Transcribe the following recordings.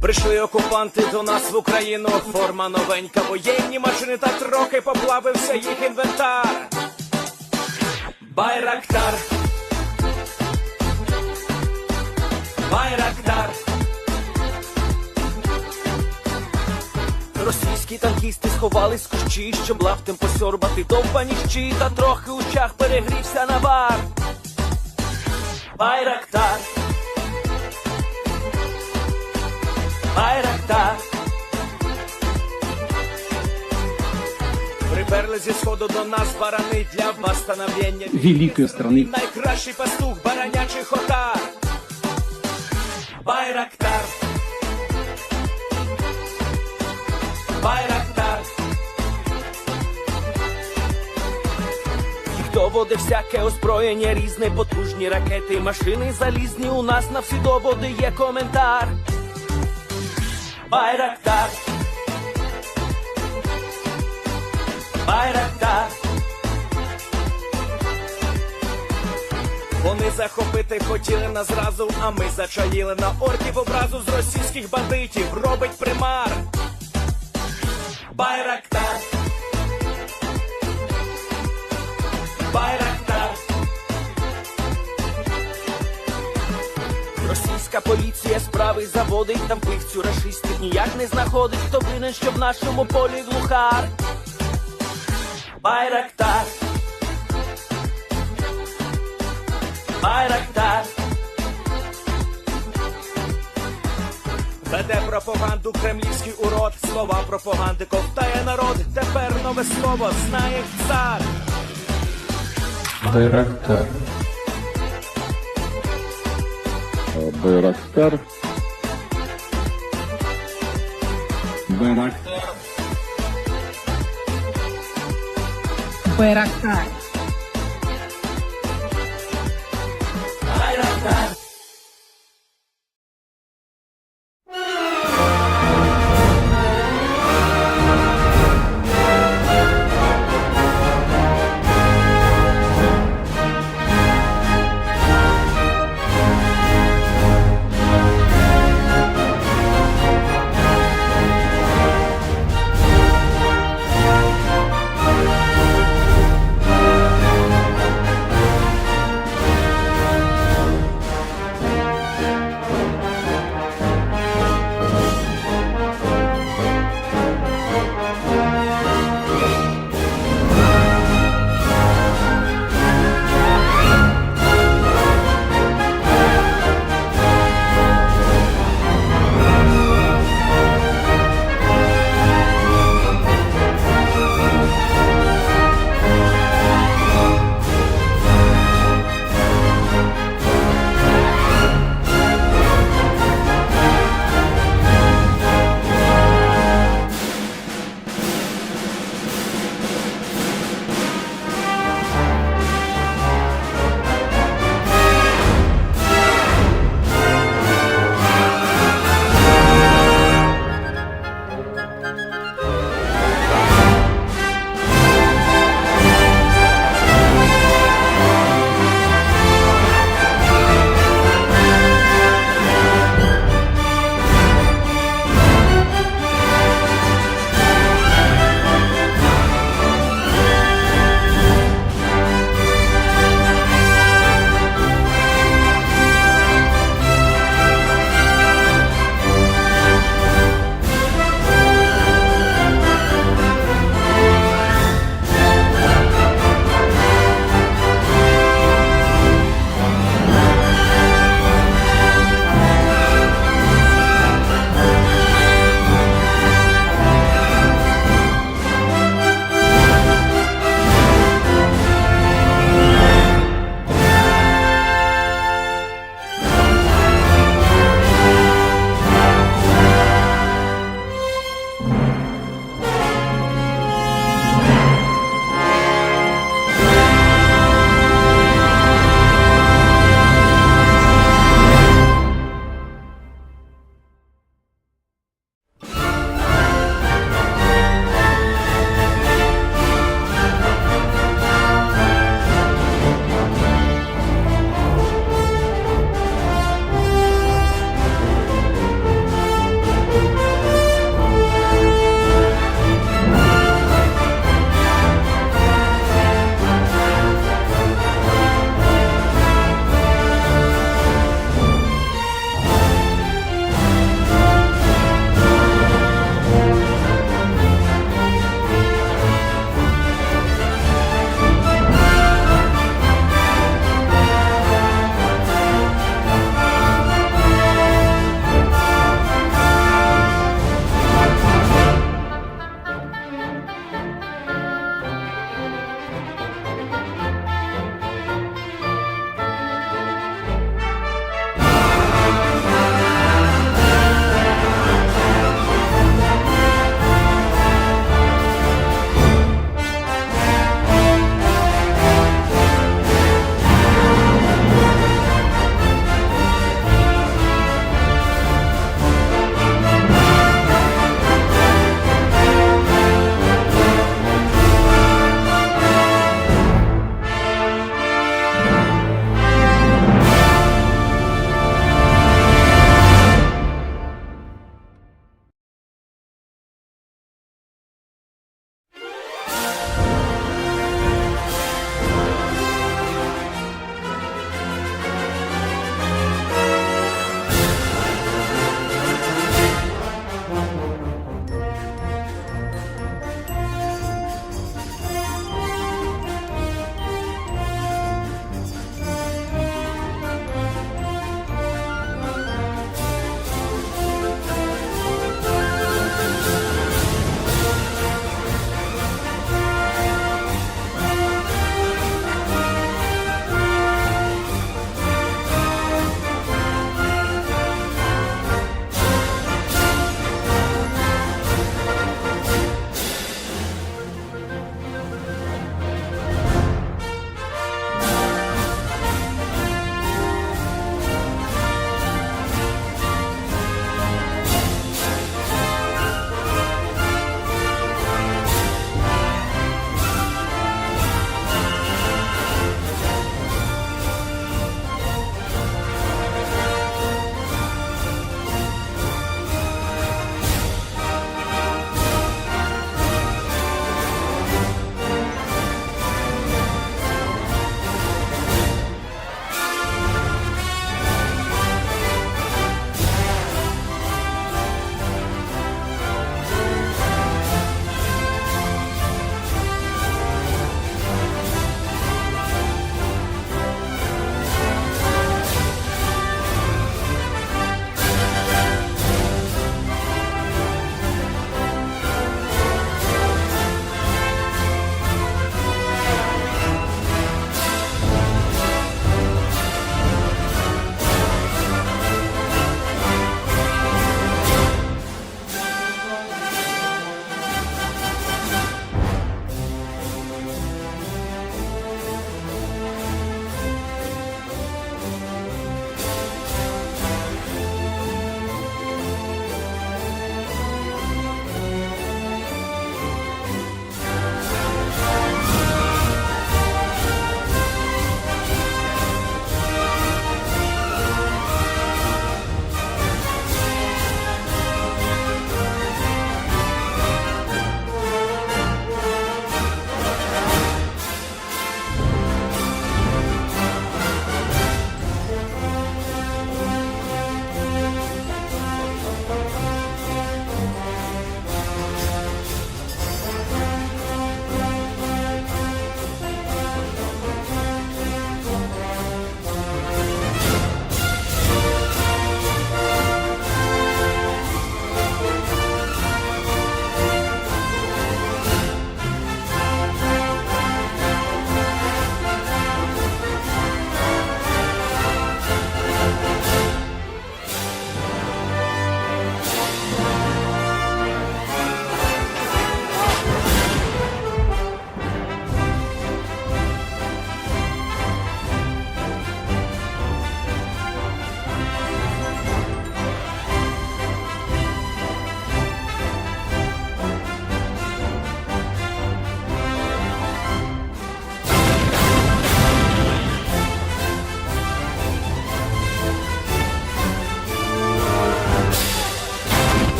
Прийшли окупанти до нас в Україну, форма новенька, воєнні машини та трохи поплавився їх інвентар. Байрактар, Байрактар. Російські танкісти сховались в кущі, щоб лаптем посьорбати довбані щі, та трохи у чах перегрівся навар. Байрактар, Байрактар. Приперли зі сходу до нас барани для восстановлення великої страни. Найкращий пастух баранячих отар. Байрактар, Байрактар. Їх доводи всяке озброєння різне, потужні ракети, машини залізні, у нас на всі доводи є коментар. Байрактар, Байрактар. Вони захопити хотіли нас зразу, а ми зачаїли на орків образу з російських бандитів, робить примар. Байрактар, Байрактар. Російська поліція справи заводить, там пивцю рашистів ніяк не знаходить, хто винен, що в нашому полі глухар. Байрактар, Байрактар. Веде пропаганду кремлівський урод, слова пропаганди ковтає народ, тепер нове слово знає цар. Байрактар. Байрактар. Байрактар. Байрактар. Байрактар.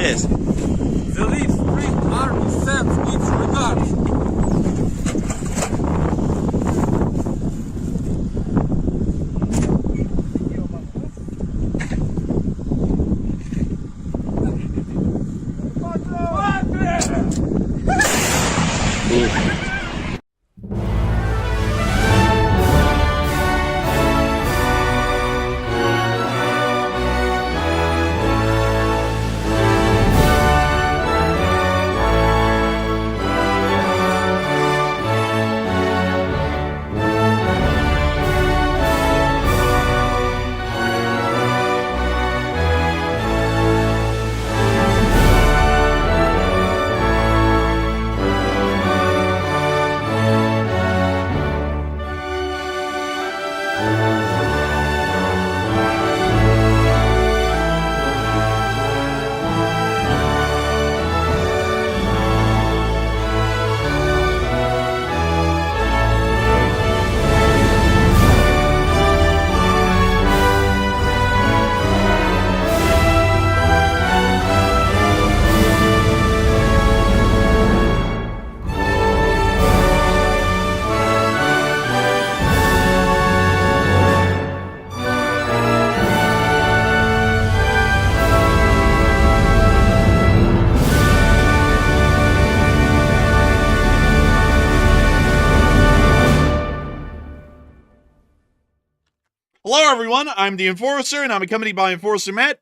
Yes. The lead Spring Army sends its regards. Hello, everyone. I'm the Enforcer, and I'm accompanied by Enforcer Matt.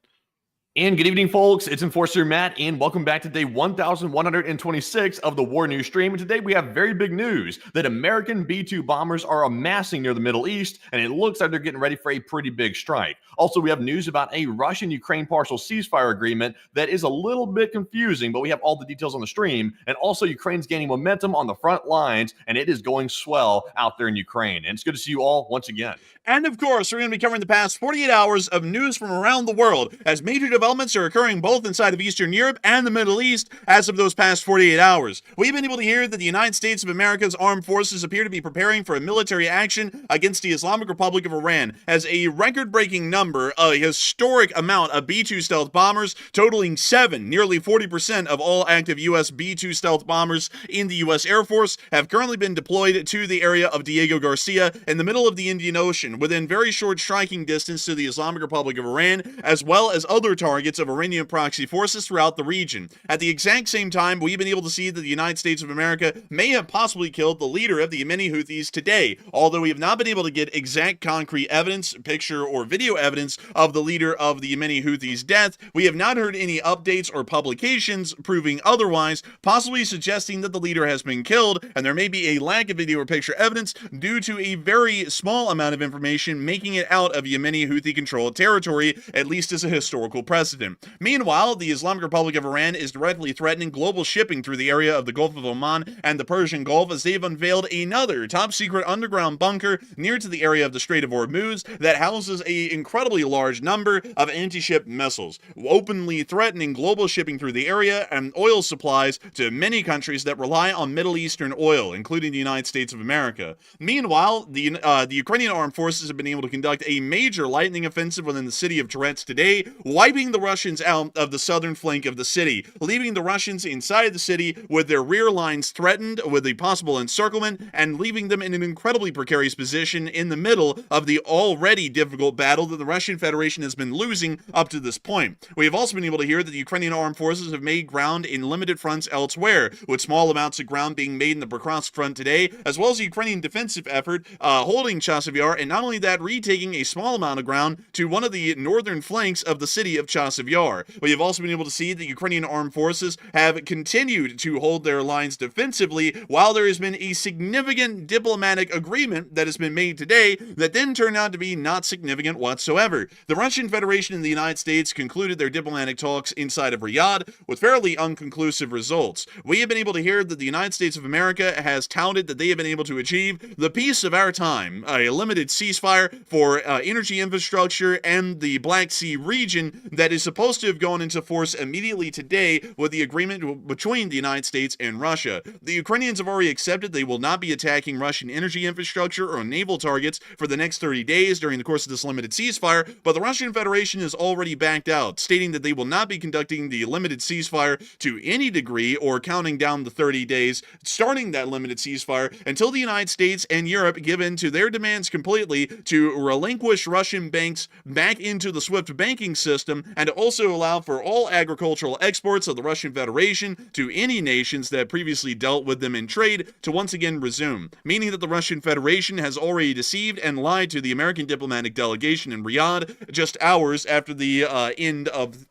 And good evening, folks. It's Enforcer Matt, and welcome back to day 1126 of the War News stream. And today we have very big news that American B-2 bombers are amassing near the Middle East, and it looks like they're getting ready for a pretty big strike. Also, we have news about a Russian-Ukraine partial ceasefire agreement that is a little bit confusing, but we have all the details on the stream. And also, Ukraine's gaining momentum on the front lines, and it is going swell out there in Ukraine. And it's good to see you all once again. And of course, we're going to be covering the past 48 hours of news from around the world, as major developments are occurring both inside of Eastern Europe and the Middle East as of those past 48 hours. We've been able to hear that the United States of America's armed forces appear to be preparing for a military action against the Islamic Republic of Iran, as a record-breaking number, a historic amount of B-2 stealth bombers, totaling 7, nearly 40% of all active U.S. B-2 stealth bombers in the U.S. Air Force, have currently been deployed to the area of Diego Garcia in the middle of the Indian Ocean, within very short striking distance to the Islamic Republic of Iran, as well as other targets of Iranian proxy forces throughout the region. At the exact same time, we've been able to see that the United States of America may have possibly killed the leader of the Yemeni Houthis today, although we have not been able to get exact concrete evidence, picture or video evidence of the leader of the Yemeni Houthis' death. We have not heard any updates or publications proving otherwise, possibly suggesting that the leader has been killed, and there may be a lack of video or picture evidence due to a very small amount of information making it out of Yemeni Houthi-controlled territory, at least as a historical precedent. Meanwhile, the Islamic Republic of Iran is directly threatening global shipping through the area of the Gulf of Oman and the Persian Gulf, as they've unveiled another top-secret underground bunker near to the area of the Strait of Hormuz that houses an incredibly large number of anti-ship missiles, openly threatening global shipping through the area and oil supplies to many countries that rely on Middle Eastern oil, including the United States of America. Meanwhile, the Ukrainian armed forces have been able to conduct a major lightning offensive within the city of Toretsk today, wiping the Russians out of the southern flank of the city, leaving the Russians inside the city with their rear lines threatened with a possible encirclement, and leaving them in an incredibly precarious position in the middle of the already difficult battle that the Russian Federation has been losing up to this point. We have also been able to hear that the Ukrainian armed forces have made ground in limited fronts elsewhere, with small amounts of ground being made in the Pokrovsk front today, as well as the Ukrainian defensive effort holding Chasiv Yar, and not only that, retaking a small amount of ground to one of the northern flanks of the city of Chasiv Yar. We have also been able to see that Ukrainian armed forces have continued to hold their lines defensively, while there has been a significant diplomatic agreement that has been made today that then turned out to be not significant whatsoever. The Russian Federation and the United States concluded their diplomatic talks inside of Riyadh with fairly unconclusive results. We have been able to hear that the United States of America has touted that they have been able to achieve the peace of our time, a limited ceasefire for energy infrastructure and the Black Sea region that is supposed to have gone into force immediately today with the agreement between the United States and Russia. The Ukrainians have already accepted they will not be attacking Russian energy infrastructure or naval targets for the next 30 days during the course of this limited ceasefire, but the Russian Federation has already backed out, stating that they will not be conducting the limited ceasefire to any degree or counting down the 30 days starting that limited ceasefire until the United States and Europe give in to their demands completely to relinquish Russian banks back into the SWIFT banking system, and to also allow for all agricultural exports of the Russian Federation to any nations that previously dealt with them in trade to once again resume, meaning that the Russian Federation has already deceived and lied to the American diplomatic delegation in Riyadh just hours after the end of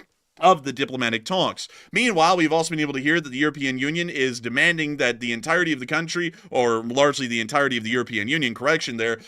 the diplomatic talks. Meanwhile, we've also been able to hear that the European Union is demanding that the entirety of the country, or largely the entirety of the European Union,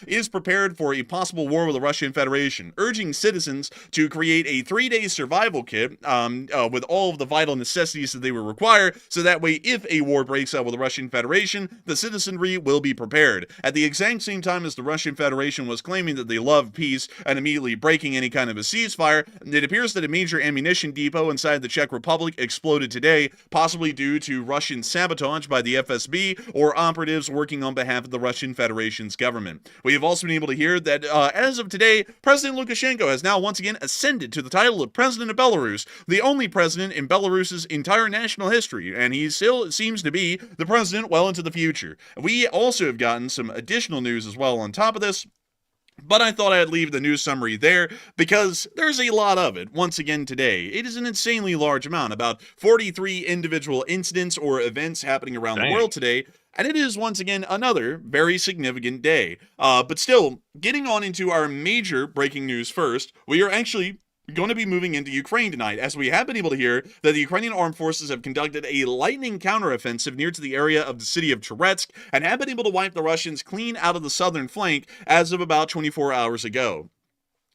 is prepared for a possible war with the Russian Federation, urging citizens to create a 3-day survival kit with all of the vital necessities that they will require, so that way, if a war breaks out with the Russian Federation, the citizenry will be prepared. At the exact same time as the Russian Federation was claiming that they love peace and immediately breaking any kind of a ceasefire, it appears that a major ammunition depot inside the Czech Republic exploded today, possibly due to Russian sabotage by the FSB or operatives working on behalf of the Russian Federation's government. We have also been able to hear that as of today, President Lukashenko has now once again ascended to the title of President of Belarus, the only president in Belarus's entire national history, and he still seems to be the president well into the future. We also have gotten some additional news as well on top of this, but I thought I'd leave the news summary there because there's a lot of it once again today. It is an insanely large amount, about 43 individual incidents or events happening around the world today, and it is once again another very significant day. But still, getting on into our major breaking news first, we are actually going to be moving into Ukraine tonight, as we have been able to hear that the Ukrainian armed forces have conducted a lightning counteroffensive near to the area of the city of Toretsk and have been able to wipe the Russians clean out of the southern flank as of about 24 hours ago.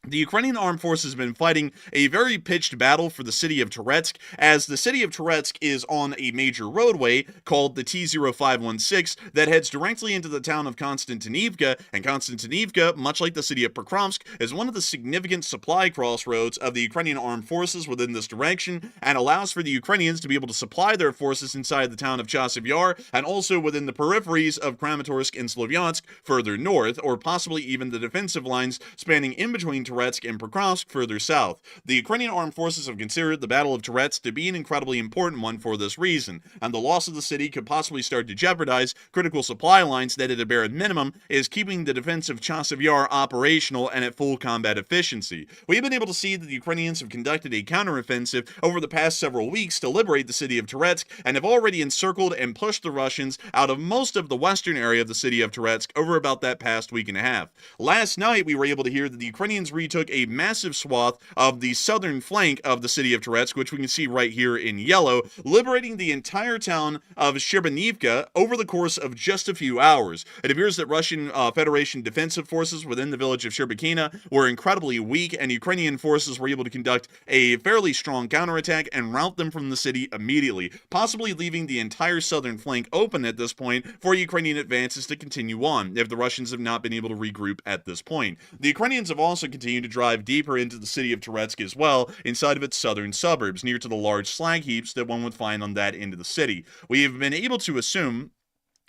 The Ukrainian armed forces have been fighting a very pitched battle for the city of Toretsk, as the city of Toretsk is on a major roadway called the T0516 that heads directly into the town of Konstantinivka, and Konstantinivka, much like the city of Pokrovsk, is one of the significant supply crossroads of the Ukrainian armed forces within this direction, and allows for the Ukrainians to be able to supply their forces inside the town of Chasiv Yar, and also within the peripheries of Kramatorsk and Slovyansk further north, or possibly even the defensive lines spanning in between Toretsk and Pokrovsk further south. The Ukrainian armed forces have considered the Battle of Toretsk to be an incredibly important one for this reason, and the loss of the city could possibly start to jeopardize critical supply lines that, at a bare minimum, is keeping the defense of Chasiv Yar operational and at full combat efficiency. We have been able to see that the Ukrainians have conducted a counteroffensive over the past several weeks to liberate the city of Toretsk, and have already encircled and pushed the Russians out of most of the western area of the city of Toretsk over about that past week and a half. Last night, we were able to hear that the Ukrainians retook a massive swath of the southern flank of the city of Toretsk, which we can see right here in yellow, liberating the entire town of Shcherbinivka over the course of just a few hours. It appears that Russian Federation defensive forces within the village of Sherbikina were incredibly weak, and Ukrainian forces were able to conduct a fairly strong counterattack and rout them from the city immediately, possibly leaving the entire southern flank open at this point for Ukrainian advances to continue on, if the Russians have not been able to regroup at this point. The Ukrainians have also continued to drive deeper into the city of Toretsk as well, inside of its southern suburbs, near to the large slag heaps that one would find on that end of the city. We have been able to assume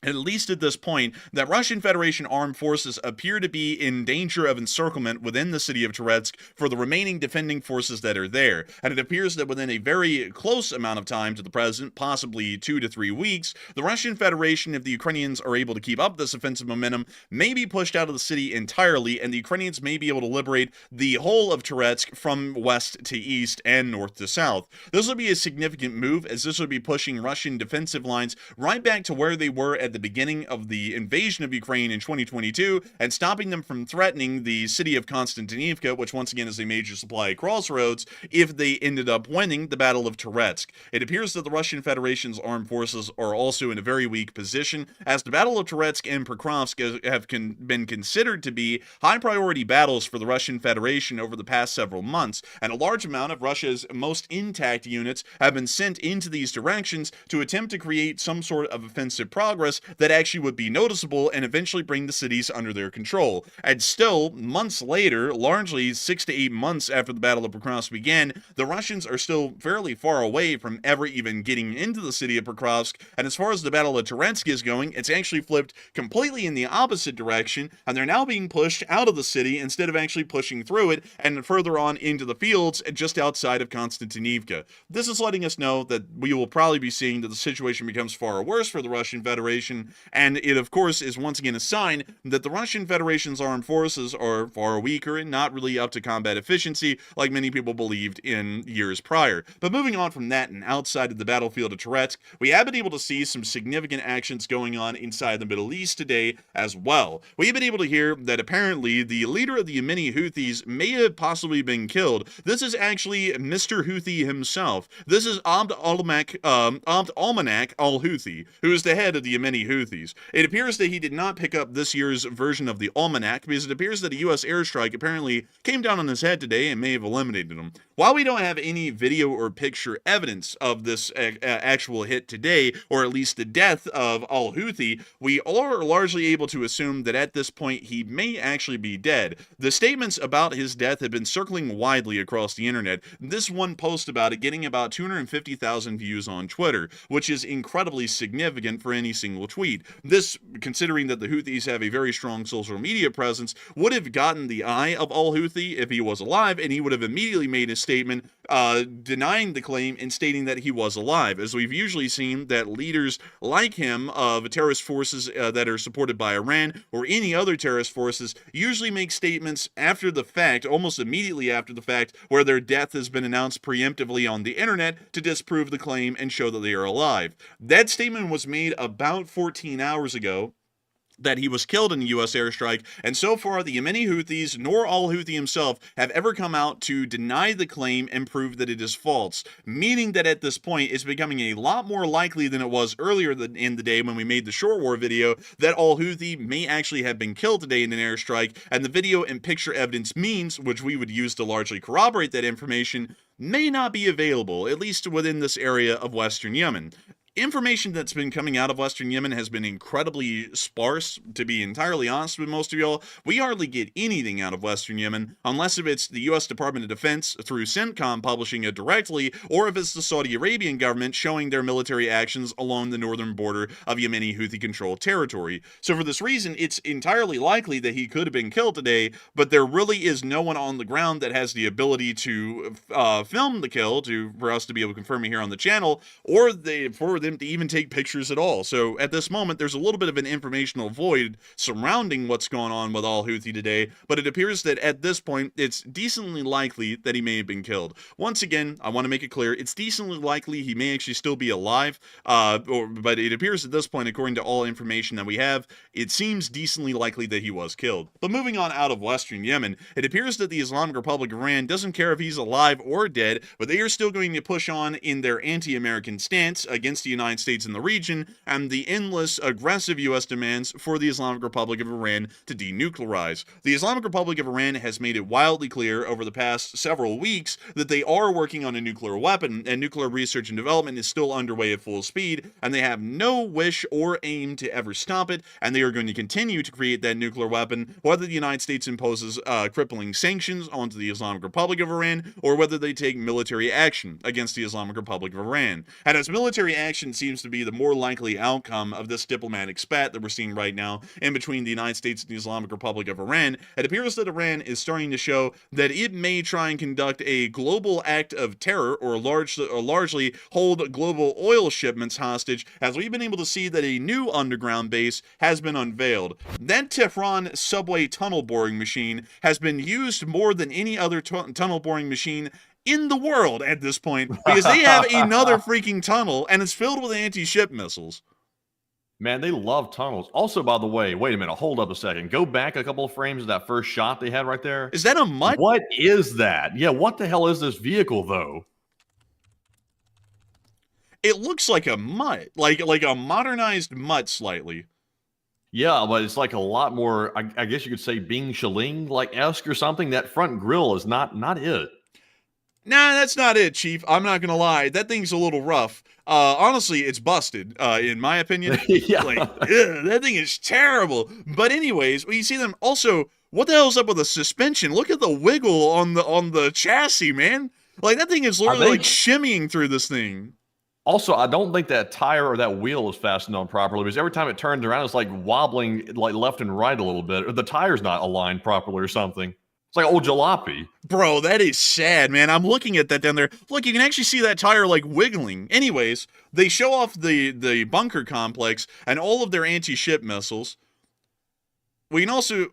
at least at this point, that Russian Federation armed forces appear to be in danger of encirclement within the city of Toretsk for the remaining defending forces that are there. And it appears that within a very close amount of time to the present, possibly 2 to 3 weeks, the Russian Federation, if the Ukrainians are able to keep up this offensive momentum, may be pushed out of the city entirely, and the Ukrainians may be able to liberate the whole of Toretsk from west to east and north to south. This would be a significant move, as this would be pushing Russian defensive lines right back to where they were at the beginning of the invasion of Ukraine in 2022 and stopping them from threatening the city of Konstantinivka, which once again is a major supply crossroads, if they ended up winning the Battle of Toretsk. It appears that the Russian Federation's armed forces are also in a very weak position, as the Battle of Toretsk and Pokrovsk have been considered to be high priority battles for the Russian Federation over the past several months, and a large amount of Russia's most intact units have been sent into these directions to attempt to create some sort of offensive progress that actually would be noticeable and eventually bring the cities under their control. And still, months later, largely 6 to 8 months after the Battle of Pokrovsk began, the Russians are still fairly far away from ever even getting into the city of Pokrovsk, and as far as the Battle of Toretsk is going, it's actually flipped completely in the opposite direction, and they're now being pushed out of the city instead of actually pushing through it and further on into the fields just outside of Konstantinivka. This is letting us know that we will probably be seeing that the situation becomes far worse for the Russian Federation, and it of course is once again a sign that the Russian Federation's armed forces are far weaker and not really up to combat efficiency like many people believed in years prior. But moving on from that and outside of the battlefield of Toretsk, we have been able to see some significant actions going on inside the Middle East today as well. We've been able to hear that apparently the leader of the Yemeni Houthis may have possibly been killed. This is actually Mr. Houthi himself. This is Abd al-Almanac al-Houthi, who is the head of the Yemeni Houthis. It appears that he did not pick up this year's version of the Almanac because it appears that a U.S. airstrike apparently came down on his head today and may have eliminated him. While we don't have any video or picture evidence of this actual hit today, or at least the death of al-Houthi, we are largely able to assume that at this point he may actually be dead. The statements about his death have been circling widely across the internet. This one post about it getting about 250,000 views on Twitter, which is incredibly significant for any single tweet. This, considering that the Houthis have a very strong social media presence, would have gotten the eye of al-Houthi if he was alive, and he would have immediately made a statement denying the claim and stating that he was alive, as we've usually seen that leaders like him of terrorist forces that are supported by Iran or any other terrorist forces usually make statements after the fact, almost immediately after the fact, where their death has been announced preemptively on the internet to disprove the claim and show that they are alive. That statement was made about 14 hours ago, that he was killed in a U.S. airstrike, and so far the Yemeni Houthis nor al-Houthi himself have ever come out to deny the claim and prove that it is false, meaning that at this point it's becoming a lot more likely than it was earlier in the day when we made the short war video that al-Houthi may actually have been killed today in an airstrike, and the video and picture evidence means, which we would use to largely corroborate that information, may not be available, at least within this area of Western Yemen. Information that's been coming out of Western Yemen has been incredibly sparse, to be entirely honest with most of y'all. We hardly get anything out of Western Yemen, unless if it's the U.S. Department of Defense through CENTCOM publishing it directly, or if it's the Saudi Arabian government showing their military actions along the northern border of Yemeni Houthi-controlled territory. So for this reason, it's entirely likely that he could have been killed today, but there really is no one on the ground that has the ability to film the kill for us to be able to confirm it here on the channel, or for them to even take pictures at all. So at this moment, there's a little bit of an informational void surrounding what's going on with al-Houthi today, but it appears that at this point, it's decently likely that he may have been killed. Once again, I want to make it clear, it's decently likely he may actually still be alive, but it appears at this point, according to all information that we have, it seems decently likely that he was killed. But moving on out of Western Yemen, it appears that the Islamic Republic of Iran doesn't care if he's alive or dead, but they are still going to push on in their anti-American stance against the United States in the region and the endless aggressive U.S. demands for the Islamic Republic of Iran to denuclearize. The Islamic Republic of Iran has made it wildly clear over the past several weeks that they are working on a nuclear weapon, and nuclear research and development is still underway at full speed, and they have no wish or aim to ever stop it, and they are going to continue to create that nuclear weapon, whether the United States imposes crippling sanctions onto the Islamic Republic of Iran, or whether they take military action against the Islamic Republic of Iran. And as military action action seems to be the more likely outcome of this diplomatic spat that we're seeing right now in between the United States and the Islamic Republic of Iran. It appears that Iran is starting to show that it may try and conduct a global act of terror or largely hold global oil shipments hostage, as we've been able to see that a new underground base has been unveiled. That Tehran subway tunnel boring machine has been used more than any other tunnel boring machine in the world at this point, because they have another freaking tunnel and it's filled with anti-ship missiles. Man, they love tunnels. Also, by the way, wait a minute, hold up a second. Go back a couple of frames of that first shot they had right there. Is that a mutt? What is that? Yeah, what the hell is this vehicle, though? It looks like a mutt, like a modernized mutt slightly. Yeah, but it's like a lot more, I guess you could say Bing Shaling, like esque or something. That front grille is not it. Nah, that's not it, Chief. I'm not gonna lie. That thing's a little rough. Honestly, it's busted, in my opinion. Yeah. Like, that thing is terrible. But anyways, when you see them, also, what the hell's up with the suspension? Look at the wiggle on the chassis, man. Like, that thing is literally like shimmying through this thing. Also, I don't think that tire or that wheel is fastened on properly, because every time it turns around, it's like wobbling like left and right a little bit, or the tire's not aligned properly or something. It's like old jalopy. Bro, that is sad, man. I'm looking at that down there. Look, you can actually see that tire, like, wiggling. Anyways, they show off the bunker complex and all of their anti-ship missiles. We can also...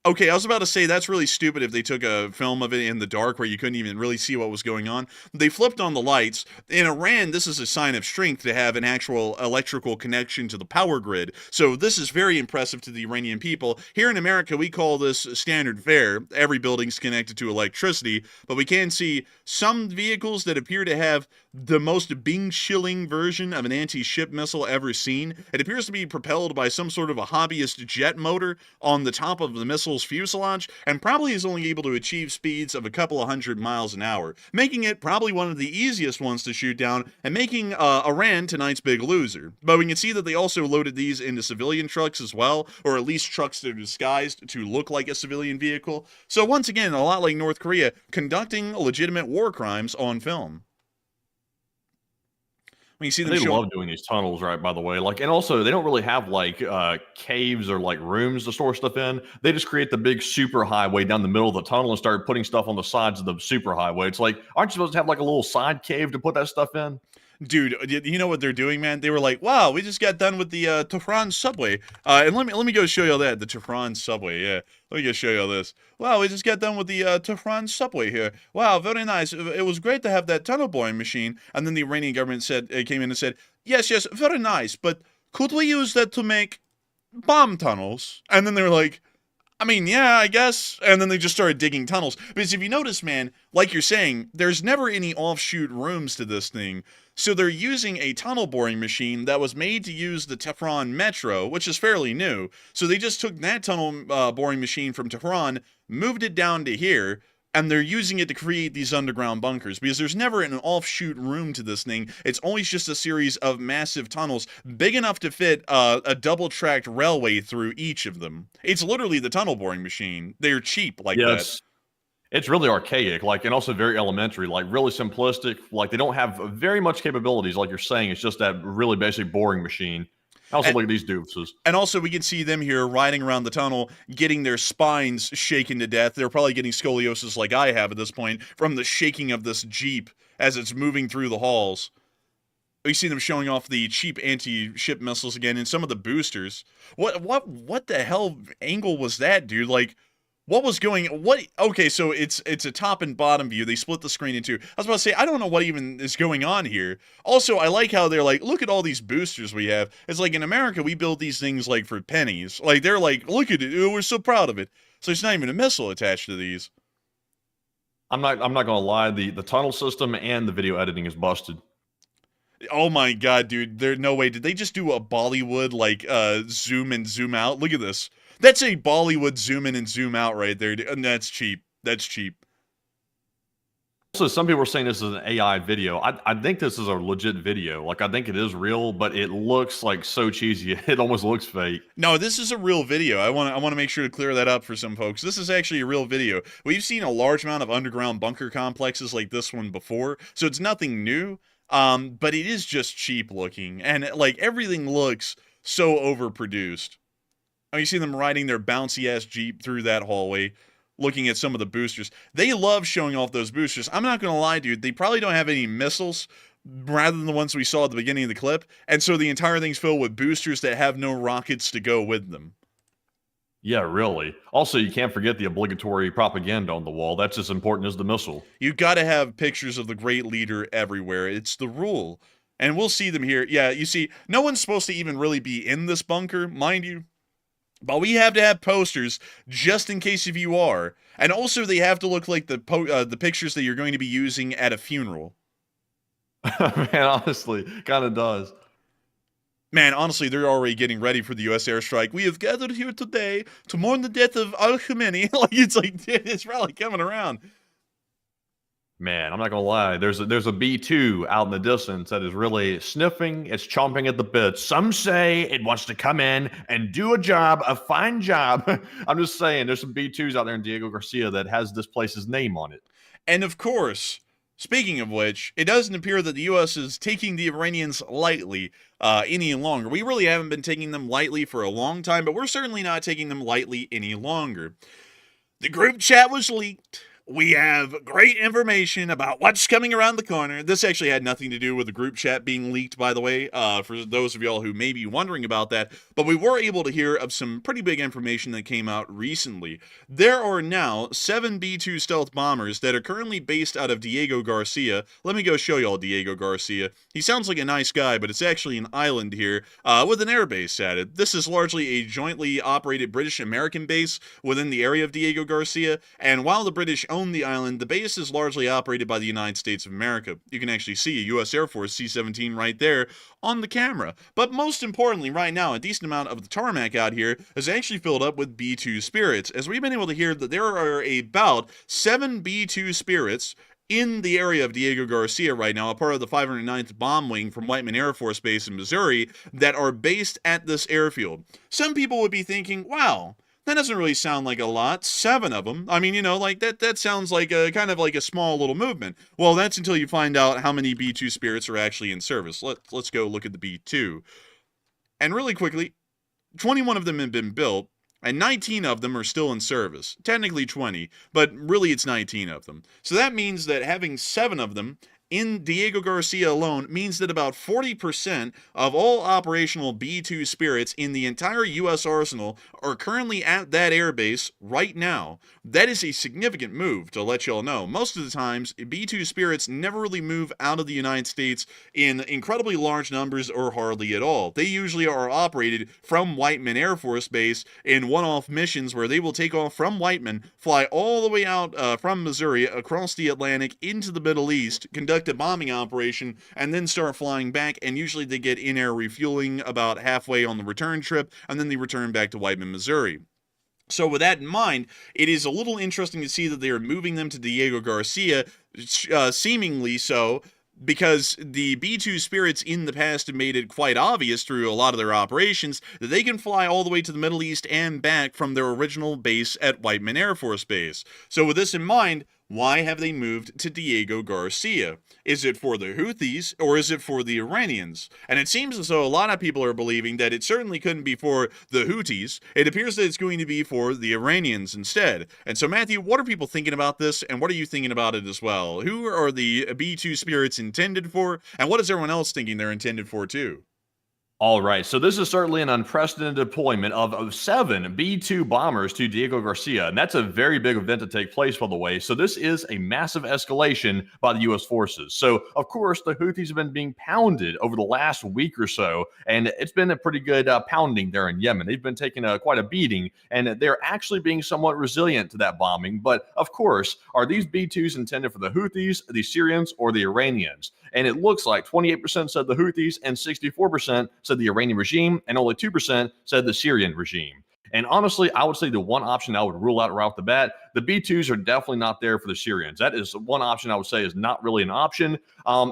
Okay, I was about to say that's really stupid if they took a film of it in the dark where you couldn't even really see what was going on. They flipped on the lights. In Iran, this is a sign of strength to have an actual electrical connection to the power grid. So this is very impressive to the Iranian people. Here in America, we call this standard fare. Every building's connected to electricity, but we can see some vehicles that appear to have the most Bing-shilling version of an anti-ship missile ever seen. It appears to be propelled by some sort of a hobbyist jet motor on the top of the missile's fuselage, and probably is only able to achieve speeds of a couple of 100 miles an hour, making it probably one of the easiest ones to shoot down, and making Iran tonight's big loser. But we can see that they also loaded these into civilian trucks as well, or at least trucks that are disguised to look like a civilian vehicle. So once again, a lot like North Korea, conducting legitimate war crimes on film. When you see them They love doing these tunnels, right, by the way. Like, and also, they don't really have, like, caves or, like, rooms to store stuff in. They just create the big super highway down the middle of the tunnel and start putting stuff on the sides of the super highway. It's like, aren't you supposed to have, like, a little side cave to put that stuff in? Dude, you know what they're doing, man? They were like, wow, we just got done with the Tehran subway. And let me go show you that, the Tehran subway, yeah. Let me go show you this. Wow, we just got done with the Tehran subway here. Wow, very nice. It was great to have that tunnel boring machine. And then the Iranian government came in and said, yes, very nice, but could we use that to make bomb tunnels? And then they were like, I mean, yeah, I guess. And then they just started digging tunnels. Because if you notice, man, like you're saying, there's never any offshoot rooms to this thing. So they're using a tunnel boring machine that was made to use the Tehran metro, which is fairly new. So they just took that tunnel boring machine from Tehran, moved it down to here, and they're using it to create these underground bunkers, because there's never an offshoot room to this thing. It's always just a series of massive tunnels, big enough to fit a double-tracked railway through each of them. It's literally the tunnel boring machine. They're cheap like that. It's really archaic, like, and also very elementary, like really simplistic. Like, they don't have very much capabilities, like you're saying. It's just that really basic boring machine. Also, look at these doofuses. And also, we can see them here riding around the tunnel, getting their spines shaken to death. They're probably getting scoliosis like I have at this point from the shaking of this Jeep as it's moving through the halls. We see them showing off the cheap anti-ship missiles again and some of the boosters. What the hell angle was that, dude? Like, what was going... Okay, so it's a top and bottom view. They split the screen in two. I was about to say, I don't know what even is going on here. Also, I like how they're like, look at all these boosters we have. It's like in America, we build these things like for pennies. Like, they're like, look at it. Oh, we're so proud of it. So there's not even a missile attached to these. I'm not gonna lie, the tunnel system and the video editing is busted. Oh my god, dude. There's no way. Did they just do a Bollywood, like, zoom and zoom out? Look at this. That's a Bollywood zoom in and zoom out right there. And that's cheap. That's cheap. Also, some people are saying this is an AI video. I think this is a legit video. Like, I think it is real, but it looks like so cheesy. It almost looks fake. No, this is a real video. I want to make sure to clear that up for some folks. This is actually a real video. We've seen a large amount of underground bunker complexes like this one before, so it's nothing new. But it is just cheap looking, and like everything looks so overproduced. Oh, you see them riding their bouncy ass Jeep through that hallway, looking at some of the boosters. They love showing off those boosters. I'm not gonna lie, dude. They probably don't have any missiles, rather than the ones we saw at the beginning of the clip, and so the entire thing's filled with boosters that have no rockets to go with them. Yeah, really. Also, you can't forget the obligatory propaganda on the wall. That's as important as the missile. You gotta have pictures of the great leader everywhere. It's the rule. And we'll see them here. Yeah, you see, no one's supposed to even really be in this bunker, mind you. But we have to have posters just in case if you are. And also they have to look like the pictures that you're going to be using at a funeral. Man, honestly, kind of does. Man, honestly, they're already getting ready for the U.S. airstrike. We have gathered here today to mourn the death of Al-Khamenei. Like, it's like, dude, it's probably coming around. Man, I'm not gonna lie. There's a B2 out in the distance that is really sniffing. It's chomping at the bit. Some say it wants to come in and do a fine job. I'm just saying, there's some B2s out there in Diego Garcia that has this place's name on it. And of course, speaking of which, it doesn't appear that the U.S. is taking the Iranians lightly any longer. We really haven't been taking them lightly for a long time, but we're certainly not taking them lightly any longer. The group chat was leaked. We have great information about what's coming around the corner. This actually had nothing to do with the group chat being leaked, by the way, for those of y'all who may be wondering about that. But we were able to hear of some pretty big information that came out recently. There are now 7 B-2 stealth bombers that are currently based out of Diego Garcia. Let me go show y'all Diego Garcia. He sounds like a nice guy, but it's actually an island here with an air base at it. This is largely a jointly operated British-American base within the area of Diego Garcia, and while the British own the island, the base is largely operated by the United States of America. You can actually see a U.S. Air Force C-17 right there on the camera. But most importantly, right now, a decent amount of the tarmac out here is actually filled up with B-2 Spirits, as we've been able to hear that there are about 7 B-2 Spirits in the area of Diego Garcia right now, a part of the 509th Bomb Wing from Whiteman Air Force Base in Missouri, that are based at this airfield. Some people would be thinking, wow, that doesn't really sound like a lot. 7 of them. I mean, you know, like that sounds like a kind of like a small little movement. Well, that's until you find out how many B-2 Spirits are actually in service. Let's go look at the B-2. And really quickly, 21 of them have been built, and 19 of them are still in service. Technically 20, but really it's 19 of them. So that means that having 7 of them in Diego Garcia alone means that about 40% of all operational B-2 Spirits in the entire U.S. arsenal are currently at that airbase right now. That is a significant move, to let y'all know. Most of the times, B-2 Spirits never really move out of the United States in incredibly large numbers or hardly at all. They usually are operated from Whiteman Air Force Base in one-off missions where they will take off from Whiteman, fly all the way out from Missouri across the Atlantic into the Middle East, conduct a bombing operation, and then start flying back, and usually they get in-air refueling about halfway on the return trip, and then they return back to Whiteman, Missouri. So with that in mind, it is a little interesting to see that they are moving them to Diego Garcia, seemingly so, because the B-2 Spirits in the past have made it quite obvious through a lot of their operations that they can fly all the way to the Middle East and back from their original base at Whiteman Air Force Base. So with this in mind, why have they moved to Diego Garcia? Is it for the Houthis, or is it for the Iranians? And it seems as though a lot of people are believing that it certainly couldn't be for the Houthis. It appears that it's going to be for the Iranians instead. And so, Matthew, what are people thinking about this, and what are you thinking about it as well? Who are the B-2 Spirits intended for, and what is everyone else thinking they're intended for, too? All right, so this is certainly an unprecedented deployment of 7 B-2 bombers to Diego Garcia, and that's a very big event to take place, by the way. So this is a massive escalation by the U.S. forces. So, of course, the Houthis have been being pounded over the last week or so, and it's been a pretty good pounding there in Yemen. They've been taking quite a beating, and they're actually being somewhat resilient to that bombing. But, of course, are these B-2s intended for the Houthis, the Syrians, or the Iranians? And it looks like 28% said the Houthis and 64% said the Iranian regime, and only 2% said the Syrian regime. And honestly, I would say the one option I would rule out right off the bat, the B-2s are definitely not there for the Syrians. That is one option I would say is not really an option.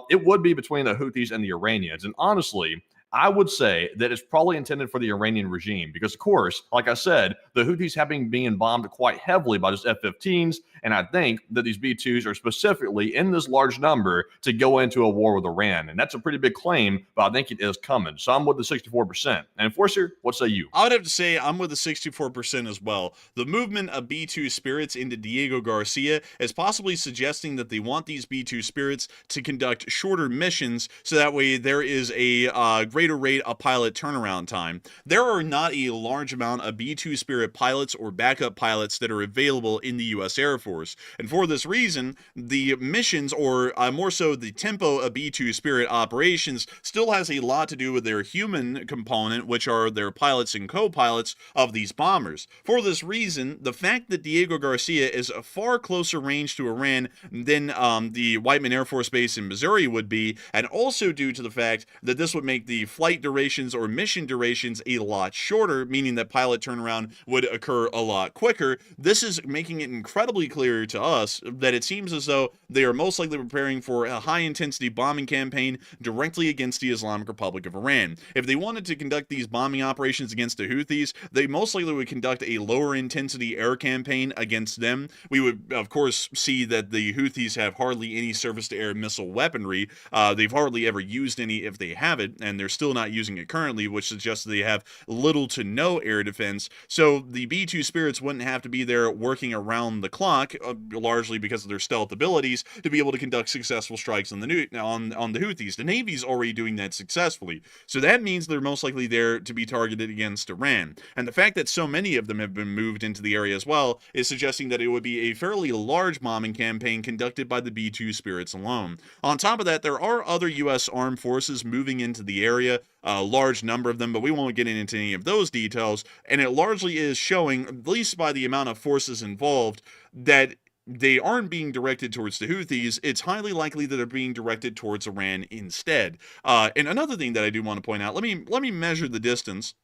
It would be between the Houthis and the Iranians. And honestly, I would say that it's probably intended for the Iranian regime because, of course, like I said, the Houthis have been being bombed quite heavily by just F-15s, and I think that these B-2s are specifically in this large number to go into a war with Iran, and that's a pretty big claim, but I think it is coming. So I'm with the 64%. And Enforcer, what say you? I would have to say I'm with the 64% as well. The movement of B-2 spirits into Diego Garcia is possibly suggesting that they want these B-2 spirits to conduct shorter missions so that way there is a greater rate of pilot turnaround time. There are not a large amount of B-2 Spirit pilots or backup pilots that are available in the U.S. Air Force. And for this reason, the missions, or more so the tempo of B-2 Spirit operations, still has a lot to do with their human component, which are their pilots and co-pilots of these bombers. For this reason, the fact that Diego Garcia is a far closer range to Iran than the Whiteman Air Force Base in Missouri would be, and also due to the fact that this would make the flight durations or mission durations a lot shorter, meaning that pilot turnaround would occur a lot quicker. This is making it incredibly clear to us that it seems as though they are most likely preparing for a high-intensity bombing campaign directly against the Islamic Republic of Iran. If they wanted to conduct these bombing operations against the Houthis, they most likely would conduct a lower-intensity air campaign against them. We would, of course, see that the Houthis have hardly any surface-to-air missile weaponry. They've hardly ever used any if they have it, and they're still not using it currently, which suggests that they have little to no air defense. So the B-2 Spirits wouldn't have to be there working around the clock, largely because of their stealth abilities, to be able to conduct successful strikes on the Houthis. The Navy's already doing that successfully. So that means they're most likely there to be targeted against Iran. And the fact that so many of them have been moved into the area as well is suggesting that it would be a fairly large bombing campaign conducted by the B-2 Spirits alone. On top of that, there are other U.S. armed forces moving into the area, a large number of them, but we won't get into any of those details, and it largely is showing, at least by the amount of forces involved, that they aren't being directed towards the Houthis. It's highly likely that they're being directed towards Iran instead. And another thing that I do want to point out, let me measure the distance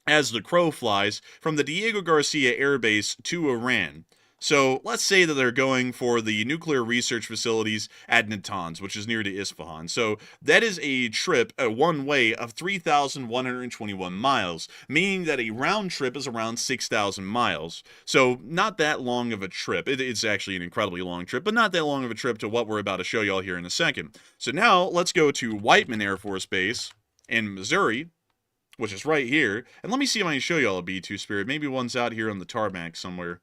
as the crow flies from the Diego Garcia Air Base to Iran. So let's say that they're going for the nuclear research facilities at Natanz, which is near to Isfahan. So that is a trip, a one-way of 3,121 miles, meaning that a round trip is around 6,000 miles. So not that long of a trip. It's actually an incredibly long trip, but not that long of a trip to what we're about to show y'all here in a second. So now let's go to Whiteman Air Force Base in Missouri, which is right here. And let me see if I can show y'all a B-2 Spirit. Maybe one's out here on the tarmac somewhere.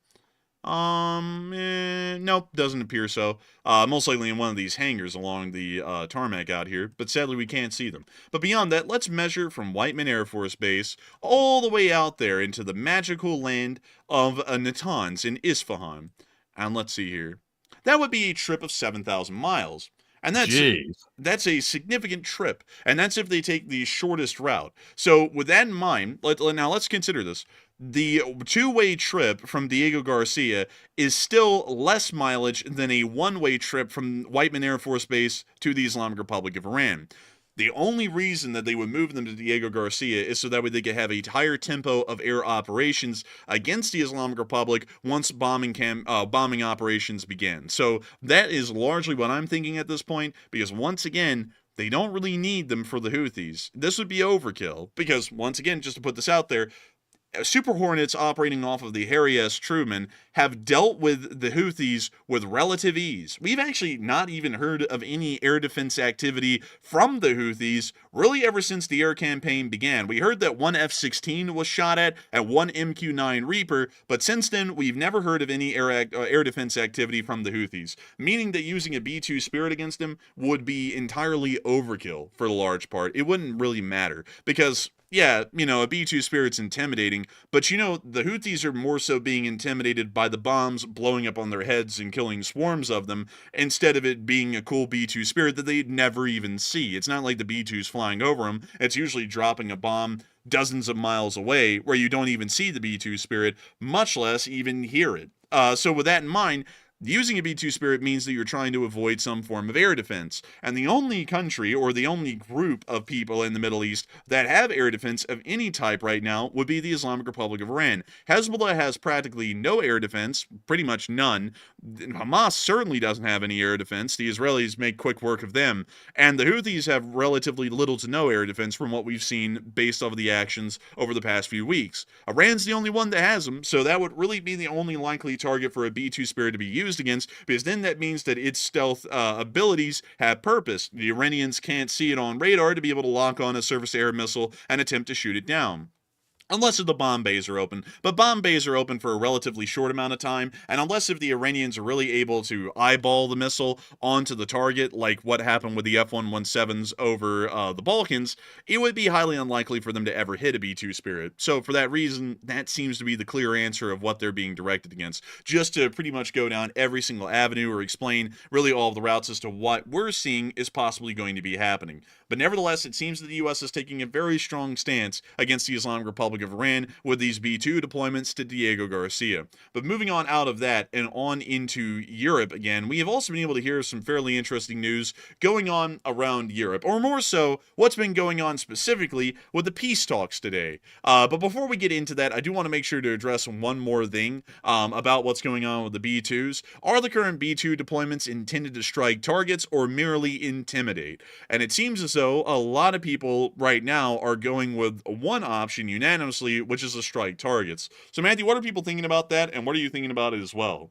Nope, doesn't appear so. Most likely in one of these hangars along the tarmac out here, but sadly we can't see them. But beyond that, let's measure from Whiteman Air Force Base all the way out there into the magical land of Natanz in Isfahan. And let's see here. That would be a trip of 7,000 miles. And that's a significant trip. And that's if they take the shortest route. So with that in mind, now let's consider this. The two-way trip from Diego Garcia is still less mileage than a one-way trip from Whiteman Air Force Base to the Islamic Republic of Iran. The only reason that they would move them to Diego Garcia is so that way they could have a higher tempo of air operations against the Islamic Republic once bombing operations begin. So that is largely what I'm thinking at this point, because once again, they don't really need them for the Houthis. This would be overkill, because once again, just to put this out there, Super Hornets operating off of the Harry S. Truman have dealt with the Houthis with relative ease. We've actually not even heard of any air defense activity from the Houthis really ever since the air campaign began. We heard that one F-16 was shot at and one MQ-9 Reaper, but since then we've never heard of any air defense activity from the Houthis, meaning that using a B-2 Spirit against them would be entirely overkill for the large part. It wouldn't really matter, because yeah, a B-2 Spirit's intimidating, but the Houthis are more so being intimidated by the bombs blowing up on their heads and killing swarms of them, instead of it being a cool B-2 Spirit that they'd never even see. It's not like the B-2's flying over them. It's usually dropping a bomb dozens of miles away where you don't even see the B-2 Spirit, much less even hear it. So with that in mind, Using a B-2 Spirit means that you're trying to avoid some form of air defense, and the only country or the only group of people in the Middle East that have air defense of any type right now would be the Islamic Republic of Iran. Hezbollah has practically no air defense, pretty much none. Hamas certainly doesn't have any air defense. The Israelis make quick work of them, and the Houthis have relatively little to no air defense from what we've seen based off of the actions over the past few weeks. Iran's the only one that has them, so that would really be the only likely target for a B-2 Spirit to be used against, because then that means that its stealth abilities have purpose. The Iranians can't see it on radar to be able to lock on a surface-to-air missile and attempt to shoot it down. Unless if the bomb bays are open. But bomb bays are open for a relatively short amount of time, and unless if the Iranians are really able to eyeball the missile onto the target, like what happened with the F-117s over the Balkans, it would be highly unlikely for them to ever hit a B-2 Spirit. So for that reason, that seems to be the clear answer of what they're being directed against. Just to pretty much go down every single avenue or explain really all of the routes as to what we're seeing is possibly going to be happening. But nevertheless, it seems that the U.S. is taking a very strong stance against the Islamic Republic of Iran with these B-2 deployments to Diego Garcia. But moving on out of that and on into Europe again, we have also been able to hear some fairly interesting news going on around Europe, or more so, what's been going on specifically with the peace talks today. But before we get into that, I do want to make sure to address one more thing about what's going on with the B-2s. Are the current B-2 deployments intended to strike targets or merely intimidate? And it seems as though a lot of people right now are going with one option unanimously, which is to strike targets. So Matthew, what are people thinking about that, and what are you thinking about it as well?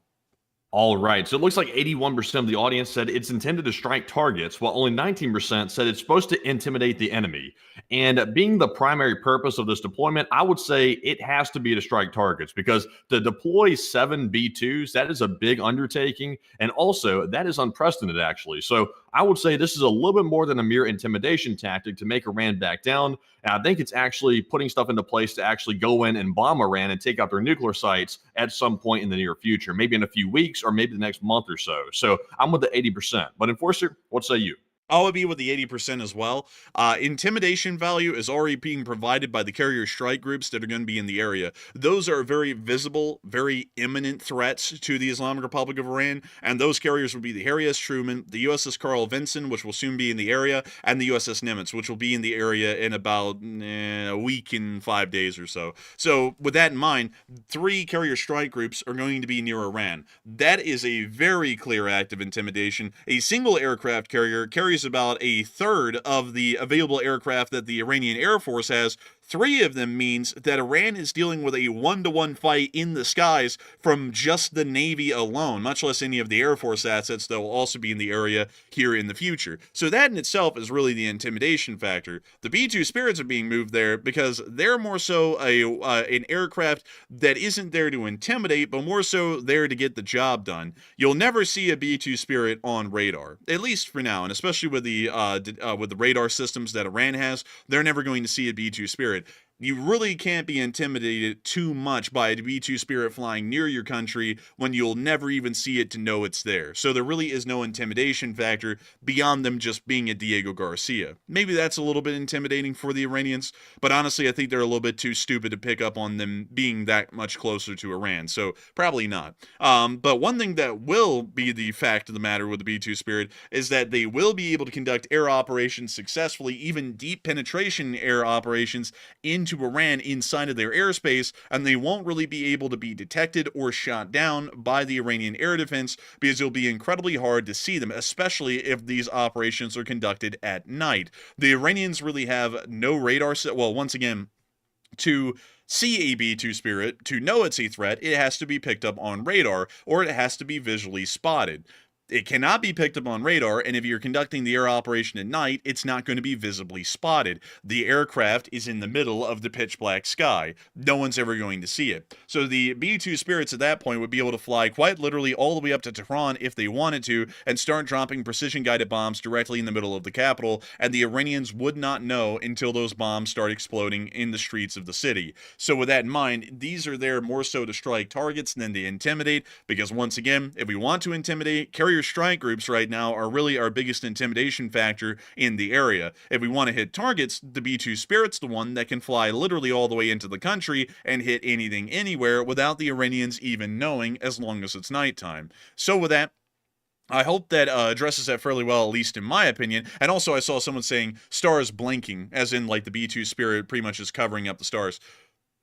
All right. So it looks like 81% of the audience said it's intended to strike targets, while only 19% said it's supposed to intimidate the enemy. And being the primary purpose of this deployment, I would say it has to be to strike targets, because to deploy 7 B-2s, that is a big undertaking. And also, that is unprecedented, actually. So I would say this is a little bit more than a mere intimidation tactic to make Iran back down. And I think it's actually putting stuff into place to actually go in and bomb Iran and take out their nuclear sites at some point in the near future, maybe in a few weeks or maybe the next month or so. So I'm with the 80%. But Enforcer, what say you? I would be with the 80% as well. Intimidation value is already being provided by the carrier strike groups that are going to be in the area. Those are very visible, very imminent threats to the Islamic Republic of Iran, and those carriers will be the Harry S. Truman, the USS Carl Vinson, which will soon be in the area, and the USS Nimitz, which will be in the area in about a week and 5 days or so. So with that in mind, 3 carrier strike groups are going to be near Iran. That is a very clear act of intimidation. A single aircraft carrier carries about a third of the available aircraft that the Iranian Air Force has. 3 of them means that Iran is dealing with a 1-to-1 fight in the skies from just the Navy alone, much less any of the Air Force assets that will also be in the area here in the future. So that in itself is really the intimidation factor. The B-2 Spirits are being moved there because they're more so an aircraft that isn't there to intimidate, but more so there to get the job done. You'll never see a B-2 Spirit on radar, at least for now, and especially with the radar systems that Iran has, they're never going to see a B-2 Spirit. You really can't be intimidated too much by a B-2 Spirit flying near your country when you'll never even see it to know it's there. So there really is no intimidation factor beyond them just being at Diego Garcia. Maybe that's a little bit intimidating for the Iranians, but honestly, I think they're a little bit too stupid to pick up on them being that much closer to Iran, so probably not. But one thing that will be the fact of the matter with the B-2 Spirit is that they will be able to conduct air operations successfully, even deep penetration air operations into Iran inside of their airspace, and they won't really be able to be detected or shot down by the Iranian air defense because it'll be incredibly hard to see them, especially if these operations are conducted at night. The Iranians really have no radar set. Well, once again, to see a B-2 Spirit, to know it's a threat, it has to be picked up on radar, or it has to be visually spotted. It cannot be picked up on radar, and if you're conducting the air operation at night, it's not going to be visibly spotted. The aircraft is in the middle of the pitch black sky. No one's ever going to see it. So the B-2 Spirits at that point would be able to fly quite literally all the way up to Tehran if they wanted to, and start dropping precision-guided bombs directly in the middle of the capital, and the Iranians would not know until those bombs start exploding in the streets of the city. So with that in mind, these are there more so to strike targets than to intimidate, because once again, if we want to intimidate, carrier carrier strike groups right now are really our biggest intimidation factor in the area. If we want to hit targets, the B-2 Spirit's the one that can fly literally all the way into the country and hit anything anywhere without the Iranians even knowing, as long as it's nighttime. So with that, I hope that addresses that fairly well, at least in my opinion. And also I saw someone saying stars blinking, as in like the B-2 Spirit pretty much is covering up the stars.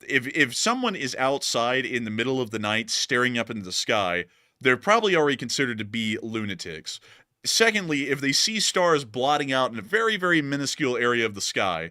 If someone is outside in the middle of the night staring up into the sky, they're probably already considered to be lunatics. Secondly, if they see stars blotting out in a very, very minuscule area of the sky,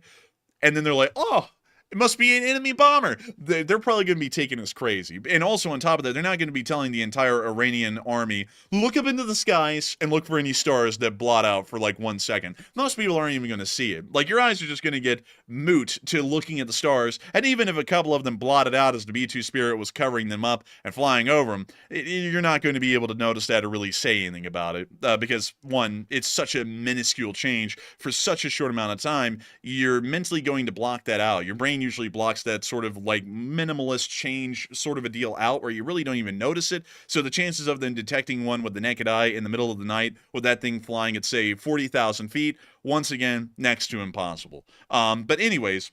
and then they're like, oh, it must be an enemy bomber, they're probably going to be taken as crazy. And also on top of that, they're not going to be telling the entire Iranian army, look up into the skies and look for any stars that blot out for like 1 second. Most people aren't even going to see it. Like, your eyes are just going to get moot to looking at the stars, and even if a couple of them blotted out as the B-2 Spirit was covering them up and flying over them, you're not going to be able to notice that or really say anything about it, because, one, it's such a minuscule change for such a short amount of time. You're mentally going to block that out. Your brain usually blocks that sort of like minimalist change sort of a deal out where you really don't even notice it. So the chances of them detecting one with the naked eye in the middle of the night with that thing flying at, say, 40,000 feet, once again, next to impossible. But anyways,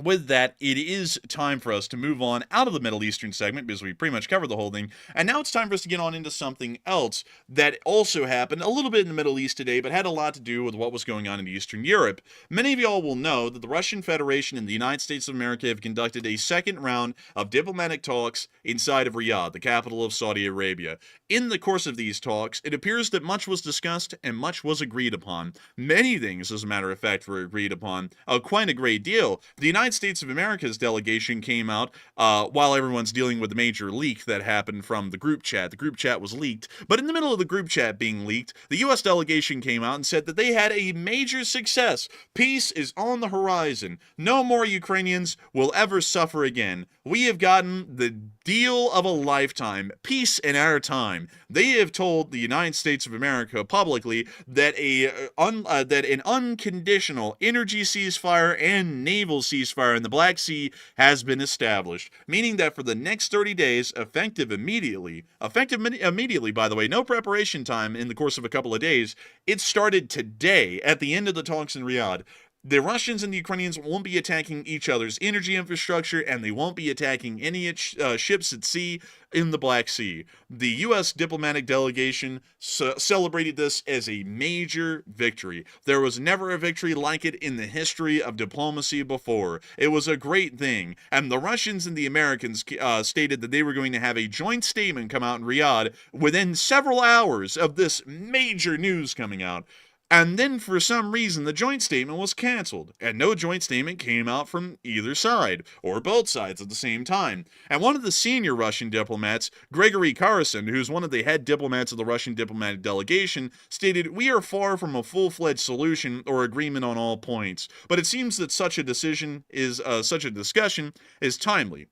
with that, it is time for us to move on out of the Middle Eastern segment, because we pretty much covered the whole thing, and now it's time for us to get on into something else that also happened a little bit in the Middle East today, but had a lot to do with what was going on in Eastern Europe. Many of y'all will know that the Russian Federation and the United States of America have conducted a second round of diplomatic talks inside of Riyadh, the capital of Saudi Arabia. In the course of these talks, it appears that much was discussed and much was agreed upon. Many things, as a matter of fact, were agreed upon. Quite a great deal. The United States of America's delegation came out while everyone's dealing with the major leak that happened from the group chat. The group chat was leaked, but in the middle of the group chat being leaked, the U.S. delegation came out and said that they had a major success. Peace is on the horizon. No more Ukrainians will ever suffer again. We have gotten the deal of a lifetime. Peace in our time. They have told the United States of America publicly that an unconditional energy ceasefire and naval ceasefire in the Black Sea has been established, meaning that for the next 30 days, effective immediately, by the way, no preparation time in the course of a couple of days, it started today at the end of the talks in Riyadh. The Russians and the Ukrainians won't be attacking each other's energy infrastructure, and they won't be attacking any ships at sea in the Black Sea. The U.S. diplomatic delegation celebrated this as a major victory. There was never a victory like it in the history of diplomacy before. It was a great thing, and the Russians and the Americans stated that they were going to have a joint statement come out in Riyadh within several hours of this major news coming out. And then, for some reason, the joint statement was canceled, and no joint statement came out from either side, or both sides at the same time. And one of the senior Russian diplomats, Gregory Karasin, who's one of the head diplomats of the Russian diplomatic delegation, stated, "We are far from a full-fledged solution or agreement on all points, but it seems that such a discussion is timely."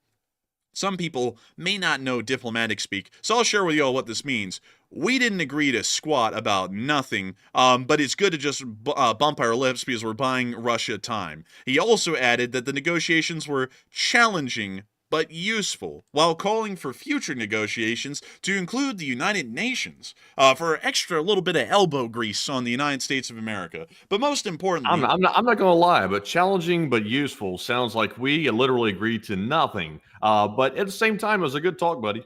Some people may not know diplomatic speak, so I'll share with you all what this means. We didn't agree to squat about nothing, but it's good to just bump our lips because we're buying Russia time. He also added that the negotiations were challenging but useful, while calling for future negotiations to include the United Nations for extra little bit of elbow grease on the United States of America. But most importantly, I'm not going to lie, but challenging but useful sounds like we literally agreed to nothing. But at the same time, it was a good talk, buddy.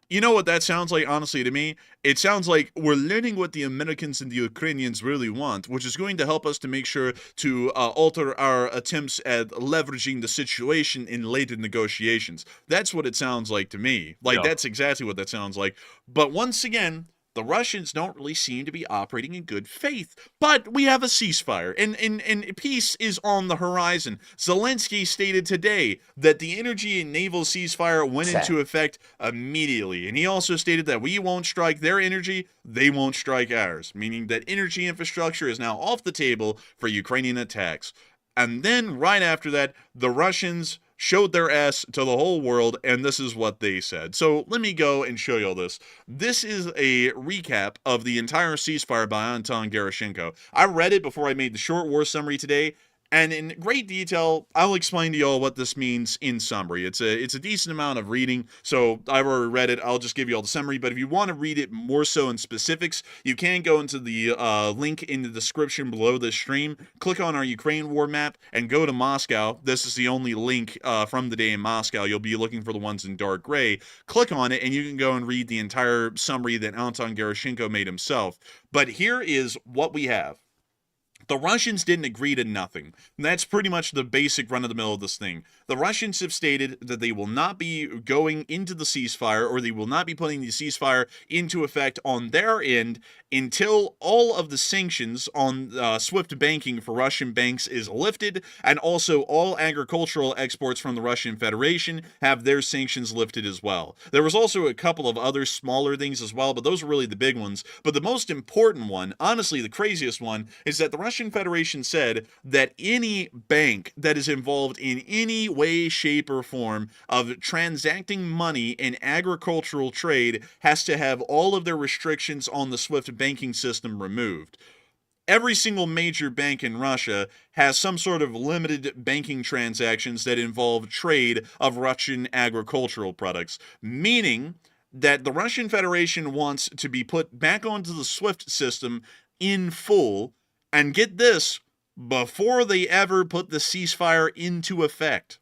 You know what that sounds like, honestly, to me? It sounds like we're learning what the Americans and the Ukrainians really want, which is going to help us to make sure to alter our attempts at leveraging the situation in later negotiations. That's what it sounds like to me. Like, Yeah. that's exactly what that sounds like. But once again, the Russians don't really seem to be operating in good faith. But we have a ceasefire, and peace is on the horizon. Zelensky stated today that the energy and naval ceasefire went into effect immediately. And he also stated that we won't strike their energy, they won't strike ours, meaning that energy infrastructure is now off the table for Ukrainian attacks. And then right after that, the Russians showed their ass to the whole world, and this is what they said. So let me go and show you all this. This is a recap of the entire ceasefire by Anton Gerashenko. I read it before I made the short war summary today. And in great detail, I'll explain to y'all what this means in summary. It's a decent amount of reading, so I've already read it. I'll just give you all the summary. But if you want to read it more so in specifics, you can go into the link in the description below this stream. Click on our Ukraine war map and go to Moscow. This is the only link from the day in Moscow. You'll be looking for the ones in dark gray. Click on it, and you can go and read the entire summary that Anton Gerashenko made himself. But here is what we have. The Russians didn't agree to nothing. That's pretty much the basic run-of-the-mill of this thing. The Russians have stated that they will not be going into the ceasefire, or they will not be putting the ceasefire into effect on their end until all of the sanctions on SWIFT banking for Russian banks is lifted, and also all agricultural exports from the Russian Federation have their sanctions lifted as well. There was also a couple of other smaller things as well, but those are really the big ones. But the most important one, honestly the craziest one, is that the Russian Federation said that any bank that is involved in any way, shape, or form of transacting money in agricultural trade has to have all of their restrictions on the SWIFT banking system removed. Every single major bank in Russia has some sort of limited banking transactions that involve trade of Russian agricultural products, meaning that the Russian Federation wants to be put back onto the SWIFT system in full. And get this, before they ever put the ceasefire into effect.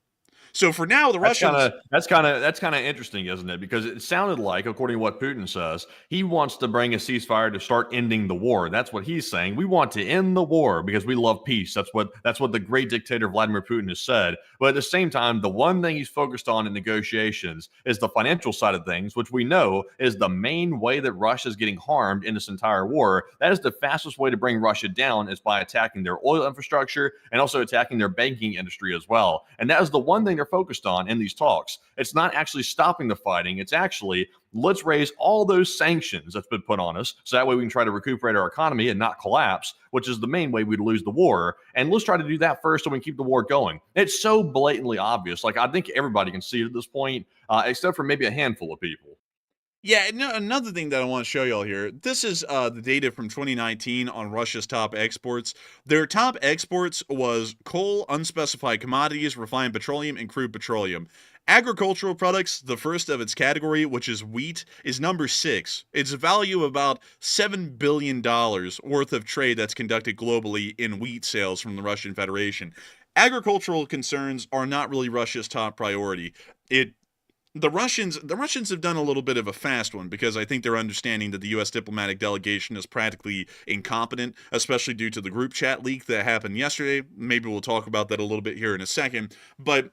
So for now, the Russians... That's kind of interesting, isn't it? Because it sounded like, according to what Putin says, he wants to bring a ceasefire to start ending the war. That's what he's saying. We want to end the war because we love peace. That's what the great dictator Vladimir Putin has said. But at the same time, the one thing he's focused on in negotiations is the financial side of things, which we know is the main way that Russia is getting harmed in this entire war. That is the fastest way to bring Russia down, is by attacking their oil infrastructure and also attacking their banking industry as well. And that is the one thing they're focused on in these talks. It's not actually stopping the fighting. It's actually, let's raise all those sanctions that's been put on us, so that way we can try to recuperate our economy and not collapse, which is the main way we'd lose the war. And let's try to do that first so we can keep the war going. It's so blatantly obvious. Like, I think everybody can see it at this point, except for maybe a handful of people. Yeah, another thing that I want to show y'all here. This is the data from 2019 on Russia's top exports. Their top exports was coal, unspecified commodities, refined petroleum, and crude petroleum. Agricultural products, the first of its category, which is wheat, is number 6. Its value of about $7 billion worth of trade that's conducted globally in wheat sales from the Russian Federation. Agricultural concerns are not really Russia's top priority. The Russians have done a little bit of a fast one, because I think they're understanding that the U.S. diplomatic delegation is practically incompetent, especially due to the group chat leak that happened yesterday. Maybe we'll talk about that a little bit here in a second. But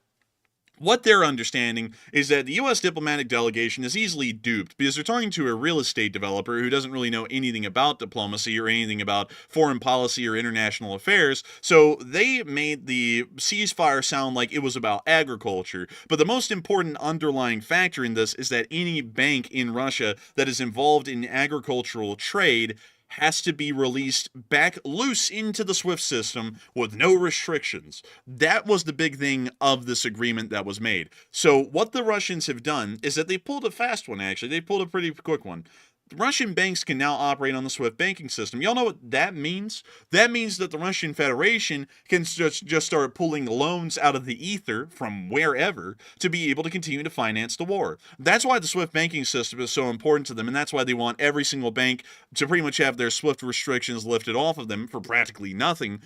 what they're understanding is that the U.S. diplomatic delegation is easily duped, because they're talking to a real estate developer who doesn't really know anything about diplomacy or anything about foreign policy or international affairs. So they made the ceasefire sound like it was about agriculture. But the most important underlying factor in this is that any bank in Russia that is involved in agricultural trade has to be released back loose into the SWIFT system with no restrictions. That was the big thing of this agreement that was made. So what the Russians have done is that they pulled a fast one, actually. They pulled a pretty quick one. Russian banks can now operate on the SWIFT banking system. Y'all know what that means? That means that the Russian Federation can just start pulling loans out of the ether from wherever to be able to continue to finance the war. That's why the SWIFT banking system is so important to them, and that's why they want every single bank to pretty much have their SWIFT restrictions lifted off of them for practically nothing,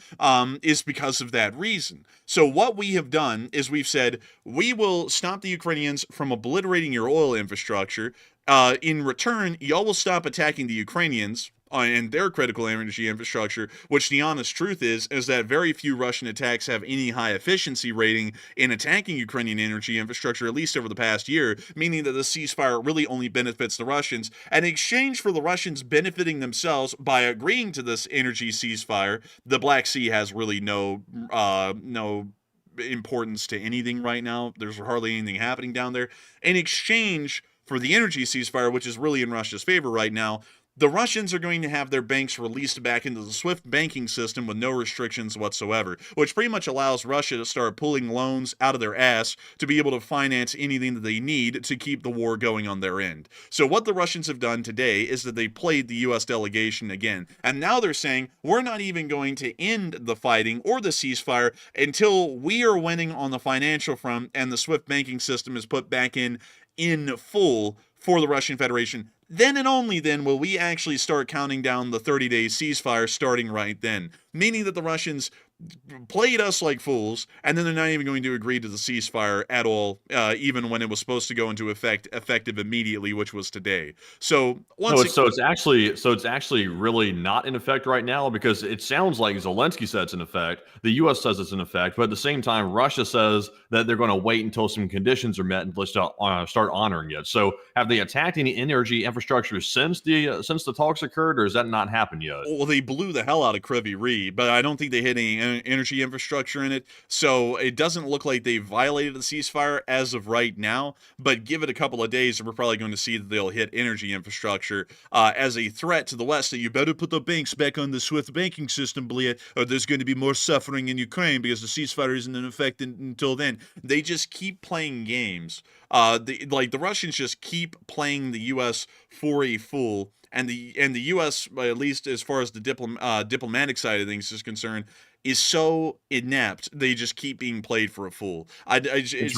is because of that reason. So what we have done is we've said, we will stop the Ukrainians from obliterating your oil infrastructure. In return, y'all will stop attacking the Ukrainians and their critical energy infrastructure, which the honest truth is that very few Russian attacks have any high efficiency rating in attacking Ukrainian energy infrastructure, at least over the past year, meaning that the ceasefire really only benefits the Russians. And in exchange for the Russians benefiting themselves by agreeing to this energy ceasefire, the Black Sea has really no importance to anything right now. There's hardly anything happening down there. In exchange for the energy ceasefire, which is really in Russia's favor right now, the Russians are going to have their banks released back into the SWIFT banking system with no restrictions whatsoever, which pretty much allows Russia to start pulling loans out of their ass to be able to finance anything that they need to keep the war going on their end. So what the Russians have done today is that they played the U.S. delegation again, and now they're saying, we're not even going to end the fighting or the ceasefire until we are winning on the financial front and the SWIFT banking system is put back in full for the Russian Federation. Then and only then will we actually start counting down the 30-day ceasefire starting right then. Meaning that the Russians played us like fools, and then they're not even going to agree to the ceasefire at all, even when it was supposed to go into effective immediately, which was today. So it's actually really not in effect right now, because it sounds like Zelensky said it's in effect, the U.S. says it's in effect, but at the same time, Russia says that they're going to wait until some conditions are met and let's start honoring it. So, have they attacked any energy infrastructure since the talks occurred, or has that not happened yet? Well, they blew the hell out of Kryvyi Rih, but I don't think they hit any energy infrastructure in it, so it doesn't look like they violated the ceasefire as of right now, but give it a couple of days and we're probably going to see that they'll hit energy infrastructure as a threat to the West, that you better put the banks back on the SWIFT banking system, Blia, or there's going to be more suffering in Ukraine because the ceasefire isn't in effect until then. They just keep playing games. The Russians just keep playing the U.S. for a fool, and the U.S., at least as far as the diplomatic side of things is concerned, is so inept. They just keep being played for a fool. It's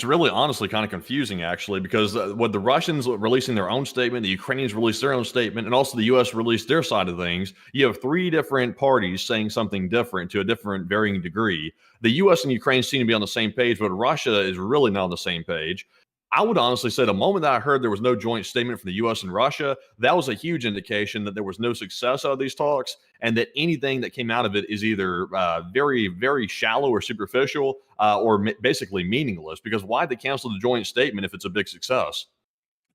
really honestly kind of confusing, actually, because with the Russians releasing their own statement, the Ukrainians released their own statement, and also the U.S. released their side of things, you have three different parties saying something different to a different varying degree. The U.S. and Ukraine seem to be on the same page, but Russia is really not on the same page. I would honestly say the moment that I heard there was no joint statement from the U.S. and Russia, that was a huge indication that there was no success out of these talks, and that anything that came out of it is either very, very shallow or superficial, or basically meaningless. Because why they cancel the joint statement if it's a big success?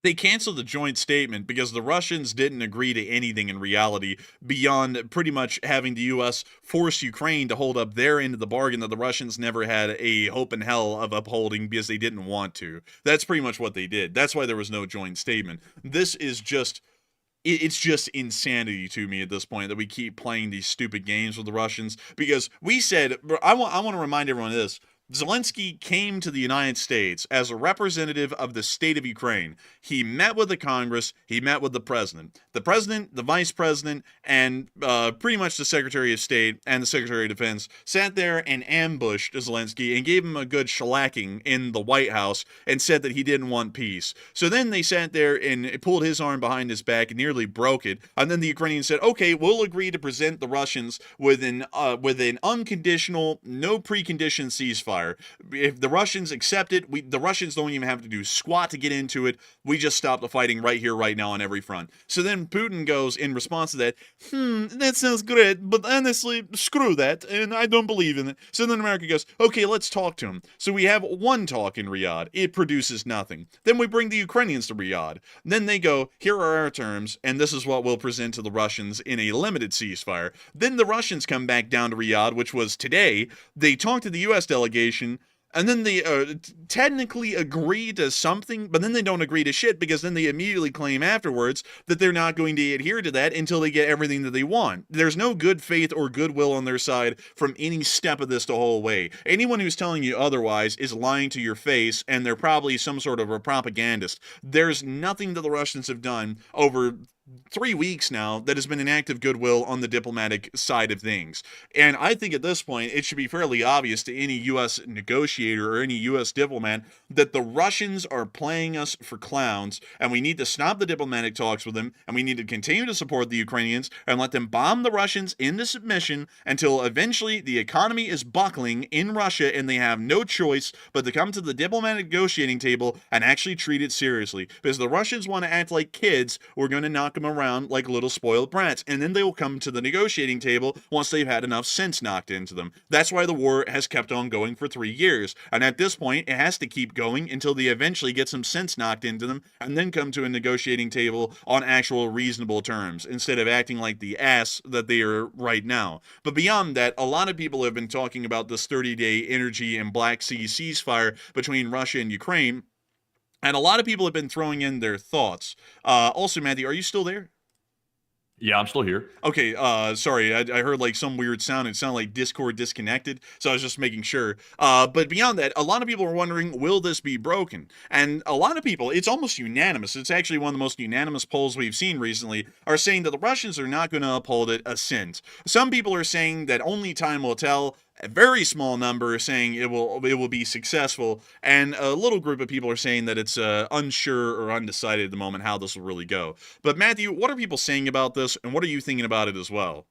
They canceled the joint statement because the Russians didn't agree to anything in reality beyond pretty much having the U.S. force Ukraine to hold up their end of the bargain that the Russians never had a hope in hell of upholding because they didn't want to. That's pretty much what they did. That's why there was no joint statement. This is just... It's just insanity to me at this point that we keep playing these stupid games with the Russians, because we said... I want to remind everyone of this. Zelensky came to the United States as a representative of the state of Ukraine. He met with the Congress, he met with the president, the vice president, and pretty much the Secretary of State and the Secretary of Defense sat there and ambushed Zelensky and gave him a good shellacking in the White House and said that he didn't want peace. So then they sat there and pulled his arm behind his back and nearly broke it. And then the Ukrainians said, okay, we'll agree to present the Russians with an unconditional, no precondition ceasefire. If the Russians accept it, the Russians don't even have to do squat to get into it. We just stop the fighting right here, right now on every front. So then Putin goes in response to that, that sounds great, but honestly, screw that, and I don't believe in it. So then America goes, okay, let's talk to him. So we have one talk in Riyadh. It produces nothing. Then we bring the Ukrainians to Riyadh. Then they go, here are our terms, and this is what we'll present to the Russians in a limited ceasefire. Then the Russians come back down to Riyadh, which was today. They talk to the U.S. delegation, and then they technically agree to something, but then they don't agree to shit, because then they immediately claim afterwards that they're not going to adhere to that until they get everything that they want. There's no good faith or goodwill on their side from any step of this the whole way. Anyone who's telling you otherwise is lying to your face, and they're probably some sort of a propagandist. There's nothing that the Russians have done over 3 weeks now that has been an act of goodwill on the diplomatic side of things. And I think at this point, it should be fairly obvious to any U.S. negotiator or any U.S. diplomat that the Russians are playing us for clowns, and we need to stop the diplomatic talks with them, and we need to continue to support the Ukrainians and let them bomb the Russians into submission until eventually the economy is buckling in Russia and they have no choice but to come to the diplomatic negotiating table and actually treat it seriously. Because the Russians want to act like kids, we're going to knock them around like little spoiled brats, and then they will come to the negotiating table once they've had enough sense knocked into them. That's why the war has kept on going for 3 years, and at this point it has to keep going until they eventually get some sense knocked into them and then come to a negotiating table on actual reasonable terms instead of acting like the ass that they are right now. But beyond that, a lot of people have been talking about this 30-day energy and Black Sea ceasefire between Russia and Ukraine. And a lot of people have been throwing in their thoughts. Also, Matthew, are you still there? Yeah, I'm still here. Okay, sorry, I heard like some weird sound. It sounded like Discord disconnected, so I was just making sure. But beyond that, a lot of people are wondering, will this be broken? And a lot of people, it's almost unanimous. It's actually one of the most unanimous polls we've seen recently, are saying that the Russians are not going to uphold it a cent. Some people are saying that only time will tell. A very small number are saying it will be successful, and a little group of people are saying that it's unsure or undecided at the moment how this will really go. But Matthew, what are people saying about this, and what are you thinking about it as well?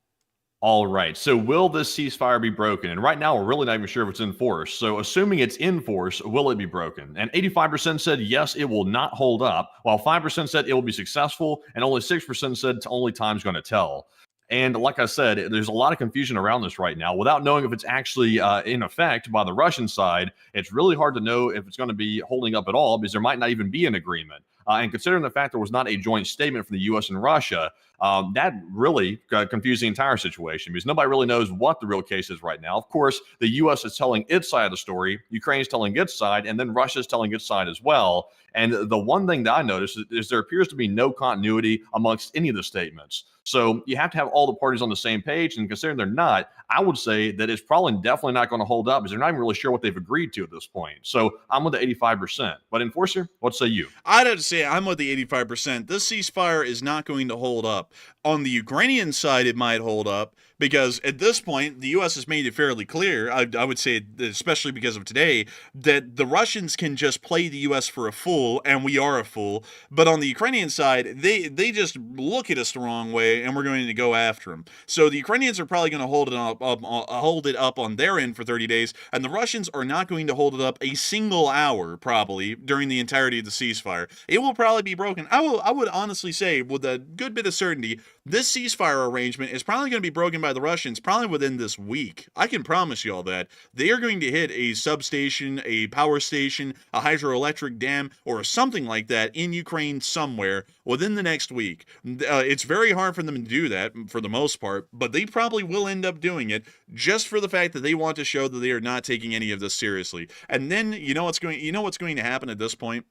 All right. So will this ceasefire be broken? And right now, we're really not even sure if it's in force. So assuming it's in force, will it be broken? And 85% said yes, it will not hold up, while 5% said it will be successful, and only 6% said only time's going to tell. And like I said, there's a lot of confusion around this right now. Without knowing if it's actually in effect by the Russian side, it's really hard to know if it's going to be holding up at all, because there might not even be an agreement. And considering the fact there was not a joint statement from the U.S. and Russia, that really confused the entire situation, because nobody really knows what the real case is right now. Of course, the U.S. is telling its side of the story, Ukraine's telling its side, and then Russia's telling its side as well. And the one thing that I noticed is there appears to be no continuity amongst any of the statements. So you have to have all the parties on the same page, and considering they're not, I would say that it's probably definitely not going to hold up, because they're not even really sure what they've agreed to at this point. So I'm with the 85%. But Enforcer, what say you? I'd have to say I'm with the 85%. This ceasefire is not going to hold up. On the Ukrainian side, it might hold up, because at this point, the U.S. has made it fairly clear, I would say, especially because of today, that the Russians can just play the U.S. for a fool, and we are a fool. But on the Ukrainian side, they just look at us the wrong way, and we're going to go after them. So the Ukrainians are probably going to hold it up on their end for 30 days, and the Russians are not going to hold it up a single hour, probably, during the entirety of the ceasefire. It will probably be broken. I would honestly say, with a good bit of certainty, this ceasefire arrangement is probably going to be broken by the Russians probably within this week. I can promise you all that. They are going to hit a substation, a power station, a hydroelectric dam, or something like that in Ukraine somewhere within the next week. It's very hard for them to do that for the most part, but they probably will end up doing it just for the fact that they want to show that they are not taking any of this seriously. And then you know what's going to happen at this point?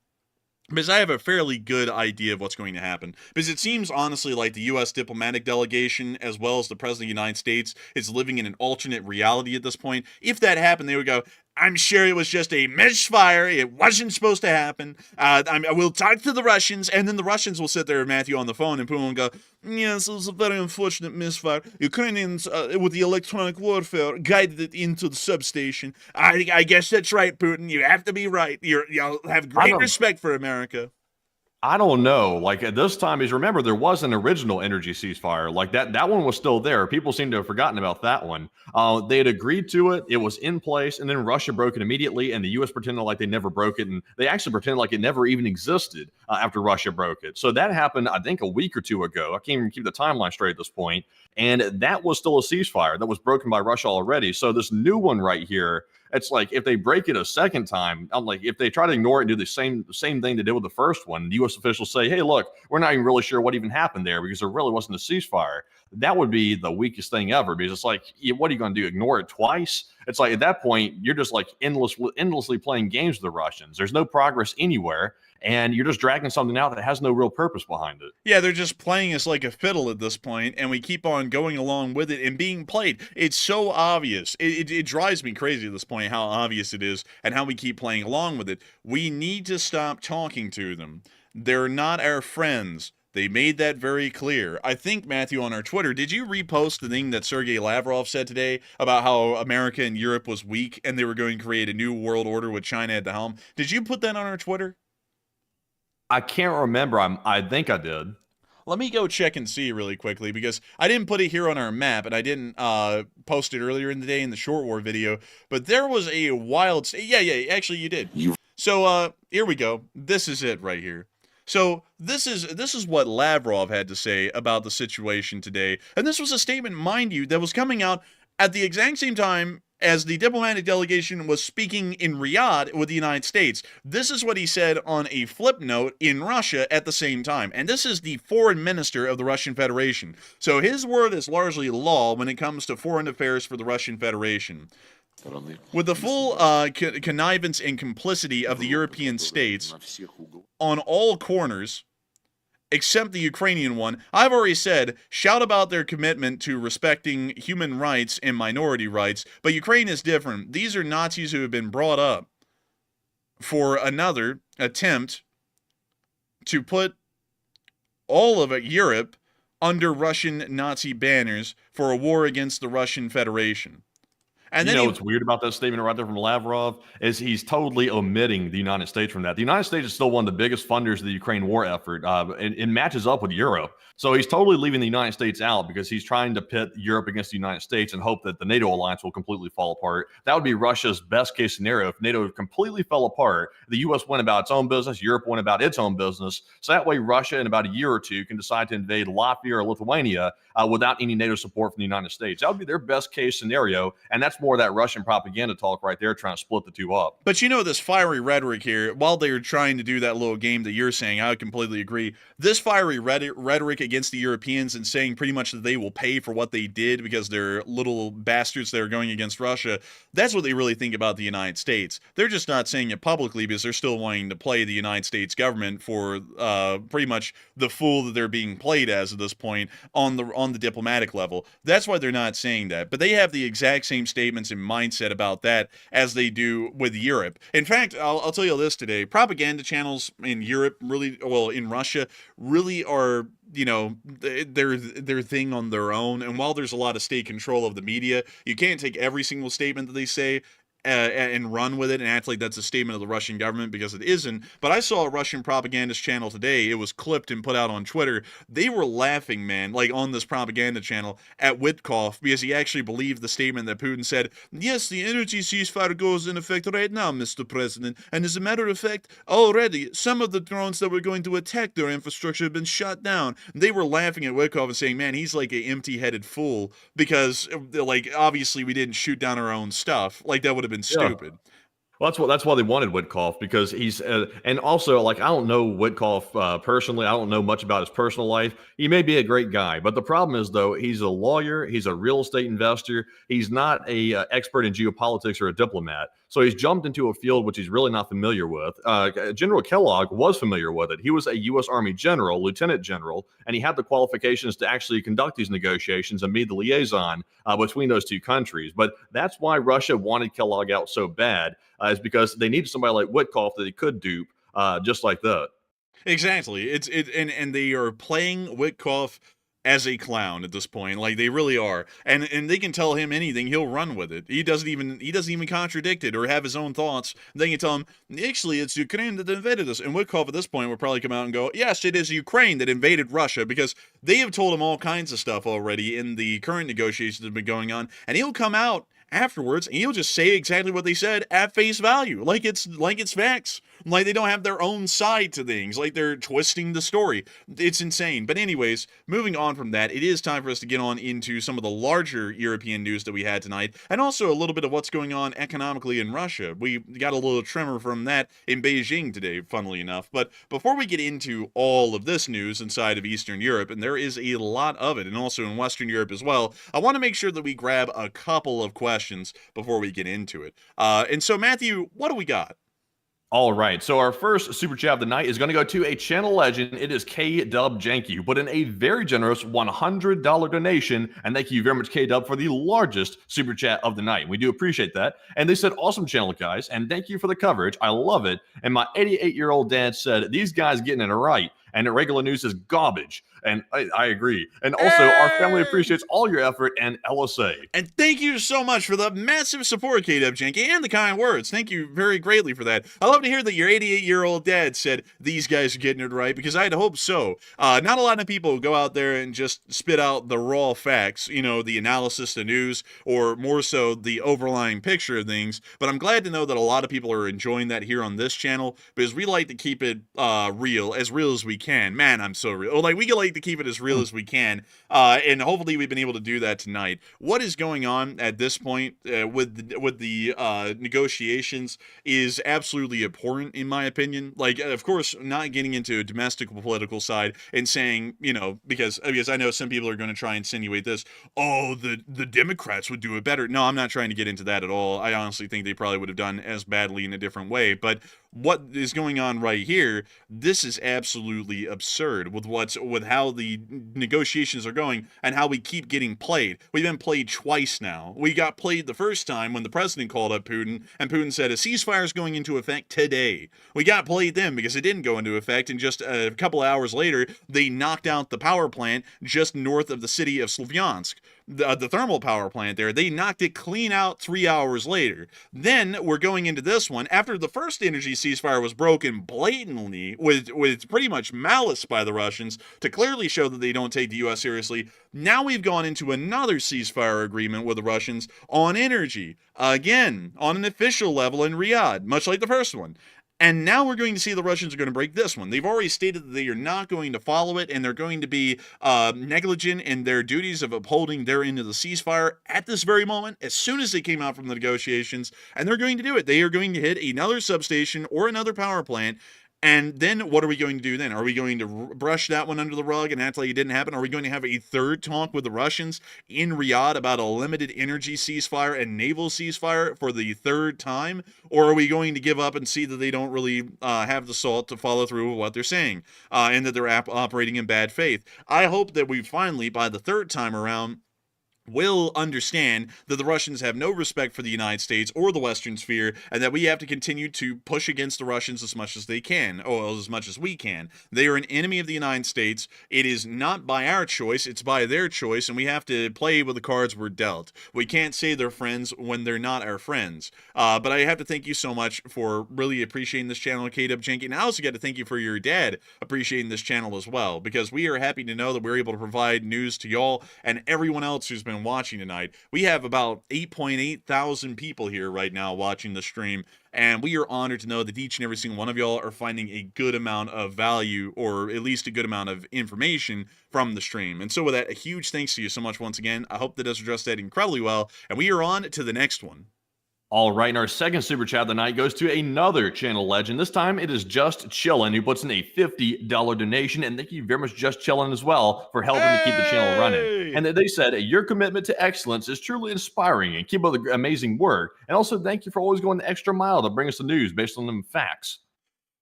Because I have a fairly good idea of what's going to happen. Because it seems, honestly, like the U.S. diplomatic delegation, as well as the President of the United States, is living in an alternate reality at this point. If that happened, they would go, I'm sure it was just a misfire. It wasn't supposed to happen. We'll talk to the Russians, and then the Russians will sit there, Matthew, on the phone, and Putin will go, yes, it was a very unfortunate misfire. Ukrainians, with the electronic warfare, guided it into the substation. I guess that's right, Putin. You have to be right. You'll have great respect for America. I don't know. Like at this time, is remember there was an original energy ceasefire. Like that one was still there. People seem to have forgotten about that one. They had agreed to it. It was in place, and then Russia broke it immediately, and the U.S. pretended like they never broke it, and they actually pretended like it never even existed after Russia broke it. So that happened, I think, a week or two ago. I can't even keep the timeline straight at this point. And that was still a ceasefire that was broken by Russia already. So this new one right here, it's like if they break it a second time, I'm like, if they try to ignore it and do the same thing they did with the first one, the U.S. officials say, hey, look, we're not even really sure what even happened there because there really wasn't a ceasefire. That would be the weakest thing ever, because it's like, what are you going to do? Ignore it twice? It's like at that point, you're just like endlessly playing games with the Russians. There's no progress anywhere, and you're just dragging something out that has no real purpose behind it. Yeah, they're just playing us like a fiddle at this point, and we keep on going along with it and being played. It's so obvious. It drives me crazy at this point how obvious it is and how we keep playing along with it. We need to stop talking to them. They're not our friends. They made that very clear. I think, Matthew, on our Twitter, did you repost the thing that Sergei Lavrov said today about how America and Europe was weak and they were going to create a new world order with China at the helm? Did you put that on our Twitter? I can't remember. I think I did. Let me go check and see really quickly, because I didn't put it here on our map, and I didn't post it earlier in the day in the Short War video, but there was a wild... Yeah, actually you did. So, here we go. This is it right here. So this is what Lavrov had to say about the situation today. And this was a statement, mind you, that was coming out at the exact same time as the diplomatic delegation was speaking in Riyadh with the United States. This is what he said on a flip note in Russia at the same time. And this is the foreign minister of the Russian Federation. So his word is largely law when it comes to foreign affairs for the Russian Federation. With the full connivance and complicity of the European states on all corners, except the Ukrainian one, I've already said, shout about their commitment to respecting human rights and minority rights, but Ukraine is different. These are Nazis who have been brought up for another attempt to put all of Europe under Russian Nazi banners for a war against the Russian Federation. And you then know what's weird about that statement right there from Lavrov is he's totally omitting the United States from that. The United States is still one of the biggest funders of the Ukraine war effort, and it matches up with Europe. So he's totally leaving the United States out because he's trying to pit Europe against the United States and hope that the NATO alliance will completely fall apart. That would be Russia's best case scenario if NATO completely fell apart. The U.S. went about its own business, Europe went about its own business. So that way Russia in about a year or two can decide to invade Latvia or Lithuania without any NATO support from the United States. That would be their best case scenario, and that's more that Russian propaganda talk right there trying to split the two up. But you know, this fiery rhetoric here, while they're trying to do that little game that you're saying, I would completely agree. This fiery rhetoric against the Europeans and saying pretty much that they will pay for what they did because they're little bastards that are going against Russia, that's what they really think about the United States. They're just not saying it publicly because they're still wanting to play the United States government for pretty much the fool that they're being played as at this point on the diplomatic level. That's why they're not saying that. But they have the exact same statements and mindset about that as they do with Europe. In fact, I'll tell you this today. Propaganda channels in Europe really, well, in Russia, really are, you know, their thing on their own. And while there's a lot of state control of the media, you can't take every single statement that they say and run with it and act like that's a statement of the Russian government, because it isn't. But I saw a Russian propagandist channel today. It was clipped and put out on Twitter. They were laughing, man, like on this propaganda channel at Witkoff, because he actually believed the statement that Putin said, yes, the energy ceasefire goes in effect right now, Mr. President. And as a matter of fact, already some of the drones that were going to attack their infrastructure have been shot down. They were laughing at Witkoff and saying, man, he's like an empty-headed fool because, like, obviously we didn't shoot down our own stuff. Like, that would have been stupid. Well, that's why they wanted Witkoff, because he's and also, like, I don't know Witkoff personally. I don't know much about his personal life. He may be a great guy, but the problem is, though, he's a lawyer, he's a real estate investor, he's not a expert in geopolitics or a diplomat. So he's jumped into a field which he's really not familiar with. General Kellogg was familiar with it. He was a U.S. Army general, lieutenant general, and he had the qualifications to actually conduct these negotiations and be the liaison between those two countries. But that's why Russia wanted Kellogg out so bad, is because they needed somebody like Witkoff that they could dupe just like that. Exactly. And they are playing Witkoff as a clown at this point. Like, they really are. And they can tell him anything, he'll run with it. He doesn't even contradict it or have his own thoughts. They can tell him, actually, it's Ukraine that invaded us. And Witkoff at this point will probably come out and go, yes, it is Ukraine that invaded Russia, because they have told him all kinds of stuff already in the current negotiations that have been going on. And he'll come out afterwards and he'll just say exactly what they said at face value, like it's facts, like they don't have their own side to things, like they're twisting the story. It's insane. But anyways, moving on from that, it is time for us to get on into some of the larger European news that we had tonight, and also a little bit of what's going on economically in Russia. We got a little tremor from that in Beijing today, funnily enough. But before we get into all of this news inside of Eastern Europe, and there is a lot of it, and also in Western Europe as well, I want to make sure that we grab a couple of questions before we get into it. And so, Matthew, what do we got? All right, so our first super chat of the night is going to go to a channel legend. It is K-Dub Janky, who put in a very generous $100 donation, and thank you very much, K-Dub, for the largest super chat of the night. We do appreciate that. And they said, awesome channel, guys, and thank you for the coverage. I love it. And my 88-year-old dad said, these guys getting it right, and the regular news is garbage. And I agree. And also, our family appreciates all your effort and LSA. And thank you so much for the massive support, K-Dub Janky, and the kind words. Thank you very greatly for that. I love to hear that your 88-year-old dad said these guys are getting it right, because I'd hope so. Not a lot of people go out there and just spit out the raw facts, you know, the analysis, the news, or more so the overlying picture of things. But I'm glad to know that a lot of people are enjoying that here on this channel, because we like to keep it real as we can. Man, I'm so real. Like, we like to keep it as real as we can, and hopefully we've been able to do that tonight. What is going on at this point with the negotiations is absolutely abhorrent, in my opinion. Like, of course, not getting into a domestic political side and saying, you know, because I know some people are going to try and insinuate this, oh, the Democrats would do it better. No, I'm not trying to get into that at all. I honestly think they probably would have done as badly in a different way. But what is going on right here, this is absolutely absurd with how the negotiations are going and how we keep getting played. We've been played twice now. We got played the first time when the president called up Putin, and Putin said a ceasefire is going into effect today. We got played then because it didn't go into effect, and just a couple of hours later, they knocked out the power plant just north of the city of Slavyansk. The thermal power plant there, they knocked it clean out 3 hours later. Then we're going into this one after the first energy ceasefire was broken blatantly with pretty much malice by the Russians to clearly show that they don't take the U.S. seriously. Now we've gone into another ceasefire agreement with the Russians on energy, again on an official level in Riyadh, much like the first one. And now we're going to see the Russians are going to break this one. They've already stated that they are not going to follow it, and they're going to be negligent in their duties of upholding their end of the ceasefire at this very moment, as soon as they came out from the negotiations. And they're going to do it. They are going to hit another substation or another power plant. And then what are we going to do then? Are we going to brush that one under the rug and act like it didn't happen? Are we going to have a third talk with the Russians in Riyadh about a limited energy ceasefire and naval ceasefire for the third time? Or are we going to give up and see that they don't really have the salt to follow through with what they're saying and that they're operating in bad faith? I hope that we finally, by the third time around, will understand that the Russians have no respect for the United States or the Western sphere, and that we have to continue to push against the Russians as much as they can, or as much as we can. They are an enemy of the United States. It is not by our choice, it's by their choice, and we have to play with the cards we're dealt. We can't say they're friends when they're not our friends. But I have to thank you so much for really appreciating this channel, KW Jenky, and I also got to thank you for your dad appreciating this channel as well, because we are happy to know that we're able to provide news to y'all and everyone else who's been watching tonight. We have about 8.8 thousand people here right now watching the stream, and we are honored to know that each and every single one of y'all are finding a good amount of value, or at least a good amount of information from the stream. And so with that, a huge thanks to you so much once again. I hope that does address that incredibly well, and we are on to the next one. All right, and our second super chat of the night goes to another channel legend. This time it is Just Chillin', who puts in a $50 donation, and thank you very much, Just Chillin', as well, for helping to keep the channel running. And they said, your commitment to excellence is truly inspiring, and keep up the amazing work. And also, thank you for always going the extra mile to bring us the news based on them facts.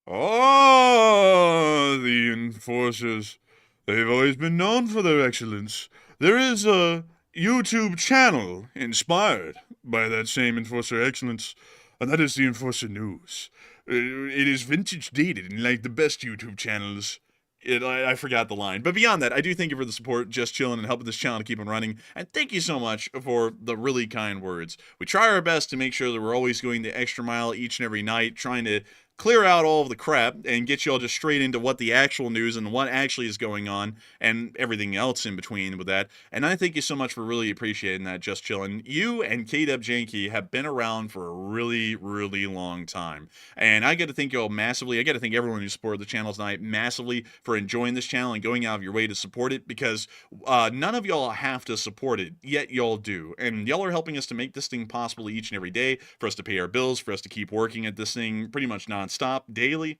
Oh, the enforcers. They've always been known for their excellence. There is a YouTube channel inspired by that same Enforcer excellence, and that is the Enforcer News. It is vintage dated and like the best YouTube channels. I forgot the line. But beyond that, I do thank you for the support, Just Chilling, and helping this channel to keep on running. And thank you so much for the really kind words. We try our best to make sure that we're always going the extra mile each and every night, trying to clear out all of the crap and get you all just straight into what the actual news and what actually is going on and everything else in between with that. And I thank you so much for really appreciating that, Just Chillin'. You and KW Janky have been around for a really, really long time. And I got to thank you all massively. I got to thank everyone who supported the channel tonight massively for enjoying this channel and going out of your way to support it, because none of y'all have to support it, yet y'all do. And y'all are helping us to make this thing possible each and every day, for us to pay our bills, for us to keep working at this thing pretty much non-stop daily.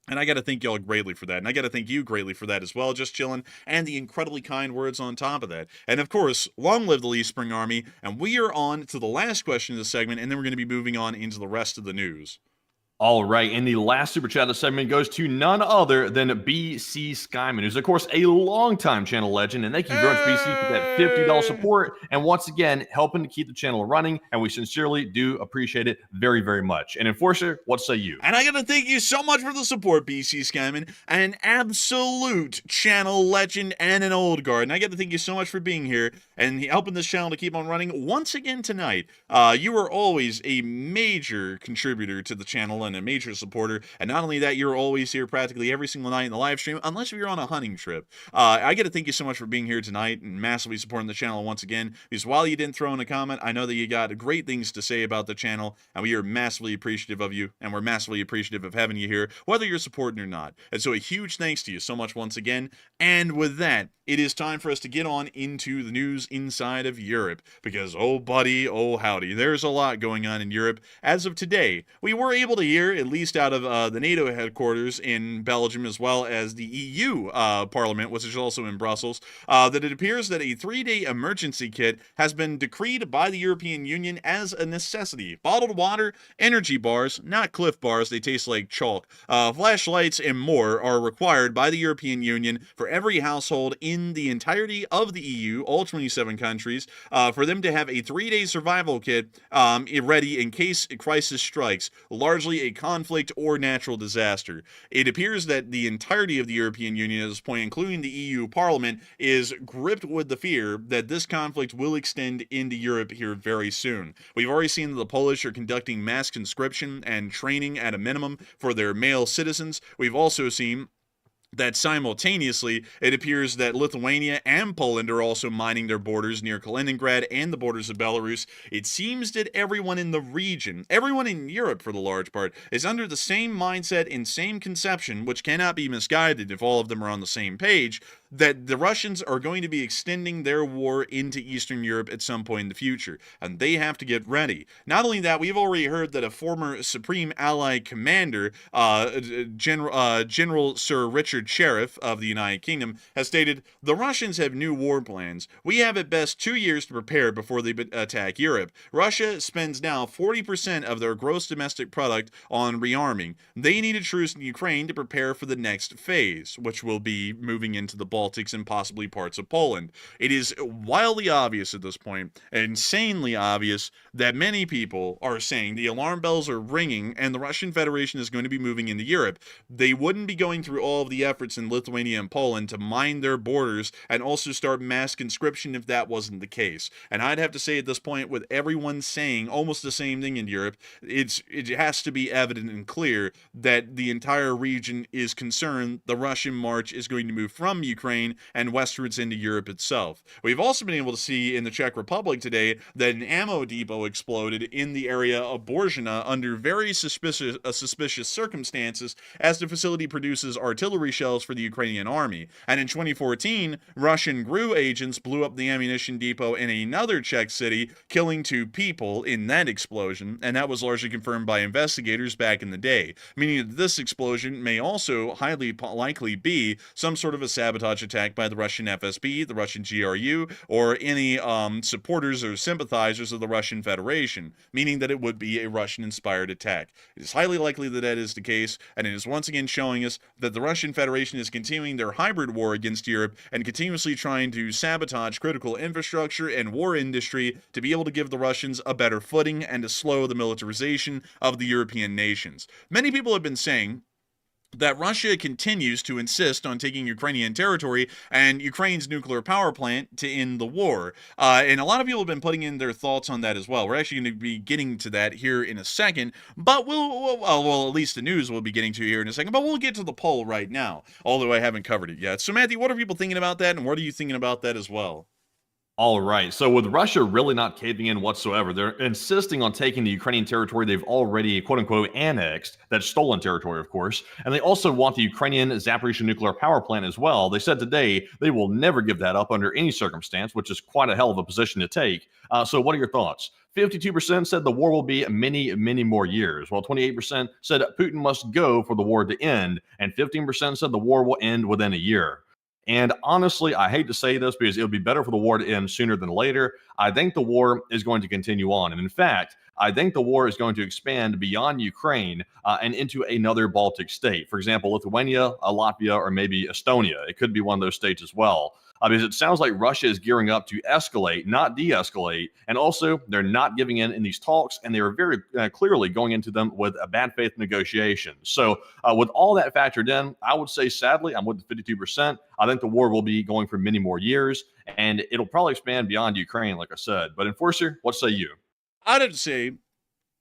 And I got to thank y'all greatly for that. And I got to thank you greatly for that as well, Just Chillin', and the incredibly kind words on top of that. And of course, long live the Lee Spring Army. And we are on to the last question of the segment, and then we're going to be moving on into the rest of the news. All right, and the last super chat of the segment goes to none other than BC Skyman, who's, of course, a longtime channel legend. And thank you very much, BC, for that $50 support. And once again, helping to keep the channel running. And we sincerely do appreciate it very, very much. And Enforcer, what say you? And I got to thank you so much for the support, BC Skyman, an absolute channel legend and an old guard. And I got to thank you so much for being here and helping this channel to keep on running once again tonight. You are always a major contributor to the channel. and a major supporter. And not only that, you're always here practically every single night in the live stream, unless you're on a hunting trip. I got to thank you so much for being here tonight and massively supporting the channel once again, because while you didn't throw in a comment, I know that you got great things to say about the channel, and we are massively appreciative of you, and we're massively appreciative of having you here, whether you're supporting or not. And so a huge thanks to you so much once again. And with that, it is time for us to get on into the news inside of Europe, because oh buddy, oh howdy, there's a lot going on in Europe. As of today, we were able to hear, at least out of the NATO headquarters in Belgium, as well as the EU Parliament, which is also in Brussels, that it appears that a 3-day emergency kit has been decreed by the European Union as a necessity. Bottled water, energy bars, not Cliff bars, they taste like chalk, flashlights, and more are required by the European Union for every household in the entirety of the EU, all 27 countries, for them to have a 3-day survival kit ready in case a crisis strikes, largely a conflict or natural disaster. It appears that the entirety of the European Union at this point, including the EU Parliament, is gripped with the fear that this conflict will extend into Europe here very soon. We've already seen that the Polish are conducting mass conscription and training at a minimum for their male citizens. We've also seen that simultaneously, it appears that Lithuania and Poland are also mining their borders near Kaliningrad and the borders of Belarus. It seems that everyone in the region, everyone in Europe for the large part, is under the same mindset and same conception, which cannot be misguided if all of them are on the same page, that the Russians are going to be extending their war into Eastern Europe at some point in the future, and they have to get ready. Not only that, we've already heard that a former Supreme Allied Commander, General Sir Richard Sheriff of the United Kingdom, has stated, "The Russians have new war plans. We have at best 2 years to prepare before they attack Europe. Russia spends now 40% of their gross domestic product on rearming. They need a truce in Ukraine to prepare for the next phase, which will be moving into the Baltics and possibly parts of Poland." It is wildly obvious at this point, insanely obvious, that many people are saying the alarm bells are ringing and the Russian Federation is going to be moving into Europe. They wouldn't be going through all of the efforts in Lithuania and Poland to mine their borders and also start mass conscription if that wasn't the case. And I'd have to say at this point, with everyone saying almost the same thing in Europe, it has to be evident and clear that the entire region is concerned the Russian march is going to move from Ukraine and westwards into Europe itself. We've also been able to see in the Czech Republic today that an ammo depot exploded in the area of Borzhina under very suspicious circumstances, as the facility produces artillery shells for the Ukrainian army. And in 2014, Russian GRU agents blew up the ammunition depot in another Czech city, killing 2 people in that explosion, and that was largely confirmed by investigators back in the day, meaning that this explosion may also highly likely be some sort of a sabotage attack by the Russian FSB, the Russian GRU, or any supporters or sympathizers of the Russian Federation, meaning that it would be a Russian-inspired attack. It is highly likely that that is the case, and it is once again showing us that the Russian Federation is continuing their hybrid war against Europe and continuously trying to sabotage critical infrastructure and war industry to be able to give the Russians a better footing and to slow the militarization of the European nations. Many people have been saying that Russia continues to insist on taking Ukrainian territory and Ukraine's nuclear power plant to end the war. And a lot of people have been putting in their thoughts on that as well. We're actually going to be getting to that here in a second, but well, at least the news we'll be getting to here in a second, but we'll get to the poll right now, although I haven't covered it yet. So Matthew, what are people thinking about that, and what are you thinking about that as well? All right. So with Russia really not caving in whatsoever, they're insisting on taking the Ukrainian territory they've already, quote unquote, annexed. That's stolen territory, of course. And they also want the Ukrainian Zaporizhzhia nuclear power plant as well. They said today they will never give that up under any circumstance, which is quite a hell of a position to take. So what are your thoughts? 52% said the war will be many, many more years, while 28% said Putin must go for the war to end, and 15% said the war will end within a year. And honestly, I hate to say this because it would be better for the war to end sooner than later. I think the war is going to continue on. And in fact, I think the war is going to expand beyond Ukraine and into another Baltic state. For example, Lithuania, Latvia, or maybe Estonia. It could be one of those states as well. Because it sounds like Russia is gearing up to escalate, not de-escalate. And also, they're not giving in these talks, and they are very clearly going into them with a bad faith negotiation. So with all that factored in, I would say, sadly, I'm with the 52%. I think the war will be going for many more years, and it'll probably expand beyond Ukraine, like I said. But Enforcer, what say you? I'd have to say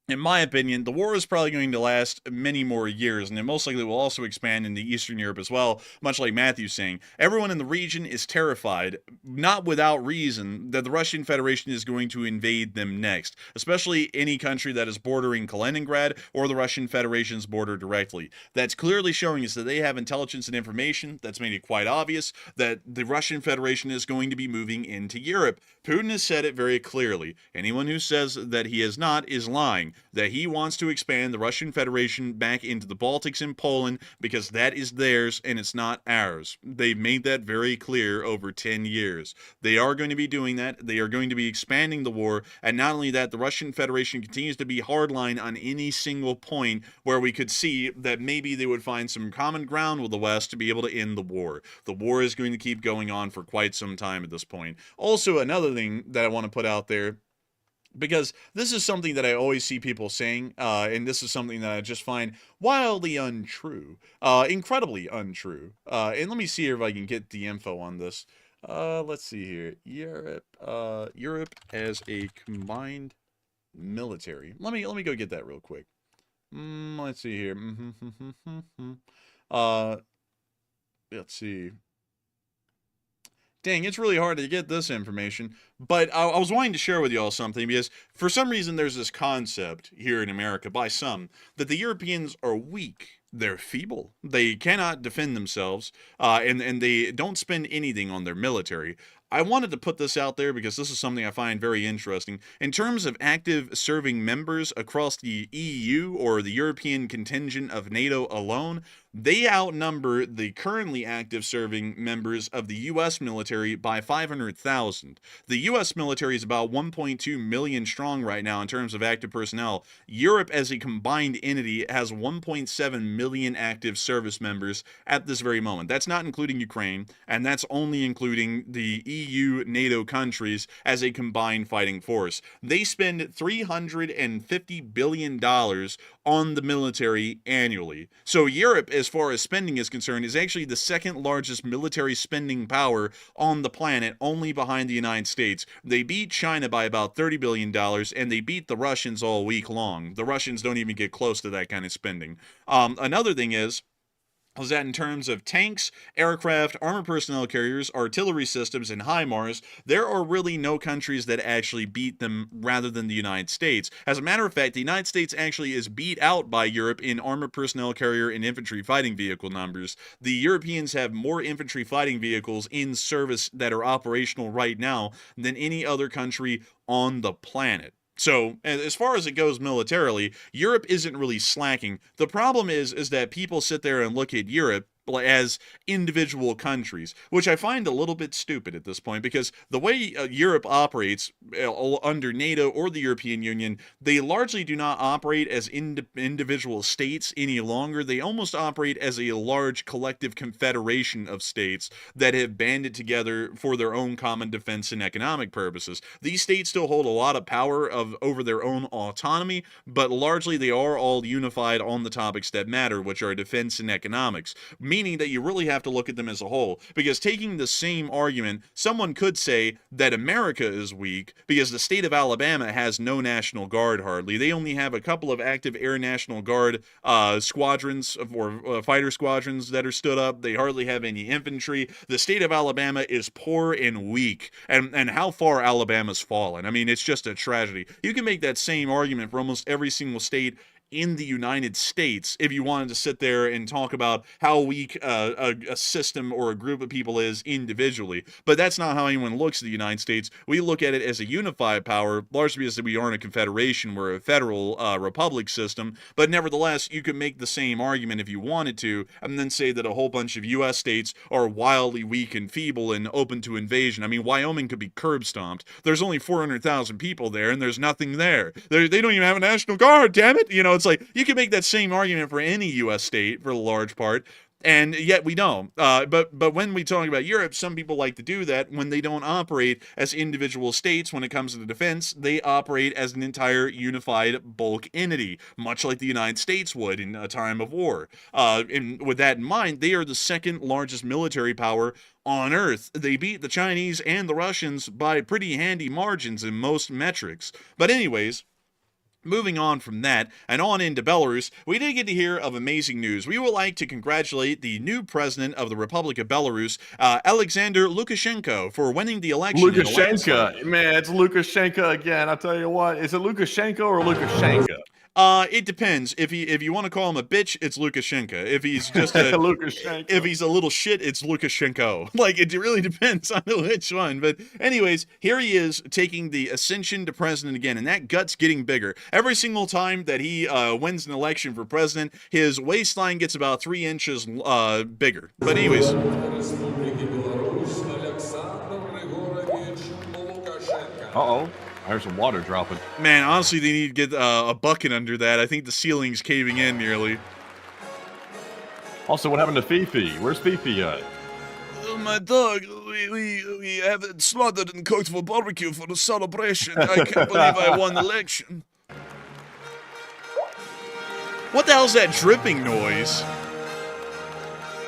in my opinion, the war is probably going to last many more years, and it most likely will also expand into Eastern Europe as well, much like Matthew's saying. Everyone in the region is terrified, not without reason, that the Russian Federation is going to invade them next, especially any country that is bordering Kaliningrad or the Russian Federation's border directly. That's clearly showing us that they have intelligence and information that's made it quite obvious that the Russian Federation is going to be moving into Europe. Putin has said it very clearly. Anyone who says that he is not is lying. That he wants to expand the Russian Federation back into the Baltics and Poland because that is theirs and it's not ours. They've made that very clear over 10 years. They are going to be doing that. They are going to be expanding the war. And not only that, the Russian Federation continues to be hardline on any single point where we could see that maybe they would find some common ground with the West to be able to end the war. The war is going to keep going on for quite some time at this point. Also, another thing that I want to put out there, because this is something that I always see people saying, and this is something that I just find wildly untrue, incredibly untrue. And let me see here if I can get the info on this. Let's see here. Europe as a combined military. Let me go get that real quick. Let's see here. Let's see. Dang, it's really hard to get this information, but I was wanting to share with y'all something because for some reason there's this concept here in America by some that the Europeans are weak. They're feeble. They cannot defend themselves, and they don't spend anything on their military. I wanted to put this out there because this is something I find very interesting. In terms of active serving members across the EU or the European contingent of NATO alone, they outnumber the currently active serving members of the U.S. military by 500,000. The U.S. military is about 1.2 million strong right now in terms of active personnel. Europe as a combined entity has 1.7 million active service members at this very moment. That's not including Ukraine, and that's only including the EU NATO countries as a combined fighting force. They spend $350 billion on the military annually. So Europe, as far as spending is concerned, is actually the second largest military spending power on the planet, only behind the United States. They beat China by about $30 billion, and they beat the Russians all week long. The Russians don't even get close to that kind of spending. Another thing is that in terms of tanks, aircraft, armored personnel carriers, artillery systems, and HIMARS, there are really no countries that actually beat them rather than the United States. As a matter of fact, the United States actually is beat out by Europe in armored personnel carrier and infantry fighting vehicle numbers. The Europeans have more infantry fighting vehicles in service that are operational right now than any other country on the planet. So, as far as it goes militarily, Europe isn't really slacking. The problem is that people sit there and look at Europe as individual countries, which I find a little bit stupid at this point, because the way Europe operates under NATO or the European Union, they largely do not operate as individual states any longer. They almost operate as a large collective confederation of states that have banded together for their own common defense and economic purposes. These states still hold a lot of power over their own autonomy, but largely they are all unified on the topics that matter, which are defense and economics. Meaning that you really have to look at them as a whole. Because taking the same argument, someone could say that America is weak because the state of Alabama has no National Guard hardly. They only have a couple of active Air National Guard squadrons or fighter squadrons that are stood up. They hardly have any infantry. The state of Alabama is poor and weak. And how far Alabama's fallen. I mean, it's just a tragedy. You can make that same argument for almost every single state in the United States if you wanted to sit there and talk about how weak a system or a group of people is individually. But that's not how anyone looks at the United States. We look at it as a unified power, largely because we aren't a confederation. We're a federal republic system. But nevertheless, you could make the same argument if you wanted to, and then say that a whole bunch of U.S. states are wildly weak and feeble and open to invasion. I mean, Wyoming could be curb stomped. There's only 400,000 people there, and there's nothing there. They don't even have a National Guard, damn it! You know, it's like, you can make that same argument for any U.S. state for the large part, and yet we don't. But when we talk about Europe, some people like to do that when they don't operate as individual states. When it comes to the defense, they operate as an entire unified bulk entity, much like the United States would in a time of war. And with that in mind, they are the second largest military power on Earth. They beat the Chinese and the Russians by pretty handy margins in most metrics. But anyways, Moving on from that and on into Belarus, we did get to hear of amazing news. We would like to congratulate the new president of the Republic of Belarus, Alexander Lukashenko, for winning the election. Lukashenko, man, it's Lukashenko again. I'll tell you what, is it Lukashenko or Lukashenko? It depends. If you want to call him a bitch, it's Lukashenko. If he's just a Lukashenko. If he's a little shit, it's Lukashenko. Like, it really depends on which one. But anyways, here he is taking the ascension to president again, and that gut's getting bigger. Every single time that he wins an election for president, his waistline gets about 3 inches bigger. But anyways. Uh-oh. I heard some water dropping. Man, honestly, they need to get a bucket under that. I think the ceiling's caving in nearly. Also, what happened to Fifi? Where's Fifi at? My dog, we have it slaughtered and cooked for barbecue for the celebration. I can't believe I won the election. What the hell's that dripping noise?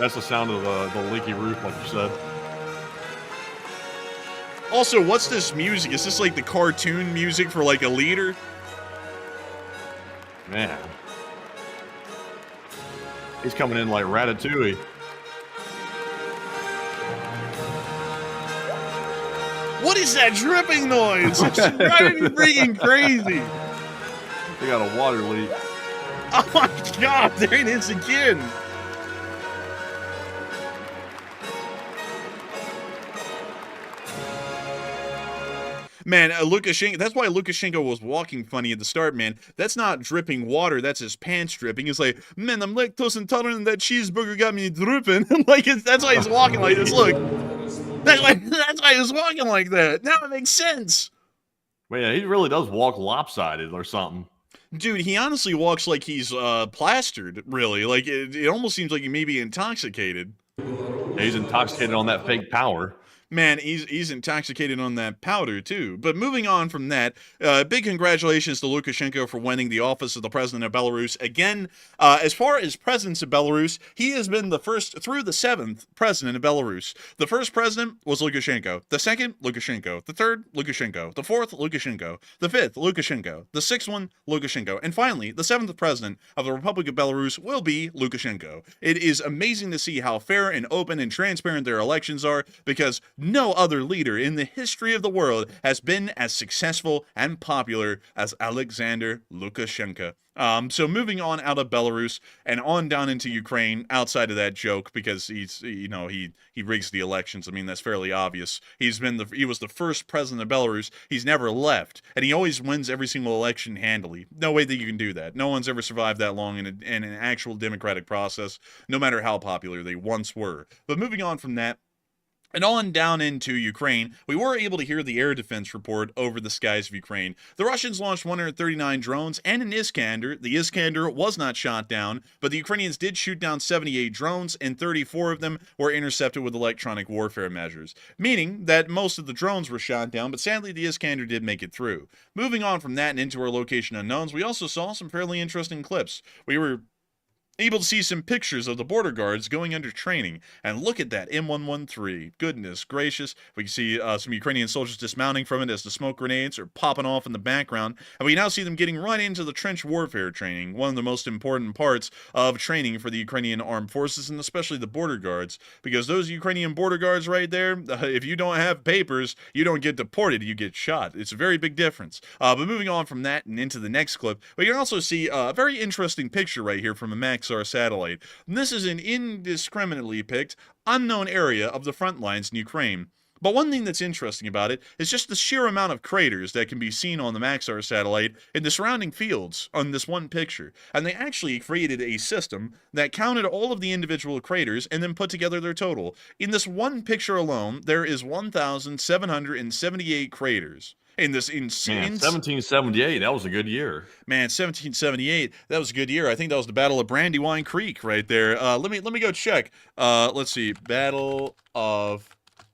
That's the sound of the leaky roof, like you said. Also, what's this music? Is this like the cartoon music for like a leader? Man. He's coming in like Ratatouille. What is that dripping noise? It's driving me freaking crazy. They got a water leak. Oh my god, there it is again. Man, Lukashenko, that's why Lukashenko was walking funny at the start, man. That's not dripping water, that's his pants dripping. He's like, man, I'm lactose intolerant and that cheeseburger got me dripping. Like, that's why he's walking like this, look. That's why he's walking like that. Now it makes sense. Man, he really does walk lopsided or something. Dude, he honestly walks like he's plastered, really. Like, it almost seems like he may be intoxicated. Yeah, he's intoxicated on that fake power. Man, he's intoxicated on that powder, too. But moving on from that, big congratulations to Lukashenko for winning the office of the president of Belarus. Again, as far as presidents of Belarus, he has been the first through the 7th president of Belarus. The first president was Lukashenko. The second, Lukashenko. The third, Lukashenko. The fourth, Lukashenko. The fifth, Lukashenko. The sixth one, Lukashenko. And finally, the 7th president of the Republic of Belarus will be Lukashenko. It is amazing to see how fair and open and transparent their elections are, because no other leader in the history of the world has been as successful and popular as Alexander Lukashenko. So moving on out of Belarus and on down into Ukraine, outside of that joke, because he's, you know, he rigs the elections. I mean, that's fairly obvious. He was the first president of Belarus. He's never left, and he always wins every single election handily. No way that you can do that. No one's ever survived that long in an actual democratic process, no matter how popular they once were. But moving on from that, and on down into Ukraine, we were able to hear the air defense report over the skies of Ukraine. The Russians launched 139 drones and an Iskander. The Iskander was not shot down, but the Ukrainians did shoot down 78 drones, and 34 of them were intercepted with electronic warfare measures, meaning that most of the drones were shot down, but sadly the Iskander did make it through. Moving on from that and into our location unknowns, we also saw some fairly interesting clips. We were able to see some pictures of the border guards going under training, and look at that M113. Goodness gracious. We can see some Ukrainian soldiers dismounting from it as the smoke grenades are popping off in the background, and we now see them getting right into the trench warfare training, one of the most important parts of training for the Ukrainian armed forces, and especially the border guards, because those Ukrainian border guards right there, if you don't have papers, you don't get deported, you get shot. It's a very big difference. But moving on from that and into the next clip, we can also see a very interesting picture right here from a Maxar satellite. And this is an indiscriminately picked, unknown area of the front lines in Ukraine. But one thing that's interesting about it is just the sheer amount of craters that can be seen on the Maxar satellite in the surrounding fields on this one picture. And they actually created a system that counted all of the individual craters and then put together their total. In this one picture alone, there is 1,778 craters. In this insane... 1778, that was a good year. Man, 1778, that was a good year. I think that was the Battle of Brandywine Creek right there. Let me go check. Let's see. Battle of...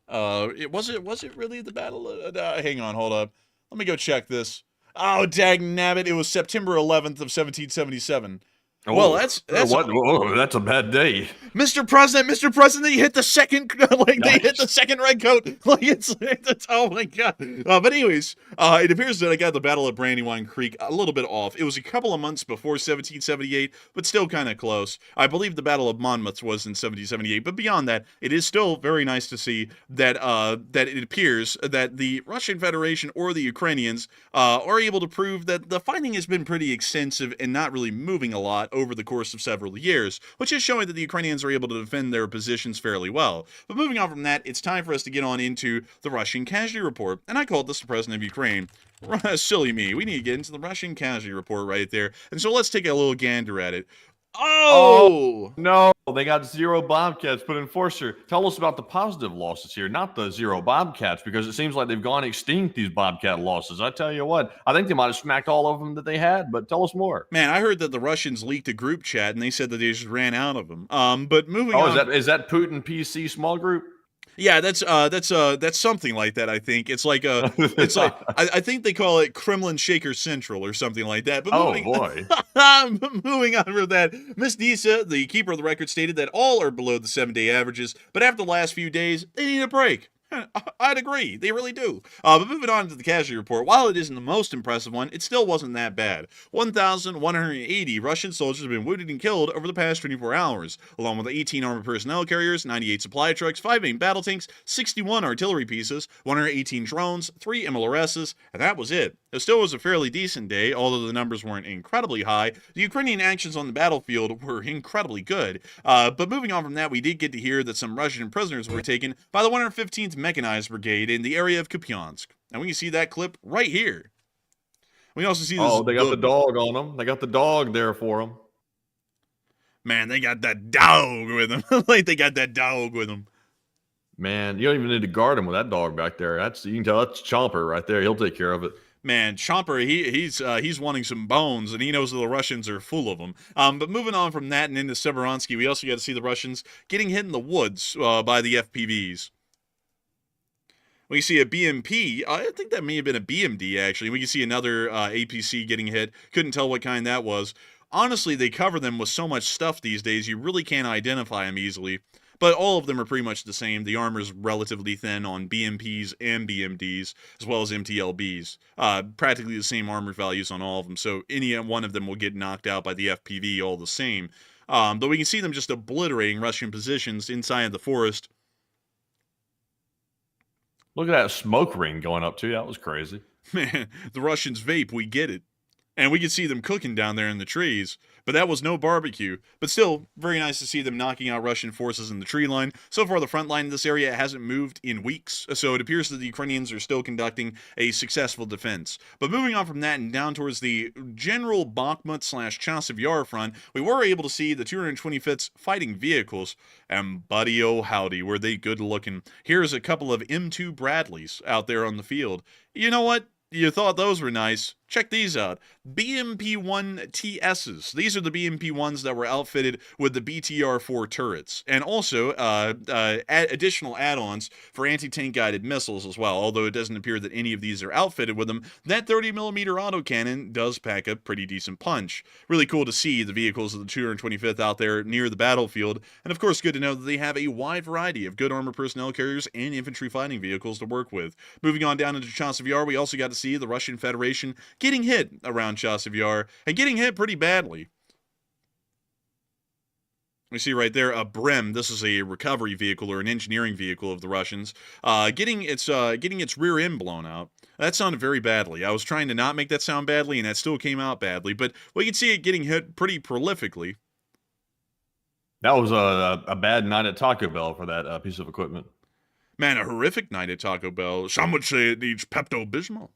was it really the Battle of... hang on, hold up. Let me go check this. Oh, dagnabbit, it was September 11th of 1777. Well, Oh, that's what? Oh, that's a bad day. Mr. President, they hit the second, they hit the second red coat. It's oh my god. But anyways, it appears that I got the Battle of Brandywine Creek a little bit off. It was a couple of months before 1778, but still kind of close. I believe the Battle of Monmouth was in 1778, but beyond that, it is still very nice to see that that it appears that the Russian Federation or the Ukrainians are able to prove that the fighting has been pretty extensive and not really moving a lot over the course of several years, which is showing that the Ukrainians are able to defend their positions fairly well. But moving on from that, it's time for us to get on into the Russian casualty report, and I called this the President of Ukraine. Silly me. We need to get into the Russian casualty report right there, and so let's take a little gander at it. Oh! No, they got 0 Bobcats, but Enforcer, tell us about the positive losses here, not the 0 Bobcats, because it seems like they've gone extinct, these Bobcat losses. I tell you what, I think they might have smacked all of them that they had, but tell us more. Man, I heard that the Russians leaked a group chat, and they said that they just ran out of them. But moving on. Oh, is that Putin PC small group? Yeah, that's something like that. I think it's like I think they call it Kremlin Shaker Central or something like that. But boy, moving on from that, Miss Disa, the keeper of the record, stated that all are below the 7-day averages, but after the last few days, they need a break. I'd agree. They really do. But moving on to the casualty report, while it isn't the most impressive one, it still wasn't that bad. 1,180 Russian soldiers have been wounded and killed over the past 24 hours, along with 18 armored personnel carriers, 98 supply trucks, 5 main battle tanks, 61 artillery pieces, 118 drones, 3 MLRSs, and that was it. It still was a fairly decent day, although the numbers weren't incredibly high. The Ukrainian actions on the battlefield were incredibly good. But moving on from that, we did get to hear that some Russian prisoners were taken by the 115th Mechanized Brigade in the area of Kupiansk. And we can see that clip right here. We can also see this. Oh, they got the dog on them. They got the dog there for them. Man, they got that dog with them. Like they got that dog with them. Man, you don't even need to guard him with that dog back there. You can tell that's Chomper right there. He'll take care of it. Man, Chomper, he's wanting some bones, and he knows that the Russians are full of them. But moving on from that and into Severonsky, we also got to see the Russians getting hit in the woods by the FPVs. We see a BMP. I think that may have been a BMD, actually. We can see another APC getting hit. Couldn't tell what kind that was. Honestly, they cover them with so much stuff these days, you really can't identify them easily. But all of them are pretty much the same. The armor's relatively thin on BMPs and BMDs, as well as MTLBs. Practically the same armor values on all of them, so any one of them will get knocked out by the FPV all the same. Though we can see them just obliterating Russian positions inside the forest. Look at that smoke ring going up, too. That was crazy. Man, the Russians vape, we get it. And we could see them cooking down there in the trees. But that was no barbecue. But still, very nice to see them knocking out Russian forces in the tree line. So far, the front line in this area hasn't moved in weeks. So it appears that the Ukrainians are still conducting a successful defense. But moving on from that and down towards the general Bakhmut/Chasiv Yar front, we were able to see the 225th fighting vehicles. And buddy, oh howdy, were they good looking. Here's a couple of M2 Bradleys out there on the field. You know what? You thought those were nice. Check these out. BMP-1 TSs. These are the BMP-1s that were outfitted with the BTR-4 turrets. And also additional add-ons for anti-tank guided missiles as well. Although it doesn't appear that any of these are outfitted with them, that 30mm autocannon does pack a pretty decent punch. Really cool to see the vehicles of the 225th out there near the battlefield. And of course, good to know that they have a wide variety of good armored personnel carriers and infantry fighting vehicles to work with. Moving on down into Chasiv Yar, we also got to see the Russian Federation getting hit around Chasiv Yar, and getting hit pretty badly. We see right there a Brem. This is a recovery vehicle or an engineering vehicle of the Russians, getting its rear end blown out. That sounded very badly. I was trying to not make that sound badly, and that still came out badly. But we can see it getting hit pretty prolifically. That was a bad night at Taco Bell for that piece of equipment. Man, a horrific night at Taco Bell. Some would say it needs Pepto-Bismol.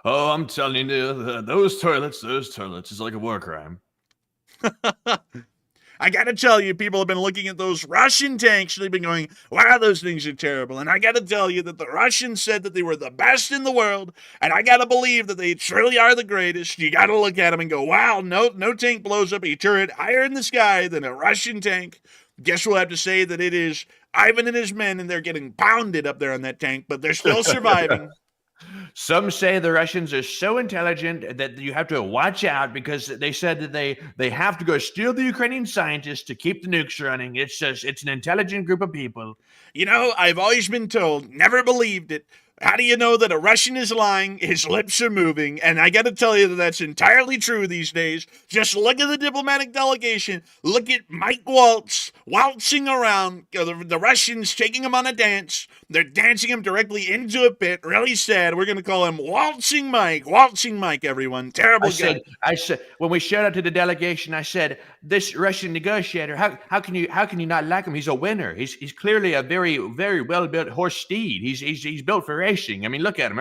Oh, I'm telling you, those toilets is like a war crime. I gotta tell you, people have been looking at those Russian tanks, and they've been going, wow, those things are terrible. And I gotta tell you that the Russians said that they were the best in the world, and I gotta believe that they truly are the greatest. You gotta look at them and go, wow, no tank blows up a turret higher in the sky than a Russian tank. Guess we'll have to say that it is Ivan and his men, and they're getting pounded up there on that tank, but they're still surviving. Some say the Russians are so intelligent that you have to watch out because they said that they have to go steal the Ukrainian scientists to keep the nukes running. It's just it's an intelligent group of people. You know, I've always been told, never believed it. How do you know that a Russian is lying? His lips are moving. And I got to tell you that that's entirely true these days. Just look at the diplomatic delegation. Look at Mike Waltz waltzing around. The Russians taking him on a dance. They're dancing him directly into a pit. Really sad. We're going to call him Waltzing Mike. Waltzing Mike, everyone. Terrible guy. I said, when we showed up to the delegation, I said, this Russian negotiator, how can you not like him? He's a winner. He's clearly a very, very well-built horse steed. He's built for racing. I mean, look at him.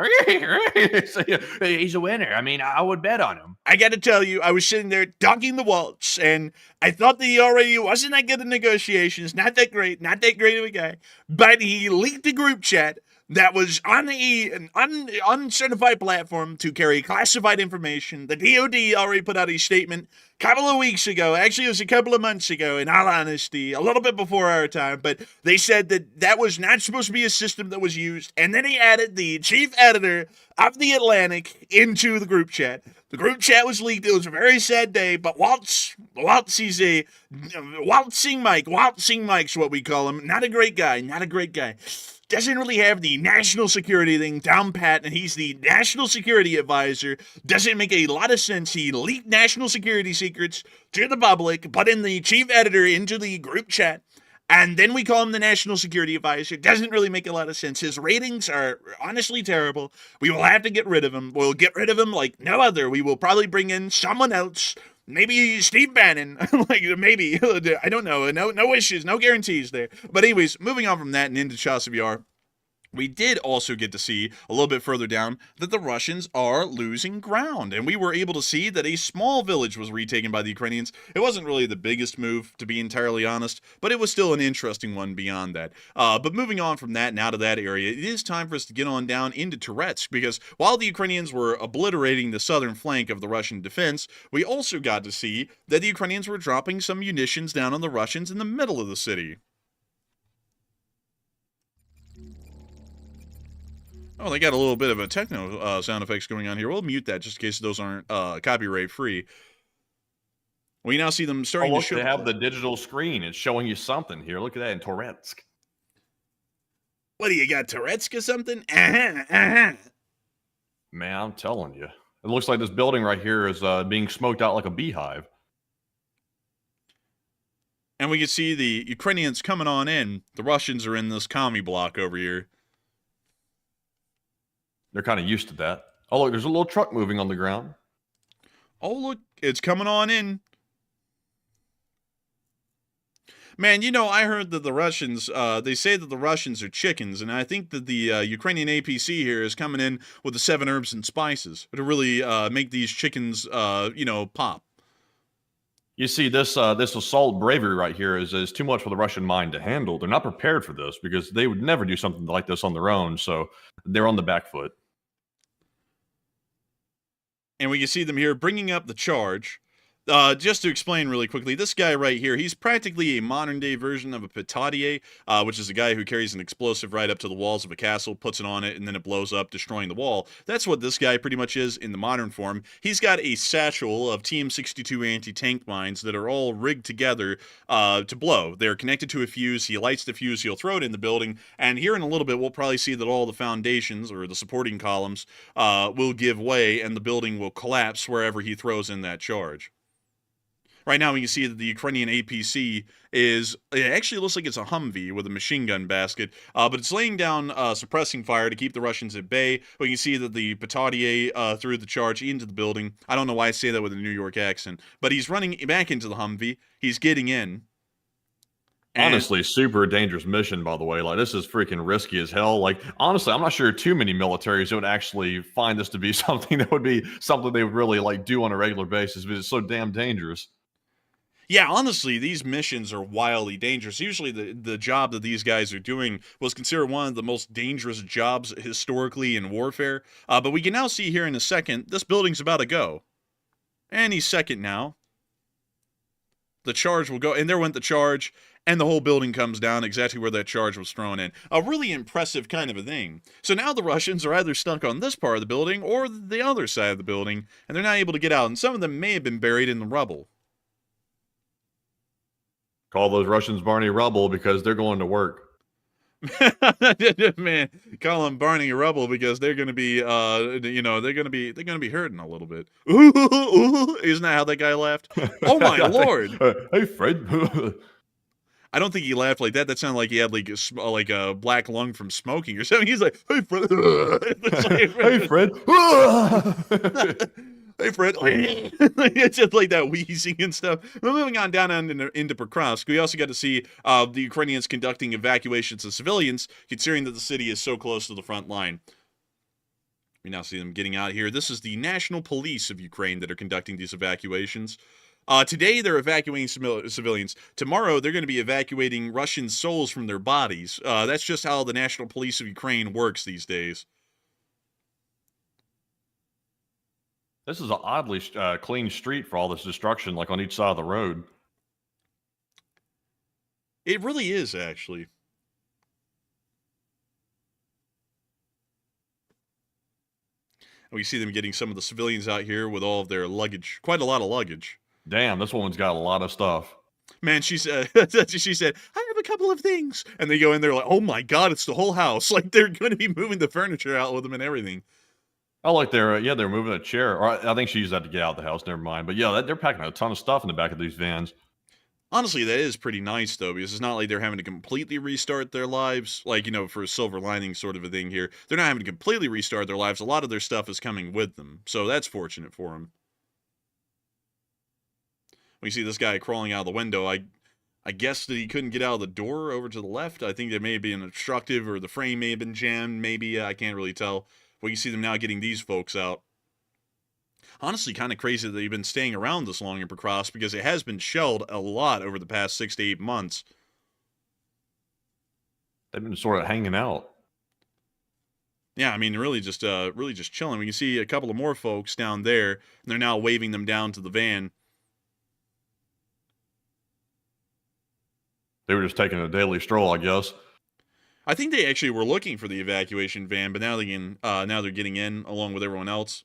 He's a winner. I mean, I would bet on him. I got to tell you, I was sitting there dogging the waltz, and I thought that he already wasn't that good at negotiations, not that great of a guy, but he leaked the group chat that was on an uncertified platform to carry classified information. The DOD already put out a statement a couple of weeks ago. Actually, it was a couple of months ago, in all honesty, a little bit before our time, but they said that that was not supposed to be a system that was used, and then he added the chief editor of The Atlantic into the group chat. The group chat was leaked. It was a very sad day, but Waltz, he's a Waltzing Mike's what we call him. Not a great guy. Doesn't really have the national security thing down pat, and he's the national security advisor. Doesn't make a lot of sense. He leaked national security secrets to the public, put in the chief editor into the group chat, and then we call him the national security advisor. Doesn't really make a lot of sense. His ratings are honestly terrible. We will have to get rid of him. We'll get rid of him like no other. We will probably bring in someone else. Maybe Steve Bannon. Maybe. I don't know. No wishes, no guarantees there. But anyways, moving on from that and into Chasivyar, we did also get to see a little bit further down that the Russians are losing ground. And we were able to see that a small village was retaken by the Ukrainians. It wasn't really the biggest move, to be entirely honest, but it was still an interesting one beyond that. But moving on from that and out of that area, it is time for us to get on down into Toretsk, because while the Ukrainians were obliterating the southern flank of the Russian defense, we also got to see that the Ukrainians were dropping some munitions down on the Russians in the middle of the city. Oh, they got a little bit of a techno sound effects going on here. We'll mute that just in case those aren't copyright free. We now see them starting to show. They have the digital screen. It's showing you something here. Look at that in Toretsk. What do you got, Toretsk or something? Man, I'm telling you. It looks like this building right here is being smoked out like a beehive. And we can see the Ukrainians coming on in. The Russians are in this commie block over here. They're kind of used to that. Oh, look, there's a little truck moving on the ground. Oh, look, it's coming on in. Man, you know, I heard that the Russians, they say that the Russians are chickens, and I think that the Ukrainian APC here is coming in with the 7 herbs and spices to really make these chickens, pop. You see, this assault bravery right here is too much for the Russian mind to handle. They're not prepared for this because they would never do something like this on their own, so they're on the back foot. And we can see them here bringing up the charge. Just to explain really quickly, this guy right here, he's practically a modern-day version of a pétardier, which is a guy who carries an explosive right up to the walls of a castle, puts it on it, and then it blows up, destroying the wall. That's what this guy pretty much is in the modern form. He's got a satchel of TM62 anti-tank mines that are all rigged together to blow. They're connected to a fuse. He lights the fuse, he'll throw it in the building, and here in a little bit, we'll probably see that all the foundations, or the supporting columns, will give way, and the building will collapse wherever he throws in that charge. Right now, we can see that the Ukrainian APC it actually looks like it's a Humvee with a machine gun basket, but it's laying down suppressing fire to keep the Russians at bay. We can see that the pétardier threw the charge into the building. I don't know why I say that with a New York accent, but he's running back into the Humvee. He's getting in. Honestly, super dangerous mission, by the way. Like, this is freaking risky as hell. Like, honestly, I'm not sure too many militaries would actually find this to be something that would be something they would really, like, do on a regular basis, because it's so damn dangerous. Yeah, honestly, these missions are wildly dangerous. Usually the job that these guys are doing was considered one of the most dangerous jobs historically in warfare. But we can now see here in a second, this building's about to go. And he's second now. the charge will go, and there went the charge, and the whole building comes down exactly where that charge was thrown in. A really impressive kind of a thing. So now the Russians are either stuck on this part of the building or the other side of the building, and they're not able to get out, and some of them may have been buried in the rubble. Call those Russians Barney Rubble because they're going to work. Man, call them Barney Rubble because they're gonna be, they're gonna be hurting a little bit. Ooh, ooh, isn't that how that guy laughed? Oh my lord! Hey, Fred. I don't think he laughed like that. That sounded like he had like a black lung from smoking or something. He's like, "Hey, Fred." Hey, Fred. Hey, Fred. It's just like that wheezing and stuff. But moving on down into Pokrovsk, we also got to see the Ukrainians conducting evacuations of civilians, considering that the city is so close to the front line. We now see them getting out here. This is the National Police of Ukraine that are conducting these evacuations. Today, they're evacuating civilians. Tomorrow, they're going to be evacuating Russian souls from their bodies. That's just how the National Police of Ukraine works these days. This is an oddly clean street for all this destruction, like on each side of the road. It really is, actually. We see them getting some of the civilians out here with all of their luggage. Quite a lot of luggage. Damn, this woman's got a lot of stuff. Man, she said, I have a couple of things. And they go in there like, oh my God, it's the whole house. Like they're going to be moving the furniture out with them and everything. I like they're moving a chair. Or I think she used that to get out of the house. Never mind. But yeah, they're packing a ton of stuff in the back of these vans. Honestly, that is pretty nice, though, because it's not like they're having to completely restart their lives. Like, for a silver lining sort of a thing here. They're not having to completely restart their lives. A lot of their stuff is coming with them. So that's fortunate for them. We see this guy crawling out of the window. I guess that he couldn't get out of the door over to the left. I think there may be an obstructive or the frame may have been jammed. Maybe, I can't really tell. Well, you see them now getting these folks out. Honestly, kind of crazy that they've been staying around this long in Pokrovsk because it has been shelled a lot over the past 6 to 8 months. They've been sort of hanging out. Yeah, I mean, really just chilling. We can see a couple of more folks down there, and they're now waving them down to the van. They were just taking a daily stroll, I guess. I think they actually were looking for the evacuation van, but now they're getting in along with everyone else.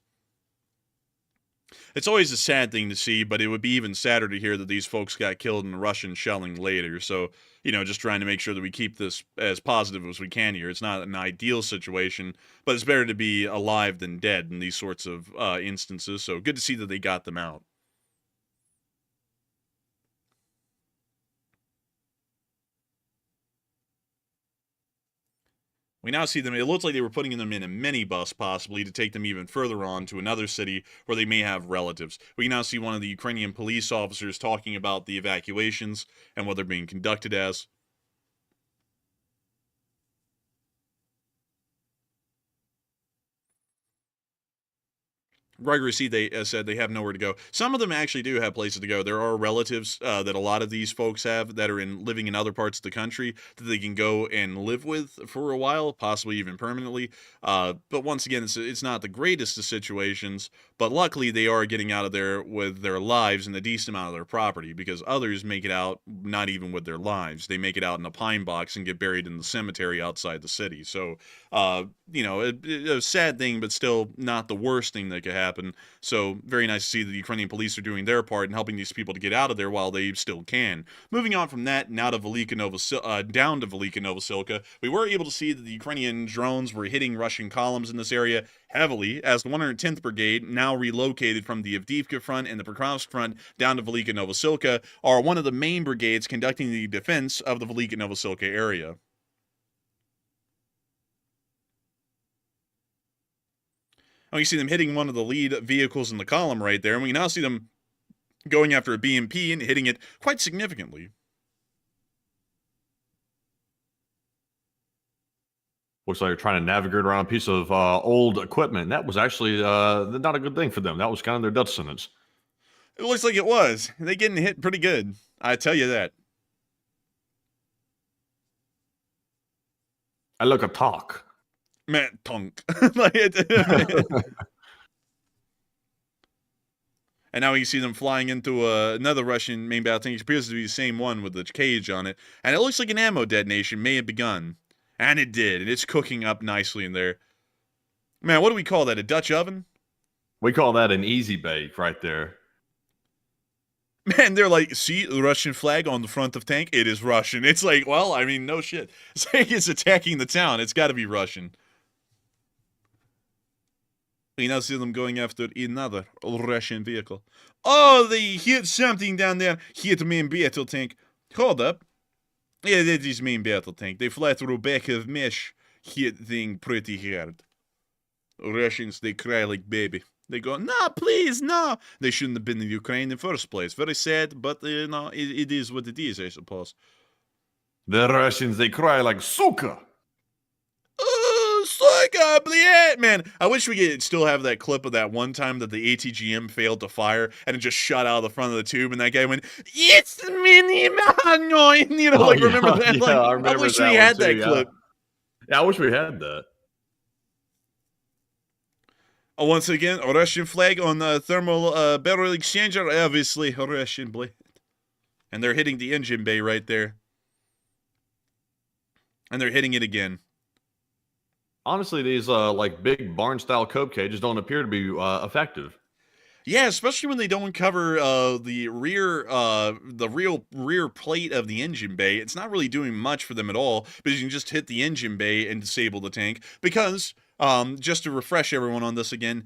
It's always a sad thing to see, but it would be even sadder to hear that these folks got killed in Russian shelling later. So, just trying to make sure that we keep this as positive as we can here. It's not an ideal situation, but it's better to be alive than dead in these sorts of instances. So good to see that they got them out. We now see them, it looks like they were putting them in a minibus, possibly, to take them even further on to another city where they may have relatives. We now see one of the Ukrainian police officers talking about the evacuations and what they're being conducted as. Gregory C. They said they have nowhere to go. Some of them actually do have places to go. There are relatives that a lot of these folks have that are living in other parts of the country that they can go and live with for a while, possibly even permanently. But once again, it's not the greatest of situations, but luckily they are getting out of there with their lives and a decent amount of their property, because others make it out not even with their lives. They make it out in a pine box and get buried in the cemetery outside the city. So, a sad thing, but still not the worst thing that could happen. So very nice to see that the Ukrainian police are doing their part in helping these people to get out of there while they still can. Moving on from that, now to down to Velika Novosilka, we were able to see that the Ukrainian drones were hitting Russian columns in this area heavily, as the 110th Brigade, now relocated from the Avdiivka front and the Pokrovsk front down to Velika Novosilka, are one of the main brigades conducting the defense of the Velika Novosilka area. And we see them hitting one of the lead vehicles in the column right there, and we now see them going after a BMP and hitting it quite significantly. Looks like they're trying to navigate around a piece of old equipment. That was actually not a good thing for them. That was kind of their death sentence. It looks like it was. They getting hit pretty good. I tell you that. I look a talk. Man, tunk. And now you see them flying into another Russian main battle tank. It appears to be the same one with the cage on it. And it looks like an ammo detonation may have begun. And it did. And it's cooking up nicely in there. Man, what do we call that? A Dutch oven? We call that an easy bake right there. Man, they're like, see the Russian flag on the front of tank? It is Russian. It's like, well, I mean, no shit. It's like it's attacking the town. It's got to be Russian. We now see them going after another Russian vehicle. Oh, they hit something down there. Hit main battle tank. Hold up. Yeah, that is main battle tank. They fly through back of mesh. Hit thing pretty hard. Russians, they cry like baby. They go, no, please, no. They shouldn't have been in Ukraine in the first place. Very sad, but, no, it is what it is, I suppose. The Russians, they cry like suka. Oh, suka, bleh. Man, I wish we could still have that clip of that one time that the ATGM failed to fire and it just shot out of the front of the tube and that guy went, it's mini man. You know, like, remember that? Yeah, like, I remember wish that we had one too, that clip. Yeah, I wish we had that. Once again, a Russian flag on the thermal barrel exchanger. Obviously, a Russian blade. And they're hitting the engine bay right there. And they're hitting it again. Honestly, these like big barn-style cope cages don't appear to be effective. Yeah, especially when they don't cover the real rear plate of the engine bay. It's not really doing much for them at all, because you can just hit the engine bay and disable the tank. Because, just to refresh everyone on this again,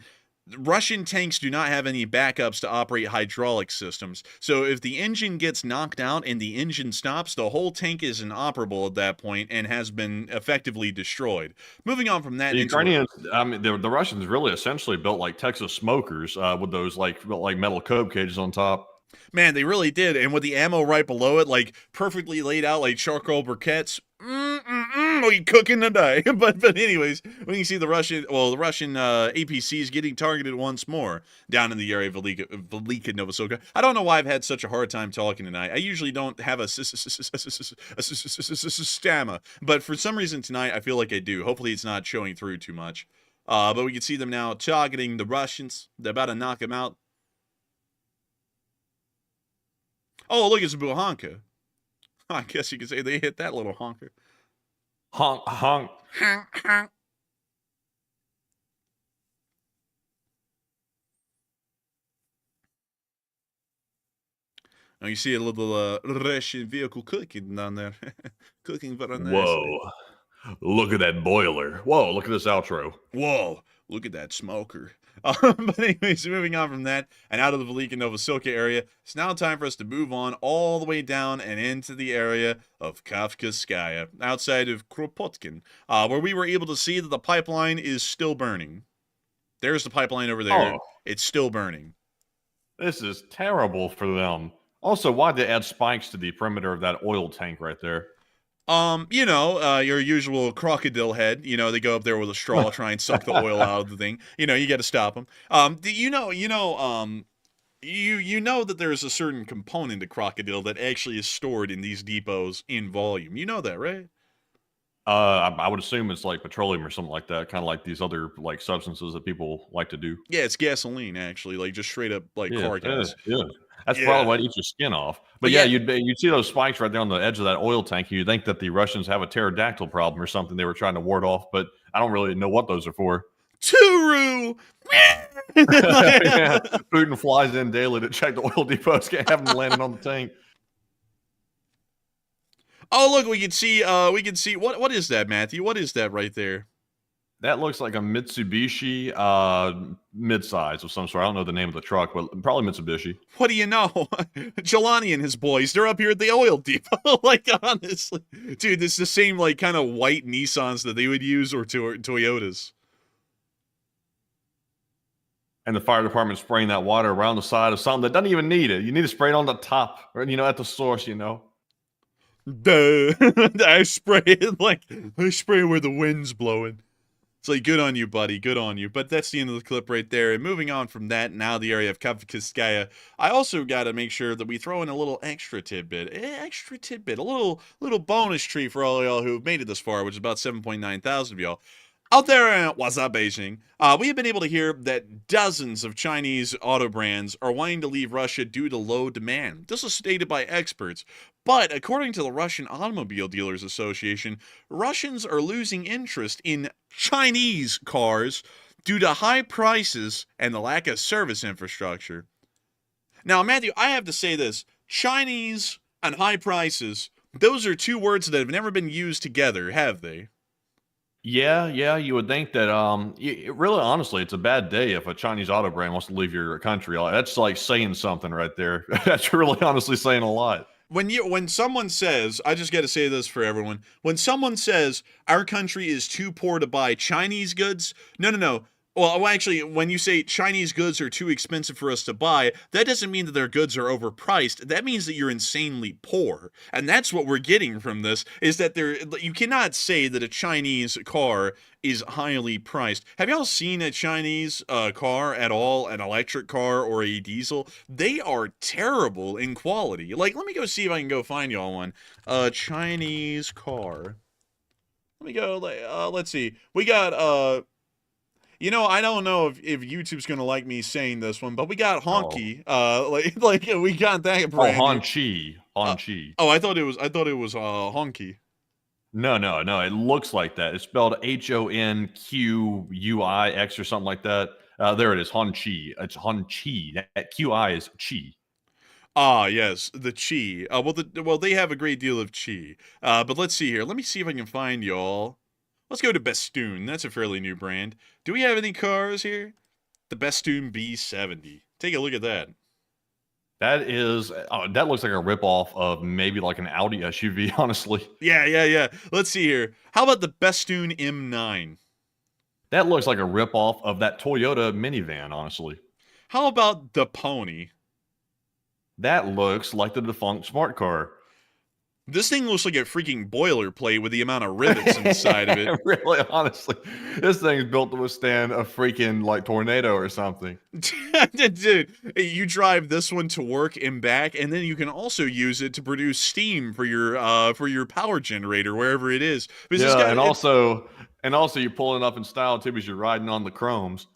Russian tanks do not have any backups to operate hydraulic systems. So if the engine gets knocked out and the engine stops, the whole tank is inoperable at that point and has been effectively destroyed. Moving on from that, the Ukrainians, I mean, the Russians really essentially built like Texas smokers with those like metal cope cages on top. Man, they really did. And with the ammo right below it, like perfectly laid out like charcoal briquettes. We cooking today. but anyways, when you see the Russian APCs getting targeted once more down in the area of Velika, Novosokha. I don't know why I've had such a hard time talking tonight. I usually don't have a stammer, but for some reason tonight I feel like I do. Hopefully it's not showing through too much. But we can see them now targeting the Russians. They're about to knock them out. Oh, look, it's a Buhanka. I guess you could say they hit that little honker. Honk, honk. Honk, honk. Now you see a little Russian vehicle cooking down there. Cooking very nicely. Whoa. Look at that boiler. Whoa, look at this outro. Whoa, look at that smoker. But anyways, moving on from that and out of the Velika Novosokha area, it's now time for us to move on all the way down and into the area of Kafkaskaya, outside of Kropotkin, where we were able to see that the pipeline is still burning. There's the pipeline over there. Oh. It's still burning. This is terrible for them. Also, why'd they add spikes to the perimeter of that oil tank right there? Your usual crocodile head. You know, they go up there with a straw, try and suck the oil out of the thing. You know, you got to stop them. You know that there's a certain component to crocodile that actually is stored in these depots in volume. You know that, right? I would assume it's like petroleum or something like that, kind of like these other like substances that people like to do. Yeah, it's gasoline actually, like just straight up like car gas. Yeah. That's probably why it eats your skin off. But yeah, you'd see those spikes right there on the edge of that oil tank. You'd think that the Russians have a pterodactyl problem or something they were trying to ward off, but I don't really know what those are for. Turu! Yeah. Putin flies in daily to check the oil depots, can't have them landing on the tank. Oh, look, we can see what is that, Matthew? What is that right there? That looks like a Mitsubishi midsize of some sort. I don't know the name of the truck, but probably Mitsubishi. What do you know? Jelani and his boys, they're up here at the oil depot. Like, honestly. Dude, this is the same, like, kind of white Nissans that they would use or Toyotas. And the fire department spraying that water around the side of something that doesn't even need it. You need to spray it on the top, or, at the source, Duh. I spray it where the wind's blowing. It's like, good on you, buddy. Good on you. But that's the end of the clip right there. And moving on from that, now the area of Kafkaskaya, I also got to make sure that we throw in a little extra tidbit. A little bonus treat for all y'all who have made it this far, which is about 7.9 thousand of y'all. Out there in what's up, Beijing? We have been able to hear that dozens of Chinese auto brands are wanting to leave Russia due to low demand. This was stated by experts. But according to the Russian Automobile Dealers Association, Russians are losing interest in Chinese cars due to high prices and the lack of service infrastructure. Now, Matthew, I have to say this. Chinese and high prices, those are two words that have never been used together, have they? Yeah, you would think that, really, honestly, it's a bad day if a Chinese auto brand wants to leave your country. That's like saying something right there. That's really honestly saying a lot. When someone says, I just got to say this for everyone. When someone says our country is too poor to buy Chinese goods, no. Well, actually, when you say Chinese goods are too expensive for us to buy, that doesn't mean that their goods are overpriced. That means that you're insanely poor. And that's what we're getting from this, is that you cannot say that a Chinese car is highly priced. Have y'all seen a Chinese car at all, an electric car or a diesel? They are terrible in quality. Like, let me go see if I can go find y'all one. A Chinese car. Let me go, let's see. We got, I don't know if YouTube's gonna like me saying this one, but we got Honky. Like we got that brand. Honchi. I thought it was Honky. No. It looks like that. It's spelled Honquix or something like that. There it is. Honchi. It's Honchi. That QI is chi. Ah, yes, the chi. Well, they have a great deal of chi. But let's see here. Let me see if I can find y'all. Let's go to Bestoon. That's a fairly new brand. Do we have any cars here? The Bestoon B70. Take a look at that. That looks like a ripoff of maybe like an Audi SUV, honestly. Yeah. Let's see here. How about the Bestoon M9? That looks like a ripoff of that Toyota minivan, honestly. How about the Pony? That looks like the defunct smart car. This thing looks like a freaking boilerplate with the amount of rivets inside of it. Really, honestly. This thing's built to withstand a freaking, like, tornado or something. Dude, you drive this one to work and back, and then you can also use it to produce steam for your power generator, wherever it is. Because and also you're pulling up in style, too, because you're riding on the chromes.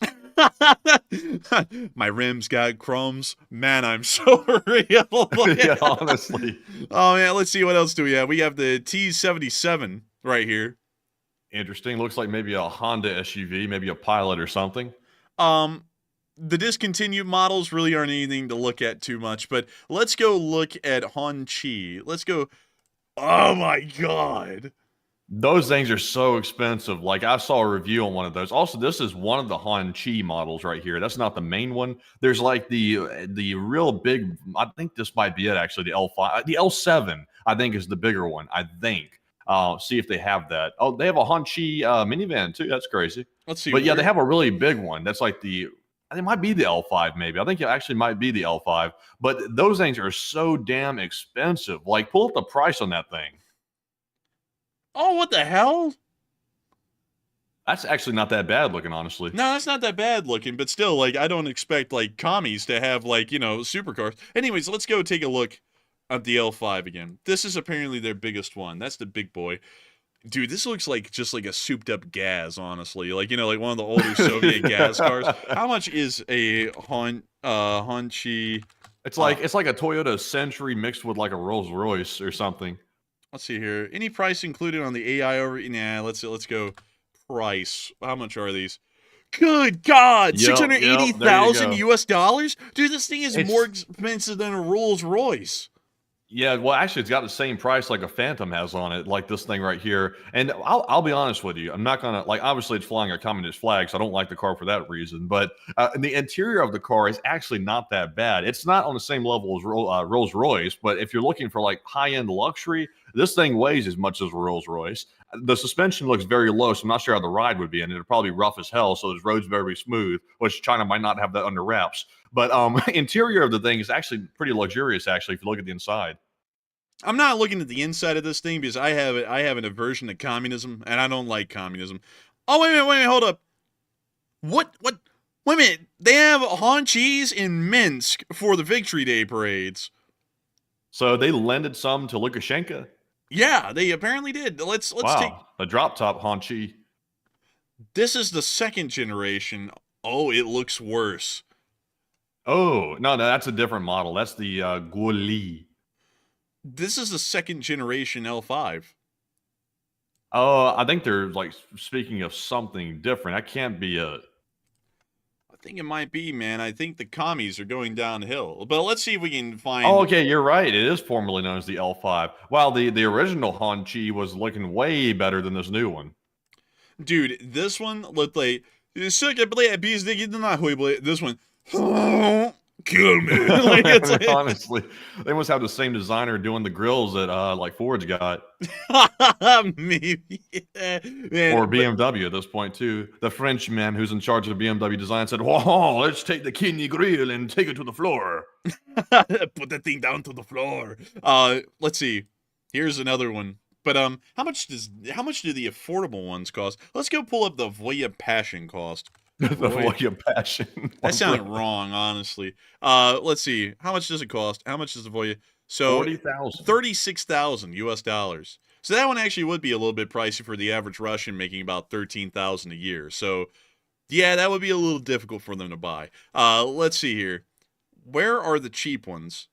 My rims got chromes. Man, I'm so real. Yeah, honestly. Oh, man, let's see. What else do we have? We have the T77 right here. Interesting. Looks like maybe a Honda SUV, maybe a Pilot or something. The discontinued models really aren't anything to look at too much, but let's go look at Honchi. Let's go. Oh, my God. Those things are so expensive. Like, I saw a review on one of those. Also, this is one of the Honchi models right here. That's not the main one. There's like the real big, I think this might be it actually, the L5. The L7, I think, is the bigger one, I think. See if they have that. Oh, they have a Honchi minivan too. That's crazy. Let's see. But yeah, they have a really big one. That's like it might be the L5 maybe. I think it actually might be the L5. But those things are so damn expensive. Like, pull up the price on that thing. Oh, what the hell? That's actually not that bad looking, honestly. No, that's not that bad looking, but still, like, I don't expect, like, commies to have, like, supercars. Anyways, let's go take a look at the L5 again. This is apparently their biggest one. That's the big boy. Dude, this looks like just like a souped up gas, honestly. Like, like one of the older Soviet gas cars. How much is a Honchi? It's like a Toyota Century mixed with like a Rolls Royce or something. Let's see here. Any price included on the AI over? Nah, let's go. Price. How much are these? Good God, $680,000 US dollars, dude. This thing is more expensive than a Rolls Royce. Yeah, well, actually, it's got the same price like a Phantom has on it, like this thing right here. And I'll be honest with you, I'm not gonna obviously it's flying a communist flag, so I don't like the car for that reason. But the interior of the car is actually not that bad. It's not on the same level as Rolls Royce, but if you're looking for like high end luxury, this thing weighs as much as a Rolls Royce. The suspension looks very low, so I'm not sure how the ride would be, and it'd probably be rough as hell. So those roads very smooth, which China might not have that under wraps. But interior of the thing is actually pretty luxurious. Actually, if you look at the inside. I'm not looking at the inside of this thing because I have an aversion to communism, and I don't like communism. Oh, wait a minute, hold up. What? Wait a minute. They have Honchis in Minsk for the Victory Day parades. So they lended some to Lukashenko? Yeah, they apparently did. Let's take a drop top Honchi. This is the second generation. Oh, it looks worse. Oh, no, that's a different model. That's the Guoli. This is the second generation L5. Oh, I think they're like speaking of something different. That can't be a. I think it might be, man. I think the commies are going downhill. But let's see if we can find. Oh, okay, you're right. It is formerly known as the L5. Wow, the original Hanchi was looking way better than this new one. Dude, this one looked like. This one. Kill me. Like, it's like, Honestly, they must have the same designer doing the grills that like Ford's got, maybe. Yeah. Man, or BMW at this point too. The Frenchman who's in charge of BMW design said, "Whoa, let's take the kidney grill and take it to the floor." Put that thing down to the floor. Let's see. Here's another one. But how much do the affordable ones cost? Let's go pull up the Voya Passion cost. The Voya Passion. That sounded wrong, honestly. Let's see. How much does it cost? How much does the Voya? So 40,000. 36,000 US dollars. So that one actually would be a little bit pricey for the average Russian, making about 13,000 a year. So yeah, that would be a little difficult for them to buy. Let's see here. Where are the cheap ones?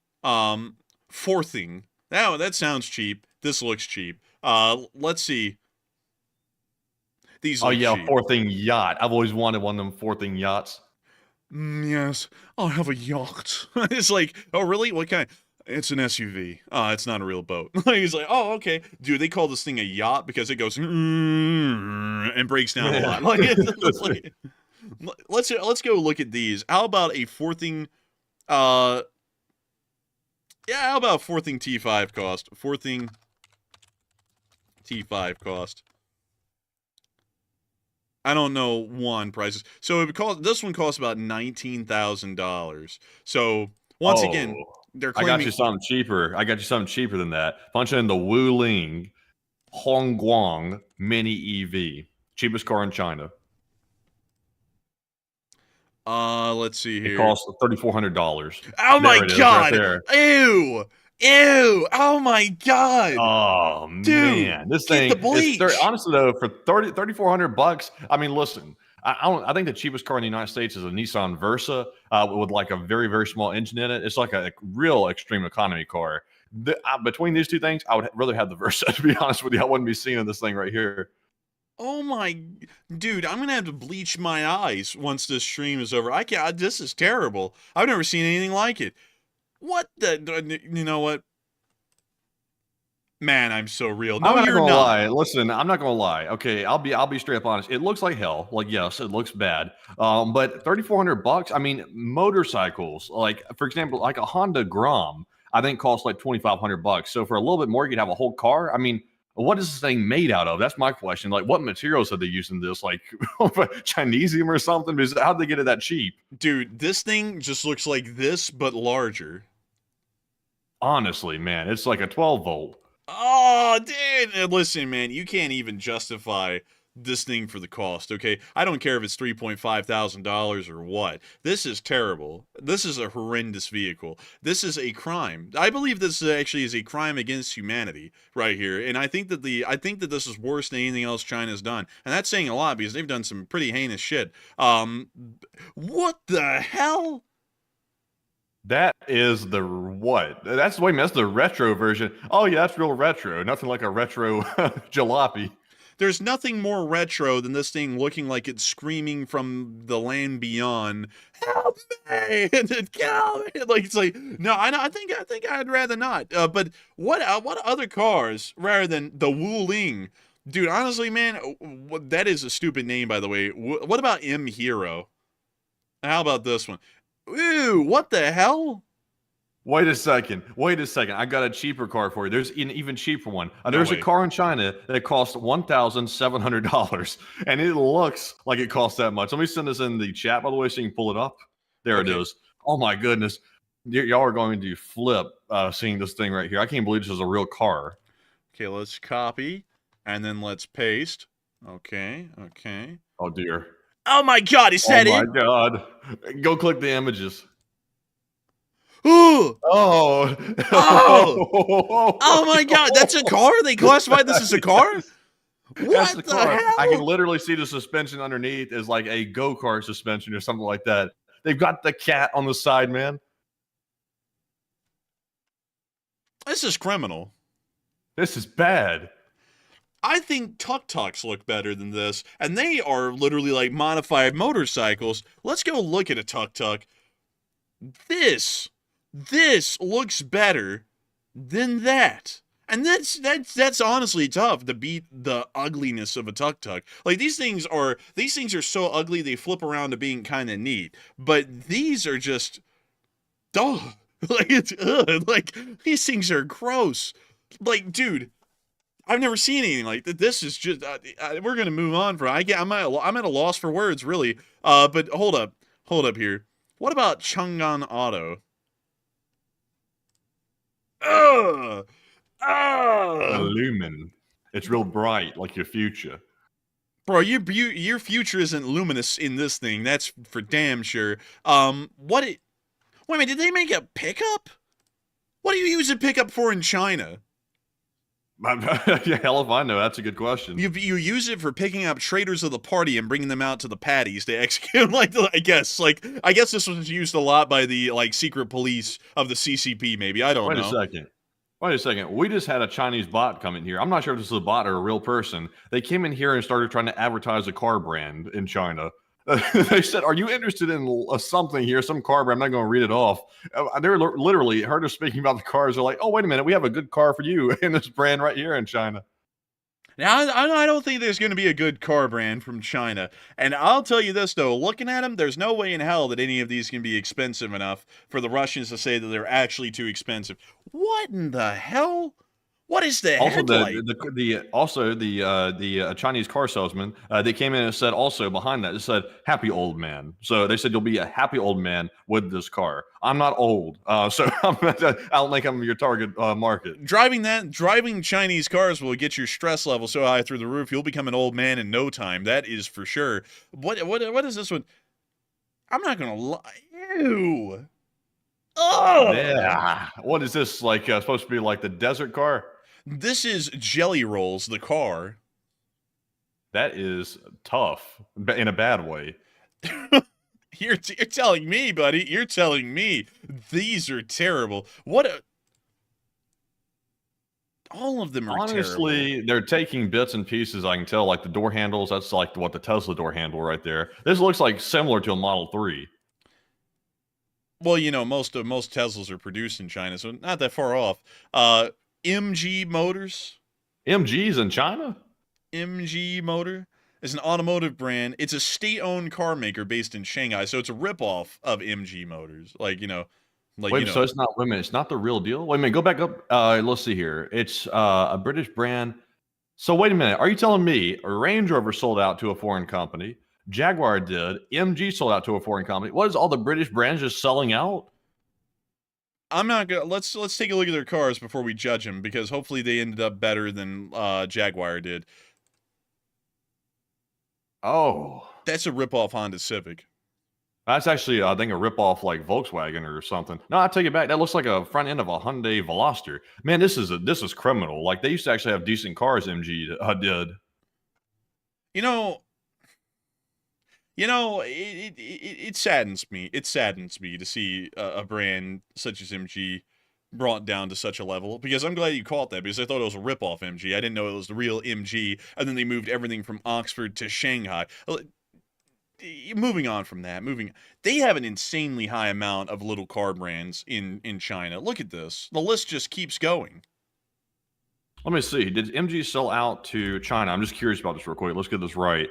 Forthing. That sounds cheap. This looks cheap. Let's see. These Oh look yeah, cheap. Forthing yacht. I've always wanted one of them Forthing yachts. Yes, I'll have a yacht. It's like, oh really? What kind? It's an SUV. It's not a real boat. He's like, oh okay, dude. They call this thing a yacht because it goes and breaks down a lot. Like, it's like, let's go look at these. How about a Forthing? Yeah, how about Forthing T5 cost? Forthing T5 cost. I don't know prices. So it would cost, this one costs about $19,000. So once again, they're claiming I got you something cheaper than that. Punch in the Wuling Hongguang Mini EV, cheapest car in China. Let's see here. It costs $3,400. Oh my god! Right Ew! Ew! Oh my god! Oh Dude, man, this get thing. the bleach. Honestly though, for $3,400, I mean, listen, I think the cheapest car in the United States is a Nissan Versa with like a very very small engine in it. It's like a real extreme economy car. Between these two things, I would rather have the Versa. To be honest with you, I wouldn't be seeing this thing right here. Oh my, dude! I'm gonna have to bleach my eyes once this stream is over. I can't. This is terrible. I've never seen anything like it. What the? You know what? Man, I'm so real. No, I'm not you're gonna not. lie. Listen, I'm not gonna lie. Okay, I'll be straight up honest. It looks like hell. Like, yes, it looks bad. But $3,400. I mean, motorcycles, like for example, like a Honda Grom, I think costs like $2,500. So for a little bit more, you could have a whole car. I mean, what is this thing made out of? That's my question. Like, what materials are they using this? Like, Chinesium or something? Because how'd they get it that cheap? Dude, this thing just looks like this, but larger. Honestly, man, it's like a 12-volt. Oh, dude. Listen, man, you can't even justify this thing for the cost, okay? I don't care if it's $3,500 or what. This is terrible. This is a horrendous vehicle. This is a crime. I believe this actually is a crime against humanity right here. And I think that this is worse than anything else China's done. And that's saying a lot because they've done some pretty heinous shit. What the hell? That is the what? That's the retro version. Oh yeah, that's real retro. Nothing like a retro jalopy. There's nothing more retro than this thing looking like it's screaming from the land beyond, "Help me!" and then kill me. Like, it's like, no, I think I'd rather not. But what other cars rather than the Wuling? Dude, honestly, man, that is a stupid name, by the way. What about M Hero? How about this one? Ew, what the hell? Wait a second. I got a cheaper car for you. There's an even cheaper one. There's way. a car in China that costs $1,700, and it looks like it costs that much. Let me send this in the chat, by the way, so you can pull it up. There it is. Oh my goodness, y'all are going to flip seeing this thing right here. I can't believe this is a real car. Okay, let's copy and then let's paste. Okay. Oh dear. Oh my God, is that it? Oh my God. Go click the images. Ooh. Oh. Oh my God, that's a car? They classified this as a car? That's the What the car. I can hell? literally see the suspension underneath is like a go-kart suspension or something like that. They've got the cat on the side, man. This is criminal. This is bad. I think tuk-tuks look better than this, and they are literally like modified motorcycles. Let's go look at a tuk-tuk. This looks better than that. And that's honestly tough to beat the ugliness of a tuk-tuk. Like these things are so ugly they flip around to being kind of neat. But these are just like it's like these things are gross. Like dude, I've never seen anything like that. This is just we're gonna move on from. I'm at a loss for words, really. But hold up here. What about Chang'an Auto? Ugh, ugh. Lumen. It's real bright, like your future. Bro, your future isn't luminous in this thing. That's for damn sure. Wait a minute, did they make a pickup? What do you use a pickup for in China? Yeah, hell if I know. That's a good question. You use it for picking up traitors of the party and bringing them out to the patties to execute. I guess this was used a lot by the secret police of the CCP. Maybe I don't know. Wait a second. We just had a Chinese bot come in here. I'm not sure if this is a bot or a real person. They came in here and started trying to advertise a car brand in China. They said, "Are you interested in something here? Some car brand." I'm not going to read it off. They're literally heard us speaking about the cars. They're like, "Oh, wait a minute, we have a good car for you in this brand right here in China." Now, I don't think there's going to be a good car brand from China. And I'll tell you this, though. Looking at them, there's no way in hell that any of these can be expensive enough for the Russians to say that they're actually too expensive. What in the hell? What is the headlight? The Chinese car salesman, they came in and said also behind that, it said happy old man. So they said you'll be a happy old man with this car. I'm not old, so I don't think I'm your target market. Driving Chinese cars will get your stress level so high through the roof. You'll become an old man in no time. That is for sure. What is this one? I'm not gonna lie. Ew. Oh yeah. What is this supposed to be like the desert car? This is Jelly Rolls, the car. That is tough in a bad way. You're telling me, buddy. You're telling me these are terrible. All of them are honestly terrible. They're taking bits and pieces. I can tell, like the door handles. That's like what the Tesla door handle right there. This looks like similar to a Model 3. Well, most Teslas are produced in China, so not that far off. MG Motors. MG's in China? MG Motor is an automotive brand. It's a state-owned car maker based in Shanghai, so it's a ripoff of MG Motors. So it's not women. It's not the real deal. Wait a minute. Go back up. Let's see here. It's a British brand. So wait a minute. Are you telling me a Range Rover sold out to a foreign company? Jaguar did. MG sold out to a foreign company. What is all the British brands just selling out? I'm not gonna let's take a look at their cars before we judge them, because hopefully they ended up better than Jaguar did. Oh, that's a ripoff Honda Civic. That's actually, I think, a ripoff like Volkswagen or something. No, I take it back. That looks like a front end of a Hyundai Veloster. Man, this is criminal. Like they used to actually have decent cars. MG did. It saddens me. It saddens me to see a brand such as MG brought down to such a level, because I'm glad you caught that, because I thought it was a ripoff MG. I didn't know it was the real MG, and then they moved everything from Oxford to Shanghai. Moving on from that, they have an insanely high amount of little car brands in China. Look at this. The list just keeps going. Let me see. Did MG sell out to China? I'm just curious about this real quick. Let's get this right.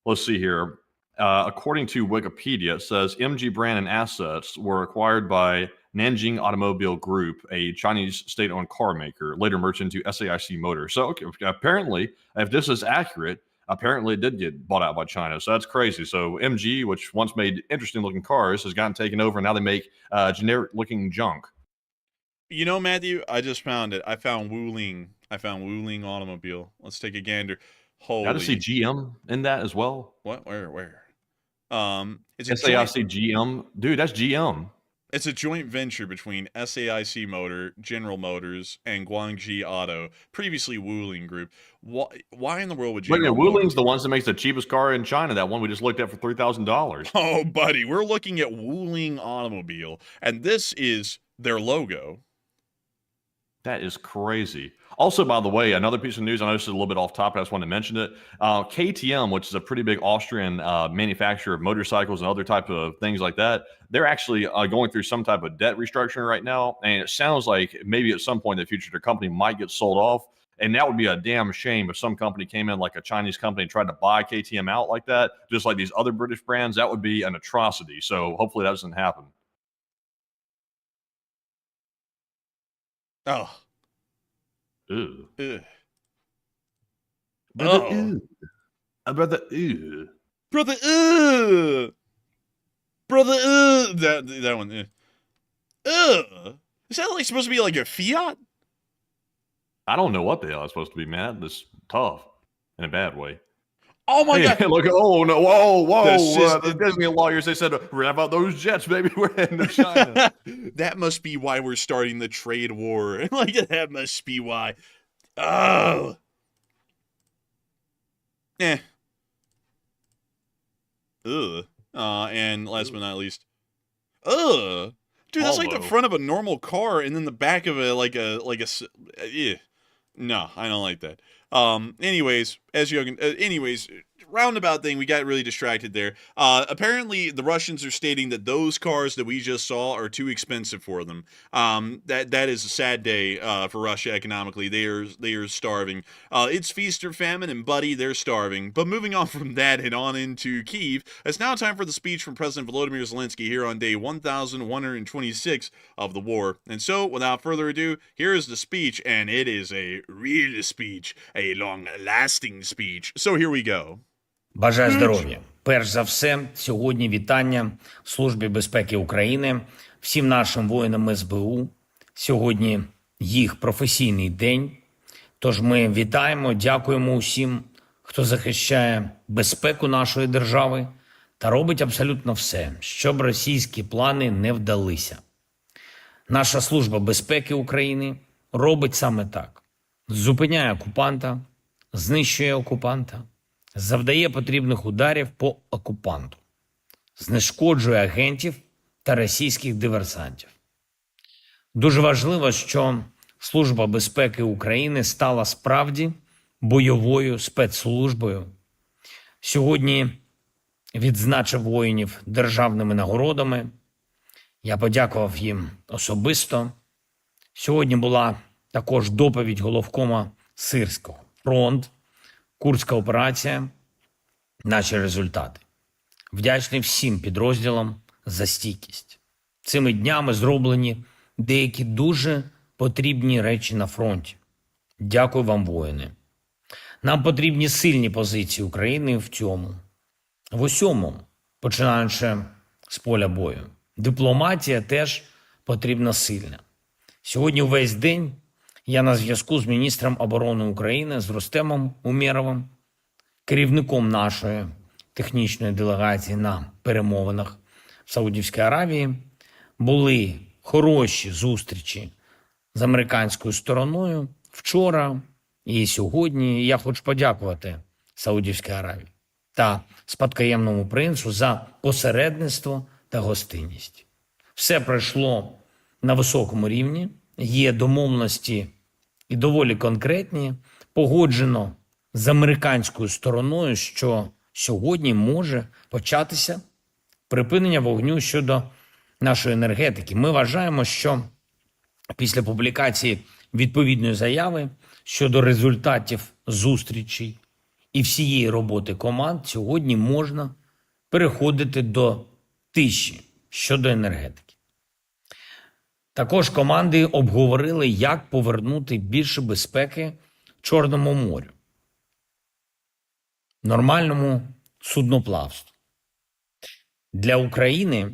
Let's see here. According to Wikipedia, it says MG brand and assets were acquired by Nanjing Automobile Group, a Chinese state-owned car maker, later merged into SAIC Motors. So apparently, if this is accurate, apparently it did get bought out by China. So that's crazy. So MG, which once made interesting-looking cars, has gotten taken over. Now they make generic-looking junk. Matthew, I just found it. I found Wuling Automobile. Let's take a gander. Holy. Got to see GM in that as well. What? Where? It's SAIC GM. Dude, that's GM. It's a joint venture between SAIC Motor, General Motors, and Guangxi Auto, previously Wuling Group. Why in the world would you? Wait a minute, Wuling's the ones that makes the cheapest car in China. That one we just looked at for $3,000. Oh, buddy, we're looking at Wuling Automobile, and this is their logo. That is crazy. Also, by the way, another piece of news, I know this is a little bit off topic, I just wanted to mention it. KTM, which is a pretty big Austrian manufacturer of motorcycles and other type of things like that, they're actually going through some type of debt restructuring right now. And it sounds like maybe at some point in the future, their company might get sold off. And that would be a damn shame if some company came in like a Chinese company and tried to buy KTM out like that, just like these other British brands. That would be an atrocity. So hopefully that doesn't happen. Oh. Ew. Ugh. Brother, Oh. ew. Brother, ew. Brother, Brother, That one, Is that like supposed to be like a Fiat? I don't know what the hell it's supposed to be, man. That's tough in a bad way. Oh my Hey, God. look, oh no, whoa. The The Disney lawyers, they said, rev out those jets, baby. We're heading to China. That must be why we're starting the trade war. Like, that must be why. Oh. Eh. Ugh. And last but not least. Ugh. Dude, that's like the Volvo. front of a normal car and then the back of yeah. No, I don't like that. Anyways, roundabout thing, we got really distracted there. Apparently the Russians are stating that those cars that we just saw are too expensive for them. That is a sad day for Russia economically. They are starving. It's feast or famine, and buddy, they're starving. But moving on from that and on into Kyiv, it's now time for the speech from President Volodymyr Zelensky here on day 1126 of the war. And so, without further ado, here is the speech, and it is a real speech, a long-lasting speech. So here we go. Бажаю здоров'я. Перш за все, сьогодні вітання Службі безпеки України, всім нашим воїнам СБУ. Сьогодні їх професійний день. Тож ми вітаємо, дякуємо усім, хто захищає безпеку нашої держави та робить абсолютно все, щоб російські плани не вдалися. Наша Служба безпеки України робить саме так. Зупиняє окупанта, знищує окупанта, завдає потрібних ударів по окупанту, знешкоджує агентів та російських диверсантів. Дуже важливо, що Служба безпеки України стала справді бойовою спецслужбою. Сьогодні відзначив воїнів державними нагородами. Я подякував їм особисто. Сьогодні була також доповідь головкома Сирського. Фронт, Курська операція, наші результати. Вдячний всім підрозділам за стійкість. Цими днями зроблені деякі дуже потрібні речі на фронті. Дякую вам, воїни. Нам потрібні сильні позиції України в цьому, в усьому, починаючи з поля бою. Дипломатія теж потрібна сильна. Сьогодні увесь день я на зв'язку з міністром оборони України, з Рустемом Умєровим, керівником нашої технічної делегації на перемовинах в Саудівській Аравії. Були хороші зустрічі з американською стороною вчора і сьогодні. Я хочу подякувати Саудівській Аравії та спадкоємному принцу за посередництво та гостинність. Все пройшло на високому рівні, є домовленості і доволі конкретні, погоджено з американською стороною, що сьогодні може початися припинення вогню щодо нашої енергетики. Ми вважаємо, що після публікації відповідної заяви щодо результатів зустрічей і всієї роботи команд сьогодні можна переходити до тиші щодо енергетики. Також команди обговорили, як повернути більше безпеки Чорному морю, нормальному судноплавству. Для України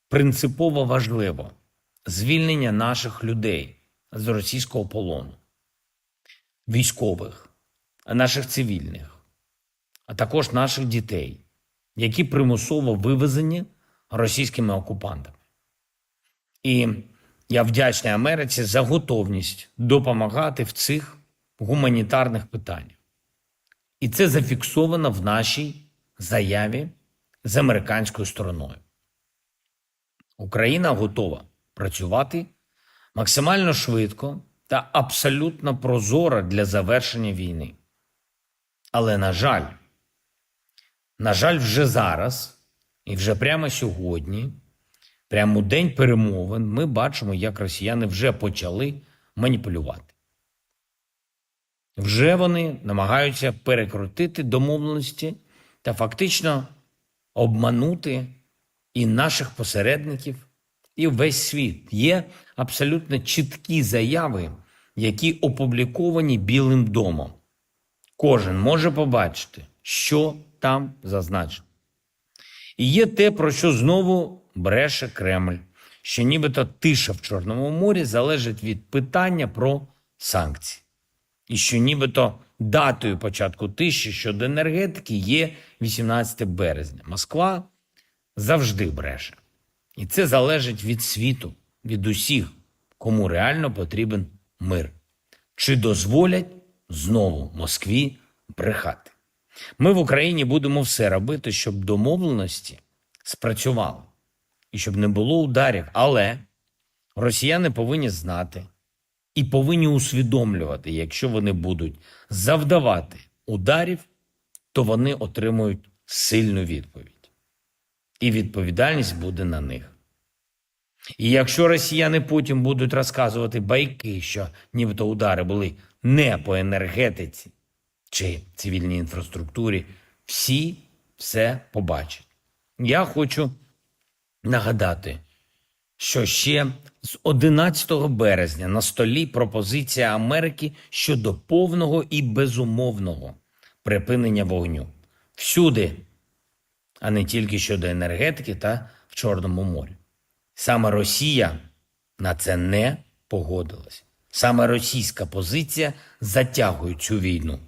принципово важливо звільнення наших людей з російського полону, військових, наших цивільних, а також наших дітей, які примусово вивезені російськими окупантами. І я вдячний Америці за готовність допомагати в цих гуманітарних питаннях. І це зафіксовано в нашій заяві з американською стороною. Україна готова працювати максимально швидко та абсолютно прозоро для завершення війни. Але, на жаль, вже зараз і вже прямо сьогодні, прямо у день перемовин, ми бачимо, як росіяни вже почали маніпулювати. Вже вони намагаються перекрутити домовленості та фактично обманути і наших посередників, і весь світ. Є абсолютно чіткі заяви, які опубліковані Білим домом. Кожен може побачити, що там зазначено. І є те, про що знову бреше Кремль, що нібито тиша в Чорному морі залежить від питання про санкції. І що нібито датою початку тиші щодо енергетики є 18 березня. Москва завжди бреше. І це залежить від світу, від усіх, кому реально потрібен мир. Чи дозволять знову Москві брехати? Ми в Україні будемо все робити, щоб домовленості спрацювали і щоб не було ударів. Але росіяни повинні знати і повинні усвідомлювати, якщо вони будуть завдавати ударів, то вони отримують сильну відповідь. І відповідальність буде на них. І якщо росіяни потім будуть розказувати байки, що нібито удари були не по енергетиці чи цивільній інфраструктурі, всі все побачать. Я хочу нагадати, що ще з 11 березня на столі пропозиція Америки щодо повного і безумовного припинення вогню. Всюди, а не тільки щодо енергетики та в Чорному морі. Саме Росія на це не погодилась. Саме російська позиція затягує цю війну.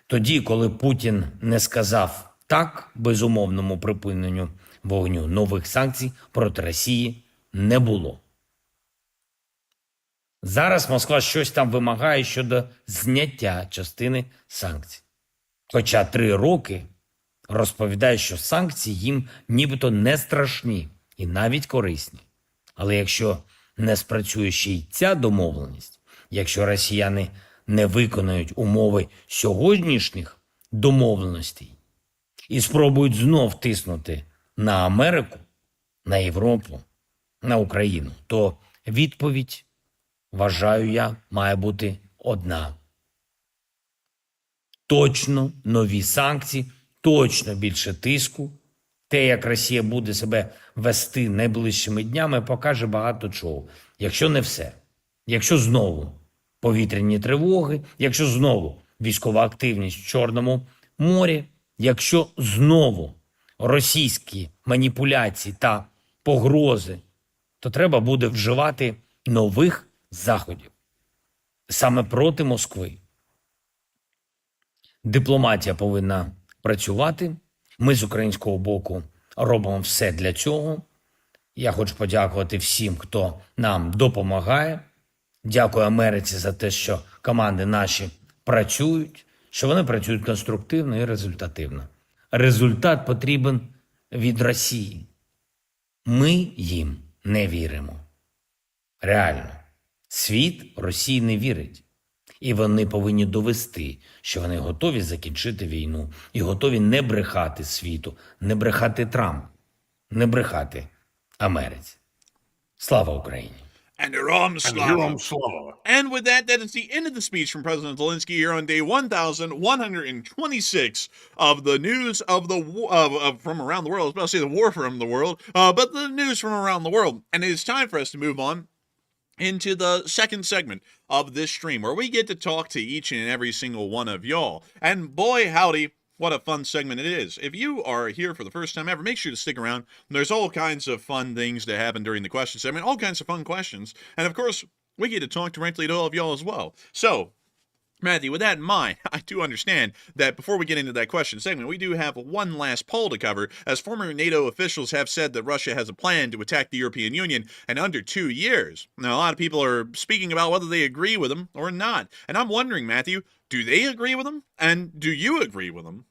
Тоді, коли Путін не сказав так безумовному припиненню вогню, нових санкцій проти Росії не було. Зараз Москва щось там вимагає щодо зняття частини санкцій. Хоча 3 роки розповідає, що санкції їм нібито не страшні і навіть корисні. Але якщо не спрацює ще й ця домовленість, якщо росіяни не виконають умови сьогоднішніх домовленостей і спробують знов тиснути на Америку, на Європу, на Україну, то відповідь, вважаю я, має бути одна. Точно нові санкції, точно більше тиску. Те, як Росія буде себе вести найближчими днями, покаже багато чого. Якщо не все. Якщо знову повітряні тривоги, якщо знову військова активність в Чорному морі, якщо знову російські маніпуляції та погрози, то треба буде вживати нових заходів. Саме проти Москви. Дипломатія повинна працювати. Ми з українського боку робимо все для цього. Я хочу подякувати всім, хто нам допомагає. Дякую Америці за те, що команди наші працюють, що вони працюють конструктивно і результативно. Результат потрібен від Росії. Ми їм не віримо. Реально. Світ Росії не вірить. І вони повинні довести, що вони готові закінчити війну і готові не брехати світу, не брехати Трампу, не брехати Америці. Слава Україні! And Iram Slava. And with that, that is the end of the speech from President Zelensky here on day 1,126 of the news of the from around the world. I was about to say the war from the world, but the news from around the world. And it is time for us to move on into the second segment of this stream, where we get to talk to each and every single one of y'all. And boy, howdy, what a fun segment it is. If you are here for the first time ever, make sure to stick around. There's all kinds of fun things that happen during the question segment, all kinds of fun questions. And of course, we get to talk directly to all of y'all as well. So, Matthew, with that in mind, I do understand that before we get into that question segment, we do have one last poll to cover, as former NATO officials have said that Russia has a plan to attack the European Union in under 2 years. Now, a lot of people are speaking about whether they agree with them or not. And I'm wondering, Matthew, do they agree with them? And do you agree with them?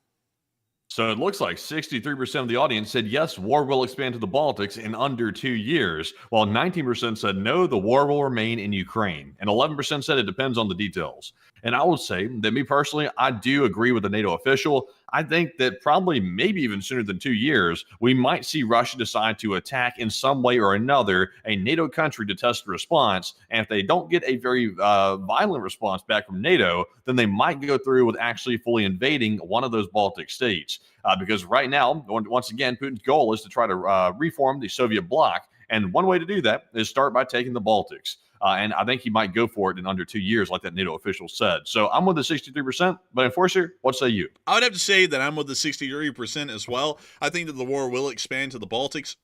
So it looks like 63% of the audience said yes, war will expand to the Baltics in under 2 years, while 19% said no, the war will remain in Ukraine, and 11% said it depends on the details. And I would say that me personally, I do agree with the NATO official. I think that probably maybe even sooner than 2 years, we might see Russia decide to attack in some way or another a NATO country to test the response. And if they don't get a very violent response back from NATO, then they might go through with actually fully invading one of those Baltic states. Because right now, once again, Putin's goal is to try to reform the Soviet bloc. And one way to do that is start by taking the Baltics. And I think he might go for it in under 2 years, like that NATO official said. So I'm with the 63%, but Enforcer, what say you? I would have to say that I'm with the 63% as well. I think that the war will expand to the Baltics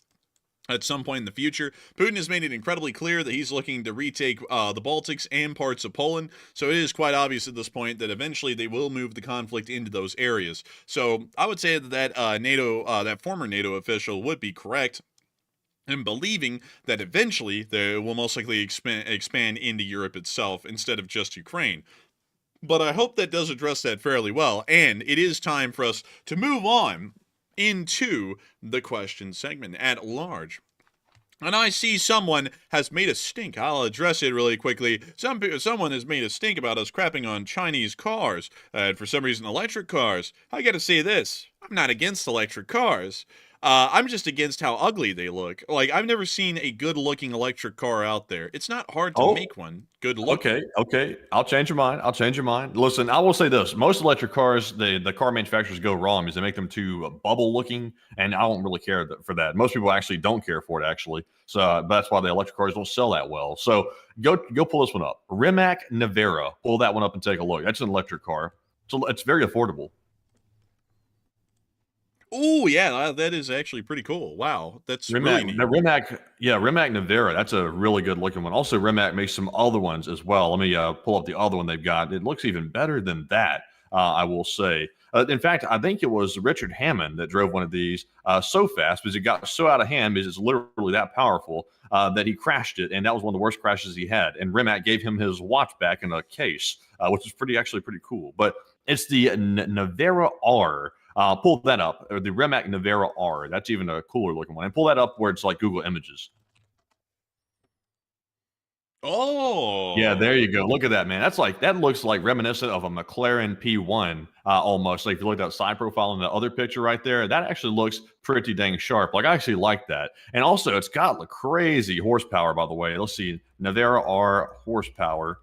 at some point in the future. Putin has made it incredibly clear that he's looking to retake the Baltics and parts of Poland. So it is quite obvious at this point that eventually they will move the conflict into those areas. So I would say that that former NATO official would be correct and believing that eventually they will most likely expand into Europe itself instead of just Ukraine. But I hope that does address that fairly well, and it is time for us to move on into the question segment at large. And I see someone has made a stink. I'll address it really quickly. Someone has made a stink about us crapping on Chinese cars, and for some reason electric cars. I gotta say this, I'm not against electric cars. I'm just against how ugly they look. Like, I've never seen a good-looking electric car out there. It's not hard to make one good looking. Okay. I'll change your mind. Listen, I will say this. Most electric cars, the car manufacturers go wrong is they make them too bubble looking, and I don't really care for that. Most people actually don't care for it, actually. So that's why the electric cars don't sell that well. So go pull this one up. Rimac Navara. Pull that one up and take a look. That's an electric car. So it's very affordable. Oh, yeah, that is actually pretty cool. Wow, that's Rimac, really neat. Rimac Navara. That's a really good looking one. Also, Rimac makes some other ones as well. Let me pull up the other one they've got. It looks even better than that, I will say. In fact, I think it was Richard Hammond that drove one of these so fast because it got so out of hand because it's literally that powerful that he crashed it, and that was one of the worst crashes he had. And Rimac gave him his watch back in a case, which is actually pretty cool. But it's the Navara R. Pull that up, or the Rimac Navara R. That's even a cooler looking one. And pull that up where it's like Google Images. Oh. Yeah, there you go. Look at that, man. That looks like reminiscent of a McLaren P1 almost. Like if you look at that side profile in the other picture right there, that actually looks pretty dang sharp. Like I actually like that. And also it's got crazy horsepower, by the way. Let's see, Navara R horsepower.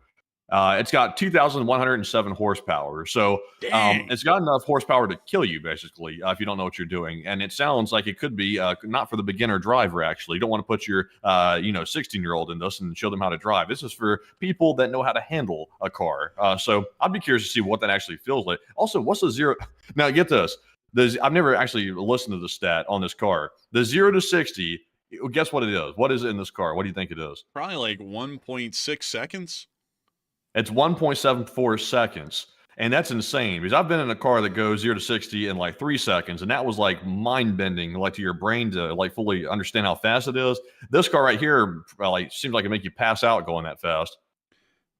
It's got 2,107 horsepower. So it's got enough horsepower to kill you, basically, if you don't know what you're doing. And it sounds like it could be not for the beginner driver, actually. You don't want to put your 16-year-old in this and show them how to drive. This is for people that know how to handle a car. So I'd be curious to see what that actually feels like. Also, what's the zero? Now, get this. I've never actually listened to the stat on this car. The 0 to 60, guess what it is? What is it in this car? What do you think it is? Probably like 1.6 seconds. It's 1.74 seconds. And that's insane because I've been in a car that goes 0 to 60 in like 3 seconds. And that was like mind bending, like to your brain to like fully understand how fast it is. This car right here, seems like it make you pass out going that fast.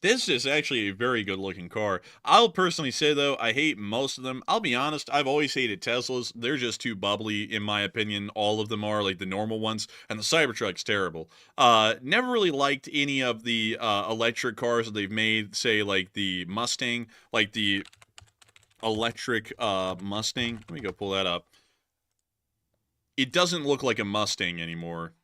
This is actually a very good looking car. I'll personally say though, I hate most of them. I'll be honest, I've always hated Teslas. They're just too bubbly in my opinion. All of them are, like the normal ones, and the Cybertruck's terrible. Never really liked any of the electric cars that they've made, say like the Mustang, like the electric Mustang. Let me go pull that up. It doesn't look like a Mustang anymore.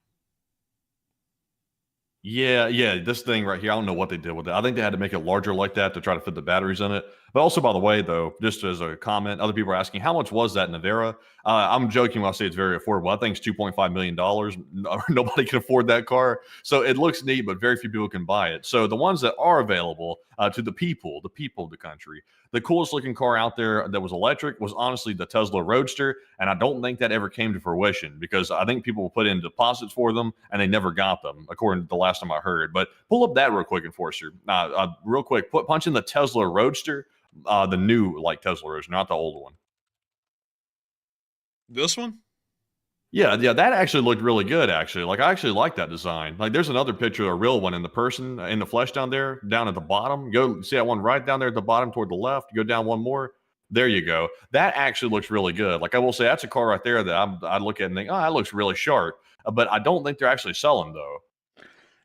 Yeah, this thing right here, I don't know what they did with it. I think they had to make it larger like that to try to fit the batteries in it. But also, by the way, though, just as a comment, other people are asking, how much was that Navara? I'm joking when I say it's very affordable. I think it's $2.5 million. Nobody can afford that car. So it looks neat, but very few people can buy it. So the ones that are available to the people of the country, the coolest looking car out there that was electric was honestly the Tesla Roadster. And I don't think that ever came to fruition because I think people put in deposits for them and they never got them, according to the last time I heard. But pull up that real quick, Enforcer. Real quick, punch in the Tesla Roadster, the new like Tesla Roadster, not the old one. This one? Yeah, that actually looked really good, actually. Like, I actually like that design. Like, there's another picture, a real one in the person, in the flesh down there, down at the bottom. Go see that one right down there at the bottom toward the left. Go down one more. There you go. That actually looks really good. Like, I will say, that's a car right there that I look at and think, oh, that looks really sharp. But I don't think they're actually selling, though.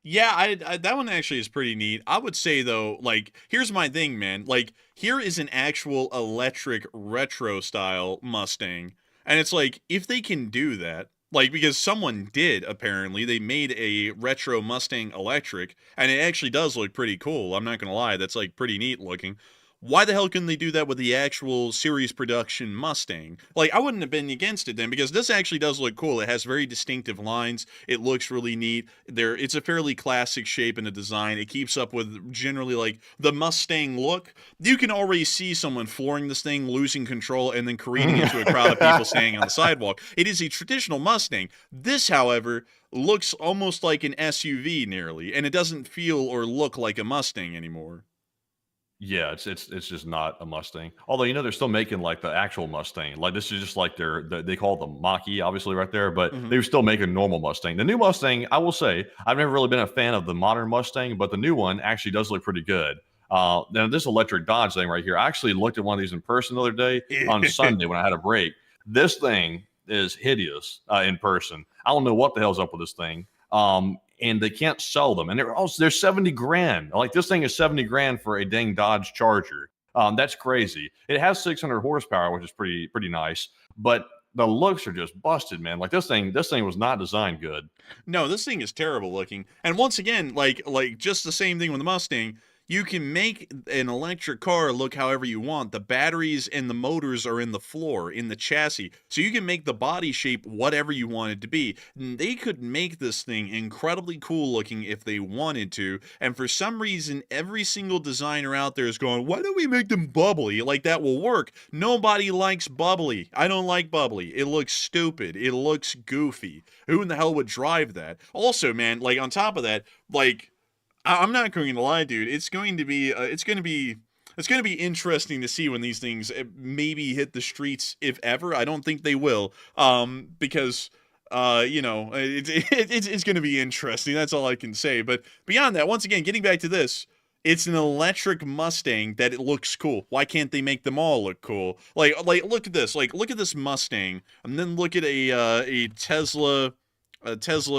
Yeah, I that one actually is pretty neat. I would say though, like, here's my thing, man. Like, here is an actual electric retro style Mustang, and it's like if they can do that, like because someone did apparently, they made a retro Mustang electric, and it actually does look pretty cool. I'm not gonna lie, that's like pretty neat looking. Why the hell couldn't they do that with the actual series production Mustang? Like, I wouldn't have been against it then, because this actually does look cool. It has very distinctive lines. It looks really neat. It's a fairly classic shape in the design. It keeps up with generally, like, the Mustang look. You can already see someone flooring this thing, losing control, and then careening into a crowd of people standing on the sidewalk. It is a traditional Mustang. This, however, looks almost like an SUV nearly, and it doesn't feel or look like a Mustang anymore. Yeah, it's just not a Mustang. Although, they're still making like the actual Mustang. Like this is just like they call it the Mach-E, obviously right there, but they still make a normal Mustang. The new Mustang, I will say, I've never really been a fan of the modern Mustang, but the new one actually does look pretty good. Now this electric Dodge thing right here, I actually looked at one of these in person the other day on Sunday when I had a break. This thing is hideous in person. I don't know what the hell's up with this thing. And they can't sell them. And they're 70 grand. Like this thing is 70 grand for a dang Dodge Charger. That's crazy. It has 600 horsepower, which is pretty nice. But the looks are just busted, man. Like this thing was not designed good. No, this thing is terrible looking. And once again, like just the same thing with the Mustang. You can make an electric car look however you want. The batteries and the motors are in the floor, in the chassis. So you can make the body shape whatever you want it to be. They could make this thing incredibly cool looking if they wanted to. And for some reason, every single designer out there is going, why don't we make them bubbly? Like that will work. Nobody likes bubbly. I don't like bubbly. It looks stupid. It looks goofy. Who in the hell would drive that? Also, man, like on top of that, like, I'm not going to lie, dude. It's going to be interesting to see when these things maybe hit the streets, if ever. I don't think they will, because it's going to be interesting. That's all I can say. But beyond that, once again, getting back to this, it's an electric Mustang that it looks cool. Why can't they make them all look cool? Like look at this. Like look at this Mustang, and then look at a Tesla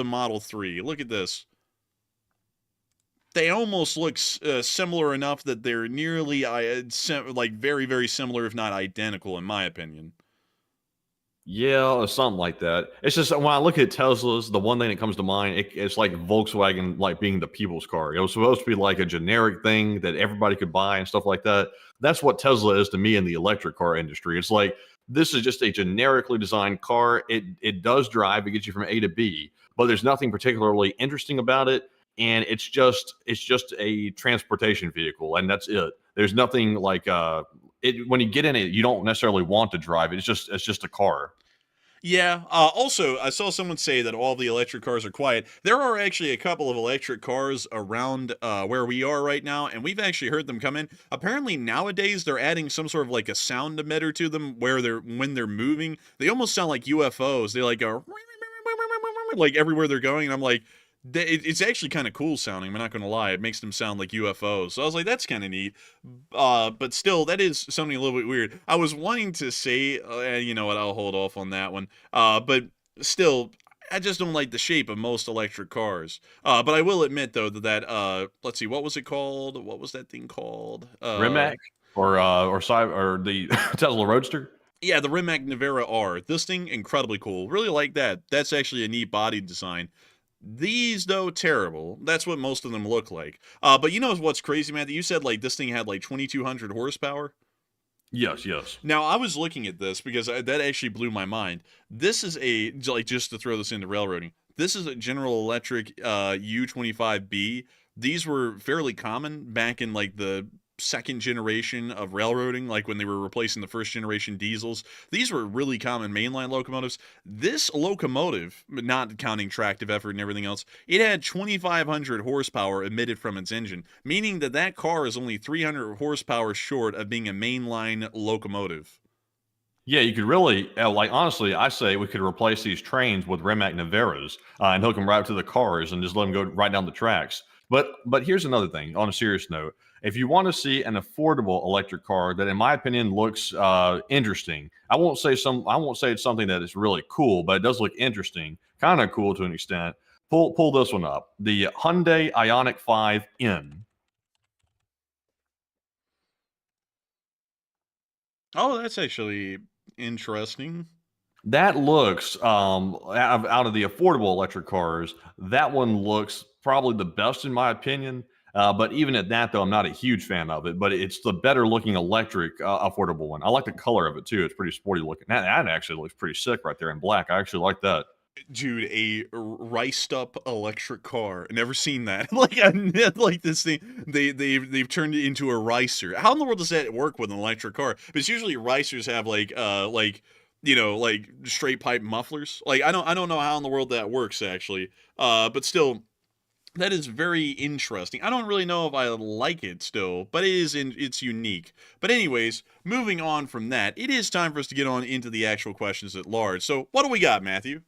Model 3. Look at this. They almost look similar enough that they're nearly like very, very similar, if not identical, in my opinion. Yeah, something like that. It's just when I look at Teslas, the one thing that comes to mind, it's like Volkswagen, like being the people's car. It was supposed to be like a generic thing that everybody could buy and stuff like that. That's what Tesla is to me in the electric car industry. It's like this is just a generically designed car. It does drive, it gets you from A to B, but there's nothing particularly interesting about it. And it's just a transportation vehicle, and that's it. There's nothing like when you get in it, you don't necessarily want to drive it. It's just a car. Yeah. Also, I saw someone say that all the electric cars are quiet. There are actually a couple of electric cars around where we are right now, and we've actually heard them come in. Apparently, nowadays they're adding some sort of like a sound emitter to them where when they're moving, they almost sound like UFOs. They like go like everywhere they're going, and I'm like, it's actually kind of cool sounding. I'm not going to lie. It makes them sound like UFOs. So I was like, that's kind of neat. But still, that is something a little bit weird. I was wanting to say, you know what, I'll hold off on that one. But still, I just don't like the shape of most electric cars. But I will admit, though, that let's see, what was it called? What was that thing called? Rimac or the Tesla Roadster? Yeah, the Rimac Navara R. This thing, incredibly cool. Really like that. That's actually a neat body design. These, though, terrible. That's what most of them look like. But you know what's crazy, man? That you said like this thing had like 2,200 horsepower. Yes. Now, I was looking at this because that actually blew my mind. This is just to throw this into railroading, this is a General Electric U25B. These were fairly common back in like the second generation of railroading, like when they were replacing the first generation diesels. These were really common mainline locomotives. This locomotive, not counting tractive effort and everything else, it had 2,500 horsepower emitted from its engine, meaning that that car is only 300 horsepower short of being a mainline locomotive. Yeah, you could really, like, honestly, I say we could replace these trains with Rimac Naveras and hook them right up to the cars and just let them go right down the tracks. But here's another thing. On a serious note, if you want to see an affordable electric car that, in my opinion, looks interesting, I won't say it's something that is really cool, but it does look interesting, kind of cool to an extent. Pull this one up, the Hyundai Ioniq 5N. Oh, that's actually interesting. That looks out of the affordable electric cars, that one looks probably the best in my opinion. But even at that, though, I'm not a huge fan of it. But it's the better looking electric affordable one. I like the color of it too. It's pretty sporty looking. That actually looks pretty sick right there in black. I actually like that. Dude, a riced up electric car. Never seen that. Like this thing, they've turned it into a ricer. How in the world does that work with an electric car? Because usually ricers have like straight pipe mufflers. Like I don't know how in the world that works actually. But still, that is very interesting. I don't really know if I like it still, but it's unique. But anyways, moving on from that, it is time for us to get on into the actual questions at large. So what do we got, Matthew?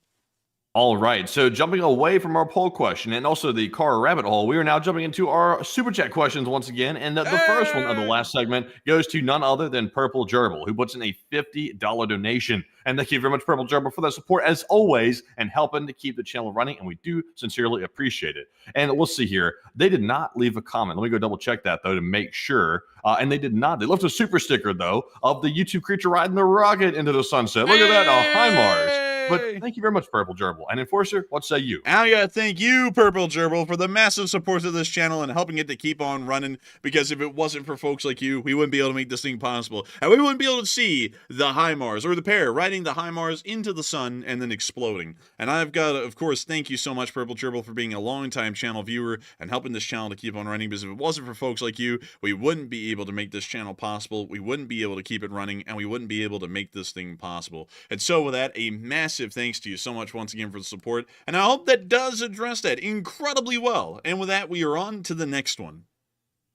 All right. So jumping away from our poll question and also the car rabbit hole, we are now jumping into our super chat questions once again. And the first one of the last segment goes to none other than Purple Gerbil, who puts in a $50 donation. And thank you very much, Purple Gerbil, for that support as always and helping to keep the channel running. And we do sincerely appreciate it. And let's see here. They did not leave a comment. Let me go double check that, though, to make sure. And they did not. They left a super sticker, though, of the YouTube creature riding the rocket into the sunset. Look at that. Oh, hi, Mars. But thank you very much, Purple Gerbil. And Enforcer, what say you? I gotta thank you, Purple Gerbil, for the massive support of this channel and helping it to keep on running, because if it wasn't for folks like you, we wouldn't be able to make this thing possible. And we wouldn't be able to see the HIMARS, or the pair, riding the HIMARS into the sun and then exploding. And I've got to, of course, thank you so much, Purple Gerbil, for being a longtime channel viewer and helping this channel to keep on running, because if it wasn't for folks like you, we wouldn't be able to make this channel possible, we wouldn't be able to keep it running, and we wouldn't be able to make this thing possible. And so with that, a massive thanks to you so much once again for the support, and I hope that does address that incredibly well. And with that, we are on to the next one.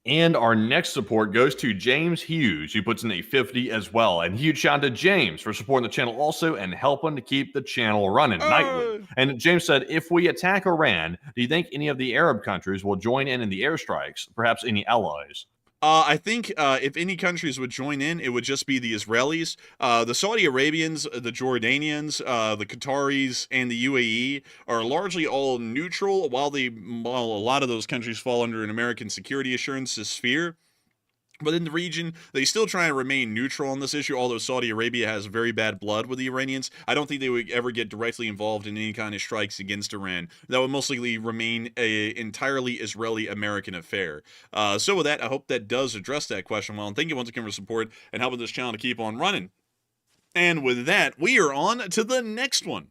And our next support goes to James Hughes, who puts in a 50 as well. And huge shout out to James for supporting the channel also and helping to keep the channel running nightly. And James said, if we attack Iran, do you think any of the Arab countries will join in the airstrikes? Perhaps any allies? I think if any countries would join in, it would just be the Israelis, the Saudi Arabians, the Jordanians, the Qataris, and the UAE are largely all neutral, while a lot of those countries fall under an American security assurance sphere. But in the region, they still try to remain neutral on this issue, although Saudi Arabia has very bad blood with the Iranians. I don't think they would ever get directly involved in any kind of strikes against Iran. That would mostly remain an entirely Israeli-American affair. So with that, I hope that does address that question well, and thank you once again for support and helping this channel to keep on running. And with that, we are on to the next one.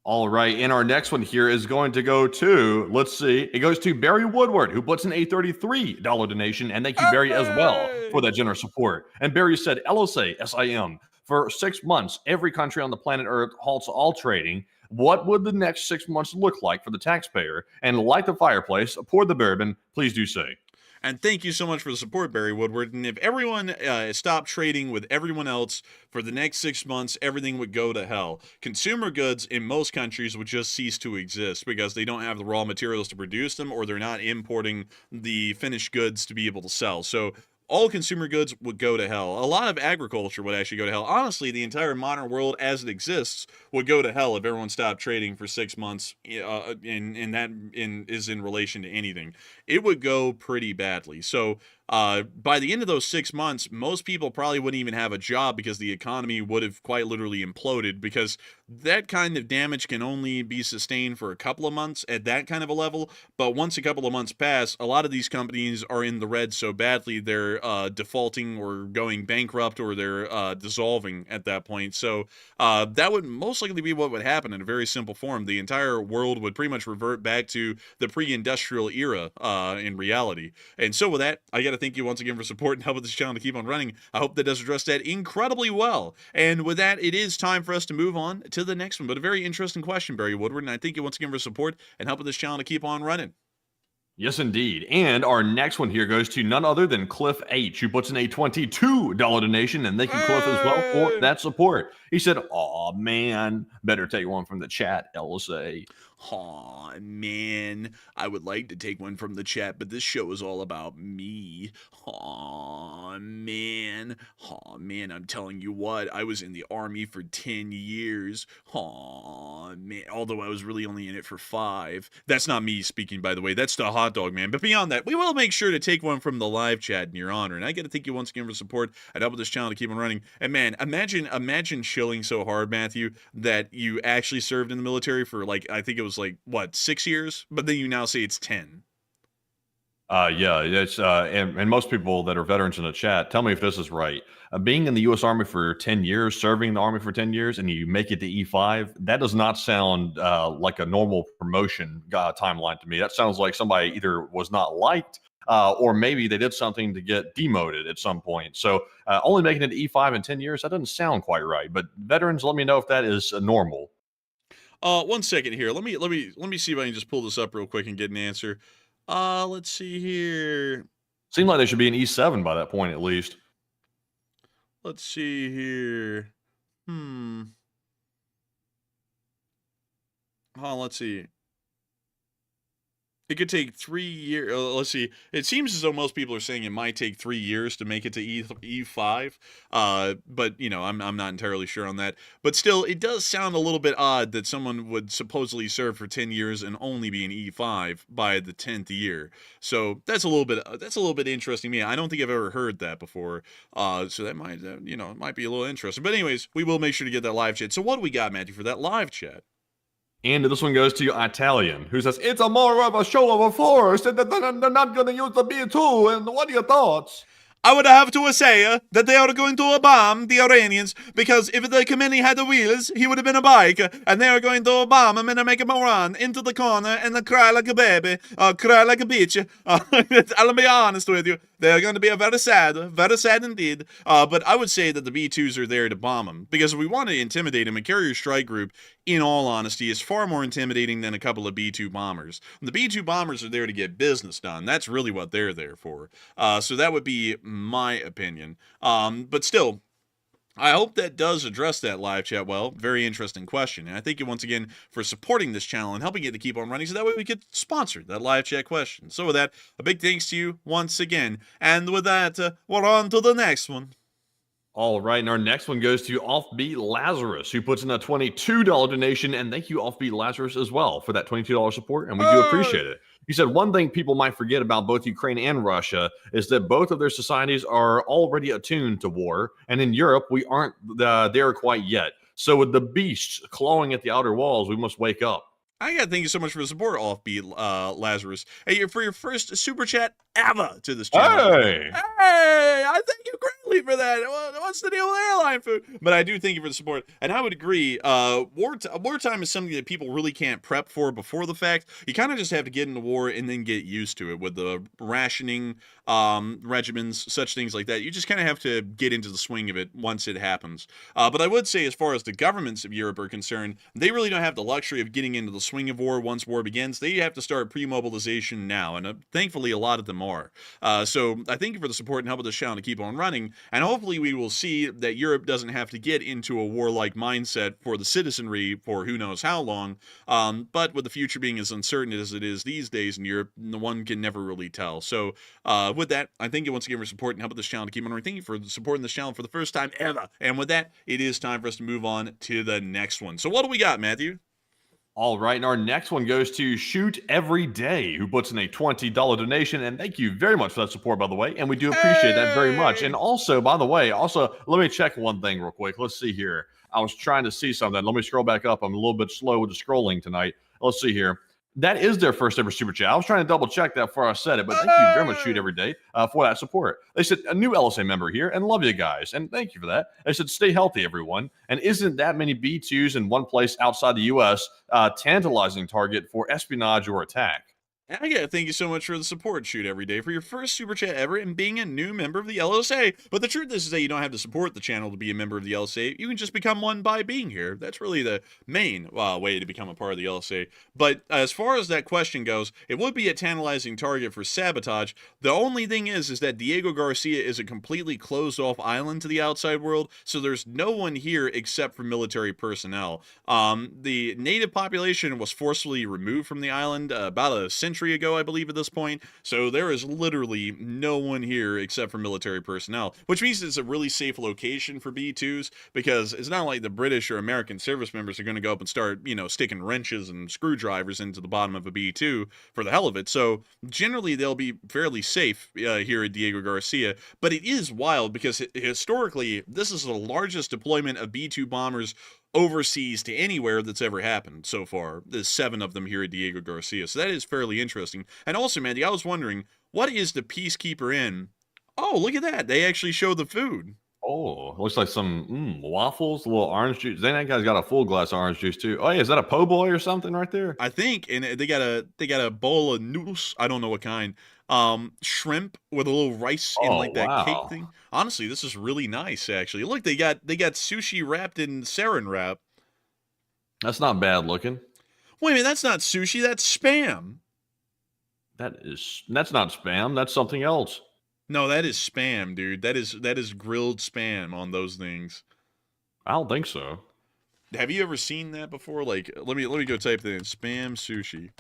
All right, and our next one here is going to go to, let's see, it goes to Barry Woodward, who puts in a $33 donation, and thank you, Barry, as well, for that generous support. And Barry said, LSA, SIM, for 6 months, every country on the planet Earth halts all trading. What would the next 6 months look like for the taxpayer? And light the fireplace, pour the bourbon, please do say. And thank you so much for the support, Barry Woodward. And if everyone stopped trading with everyone else for the next 6 months, everything would go to hell. Consumer goods in most countries would just cease to exist because they don't have the raw materials to produce them, or they're not importing the finished goods to be able to sell. So all consumer goods would go to hell. A lot of agriculture would actually go to hell. Honestly, the entire modern world as it exists would go to hell if everyone stopped trading for 6 months, and that is in relation to anything. It would go pretty badly. So by the end of those 6 months, most people probably wouldn't even have a job because the economy would have quite literally imploded, because that kind of damage can only be sustained for a couple of months at that kind of a level. But once a couple of months pass, a lot of these companies are in the red so badly they're defaulting or going bankrupt, or they're dissolving at that point. So that would most likely be what would happen in a very simple form. The entire world would pretty much revert back to the pre-industrial era in reality. And so with that, I got to thank you once again for support and helping this channel to keep on running. I hope that does address that incredibly well. And with that, it is time for us to move on to the next one. But a very interesting question, Barry Woodward, and I thank you once again for support and helping this channel to keep on running. Yes, indeed. And our next one here goes to none other than Cliff H, who puts in a $22 donation, and thank you, Cliff, as well for that support. He said, "Aw, man, better take one from the chat, LSA." Aw, man, I would like to take one from the chat, but this show is all about me. Aw, man. Aw, man, I'm telling you what, I was in the army for 10 years. Aw, man, although I was really only in it for 5. That's not me speaking, by the way. That's the hot dog man. But beyond that, we will make sure to take one from the live chat in your honor. And I got to thank you once again for support and helping this channel to keep on running. And man, imagine chilling so hard, Matthew, that you actually served in the military for, like, I think it was like, what, 6 years? But then you now say it's 10. Yeah, it's and most people that are veterans in the chat, tell me if this is right. Being in the U.S. Army for 10 years, serving in the Army for 10 years, and you make it to E5, that does not sound like a normal promotion timeline to me. That sounds like somebody either was not liked, or maybe they did something to get demoted at some point. So only making it to E5 in 10 years, that doesn't sound quite right. But veterans, let me know if that is normal. 1 second here. Let me see if I can just pull this up real quick and get an answer. Let's see here. Seems like they should be in E7 by that point, at least. Let's see here. Let's see. It could take 3 years. Let's see. It seems as though most people are saying it might take 3 years to make it to E5. But you know, I'm not entirely sure on that. But still, it does sound a little bit odd that someone would supposedly serve for 10 years and only be in E5 by the 10th year. So that's a little bit interesting to me. I don't think I've ever heard that before. So that might you know, it might be a little interesting. But anyways, we will make sure to get that live chat. So what do we got, Matthew, for that live chat? And this one goes to Italian, who says, "It's a more of a show of a force, and they're not going to use the B2, and what are your thoughts?" I would have to say that they are going to bomb the Iranians, because if the Khamenei had the wheels, he would have been a bike, and they are going to bomb him and make him run into the corner and cry like a baby, cry like a bitch. I'll be honest with you. They're going to be very sad indeed. But I would say that the B-2s are there to bomb him, because if we want to intimidate him, a carrier strike group, in all honesty, is far more intimidating than a couple of B-2 bombers. The B-2 bombers are there to get business done. That's really what they're there for. So that would be my opinion. But still, I hope that does address that live chat well. Very interesting question. And I thank you once again for supporting this channel and helping it to keep on running, so that way we could sponsor that live chat question. So with that, a big thanks to you once again. And with that, we're on to the next one. All right, and our next one goes to Offbeat Lazarus, who puts in a $22 donation, and thank you, Offbeat Lazarus, as well for that $22 support, and we do appreciate it. He said, "One thing people might forget about both Ukraine and Russia is that both of their societies are already attuned to war, and in Europe, we aren't there quite yet. So with the beasts clawing at the outer walls, we must wake up." I gotta thank you so much for the support, Offbeat Lazarus. Hey, for your first super chat ever to this channel. Hey! Hey, I thank you greatly for that. What's the deal with airline food? But I do thank you for the support, and I would agree. Wartime is something that people really can't prep for before the fact. You kind of just have to get into war and then get used to it with the rationing regimens, such things like that. You just kind of have to get into the swing of it once it happens. But I would say, as far as the governments of Europe are concerned, they really don't have the luxury of getting into the swing of war once war begins. They have to start pre-mobilization now, and thankfully a lot of them are. So I thank you for the support and helping this channel to keep on running, and hopefully we will see that Europe doesn't have to get into a warlike mindset for the citizenry for who knows how long. But with the future being as uncertain as it is these days in Europe, one can never really tell. So with that, I thank you once again for support and helping this channel to keep on running. Thank you for supporting this channel for the first time ever. And with that, it is time for us to move on to the next one. So what do we got, Matthew? All right, and our next one goes to Shoot Every Day, who puts in a $20 donation, and thank you very much for that support, by the way, and we do appreciate that very much. And also, by the way, let me check one thing real quick. Let's see here. I was trying to see something. Let me scroll back up. I'm a little bit slow with the scrolling tonight. Let's see here. That is their first ever super chat. I was trying to double check that before I said it, but thank you very much, Shoot Every Day, for that support. They said, a new LSA member here, and love you guys, and thank you for that. They said, stay healthy, everyone. And isn't that many B-2s in one place outside the U.S. Tantalizing target for espionage or attack? I gotta thank you so much for the support, Shoot Every Day, for your first super chat ever and being a new member of the LSA. But the truth is that you don't have to support the channel to be a member of the LSA. You can just become one by being here. That's really the main way to become a part of the LSA. But as far as that question goes, it would be a tantalizing target for sabotage. The only thing is that Diego Garcia is a completely closed-off island to the outside world, so there's no one here except for military personnel. The native population was forcibly removed from the island about a century ago, I believe, at this point. So there is literally no one here except for military personnel, which means it's a really safe location for B2s, because it's not like the British or American service members are going to go up and start, sticking wrenches and screwdrivers into the bottom of a B2 for the hell of it. So generally they'll be fairly safe here at Diego Garcia. But it is wild because historically this is the largest deployment of B2 bombers overseas to anywhere that's ever happened so far. There's 7 of them here at Diego Garcia. So that is fairly interesting. And also, Mandy, I was wondering, what is the Peacekeeper in? Oh, look at that. They actually show the food. Oh, looks like some waffles, a little orange juice. Then that guy's got a full glass of orange juice too. Oh yeah, is that a po' boy or something right there? I think, and they got a bowl of noodles. I don't know what kind. Shrimp with a little rice in like that cake thing. Honestly, this is really nice. Actually, look, they got sushi wrapped in saran wrap. That's not bad looking. Wait a minute, that's not sushi. That's spam. That's not spam. That's something else. No, that is spam, dude. That is grilled spam on those things. I don't think so. Have you ever seen that before? Like, let me go type that in. Spam sushi.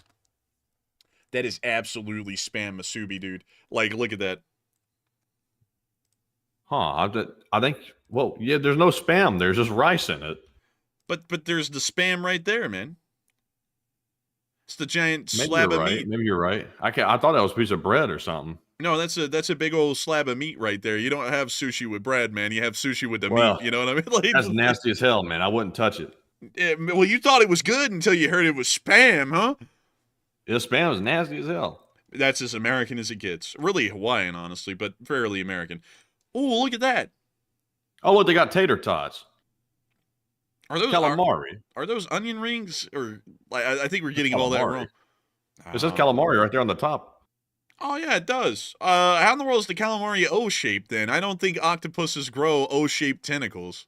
That is absolutely spam masubi, dude. Like, look at that. Huh? I think. Well, yeah. There's no spam. There's just rice in it. But there's the spam right there, man. It's the giant slab of meat. Maybe you're right. I thought that was a piece of bread or something. No, that's a big old slab of meat right there. You don't have sushi with bread, man. You have sushi with the meat. You know what I mean? Like, that's nasty as hell, man. I wouldn't touch it. Well, you thought it was good until you heard it was spam, huh? Yeah, spam is nasty as hell. That's as American as it gets. Really Hawaiian, honestly, but fairly American. Oh, look at that. Oh, look, they got tater tots. Are those calamari? Are those onion rings? Or I think we're getting all that wrong. It says calamari right there on the top. Oh, yeah, it does. How in the world is the calamari O-shaped, then? I don't think octopuses grow O-shaped tentacles.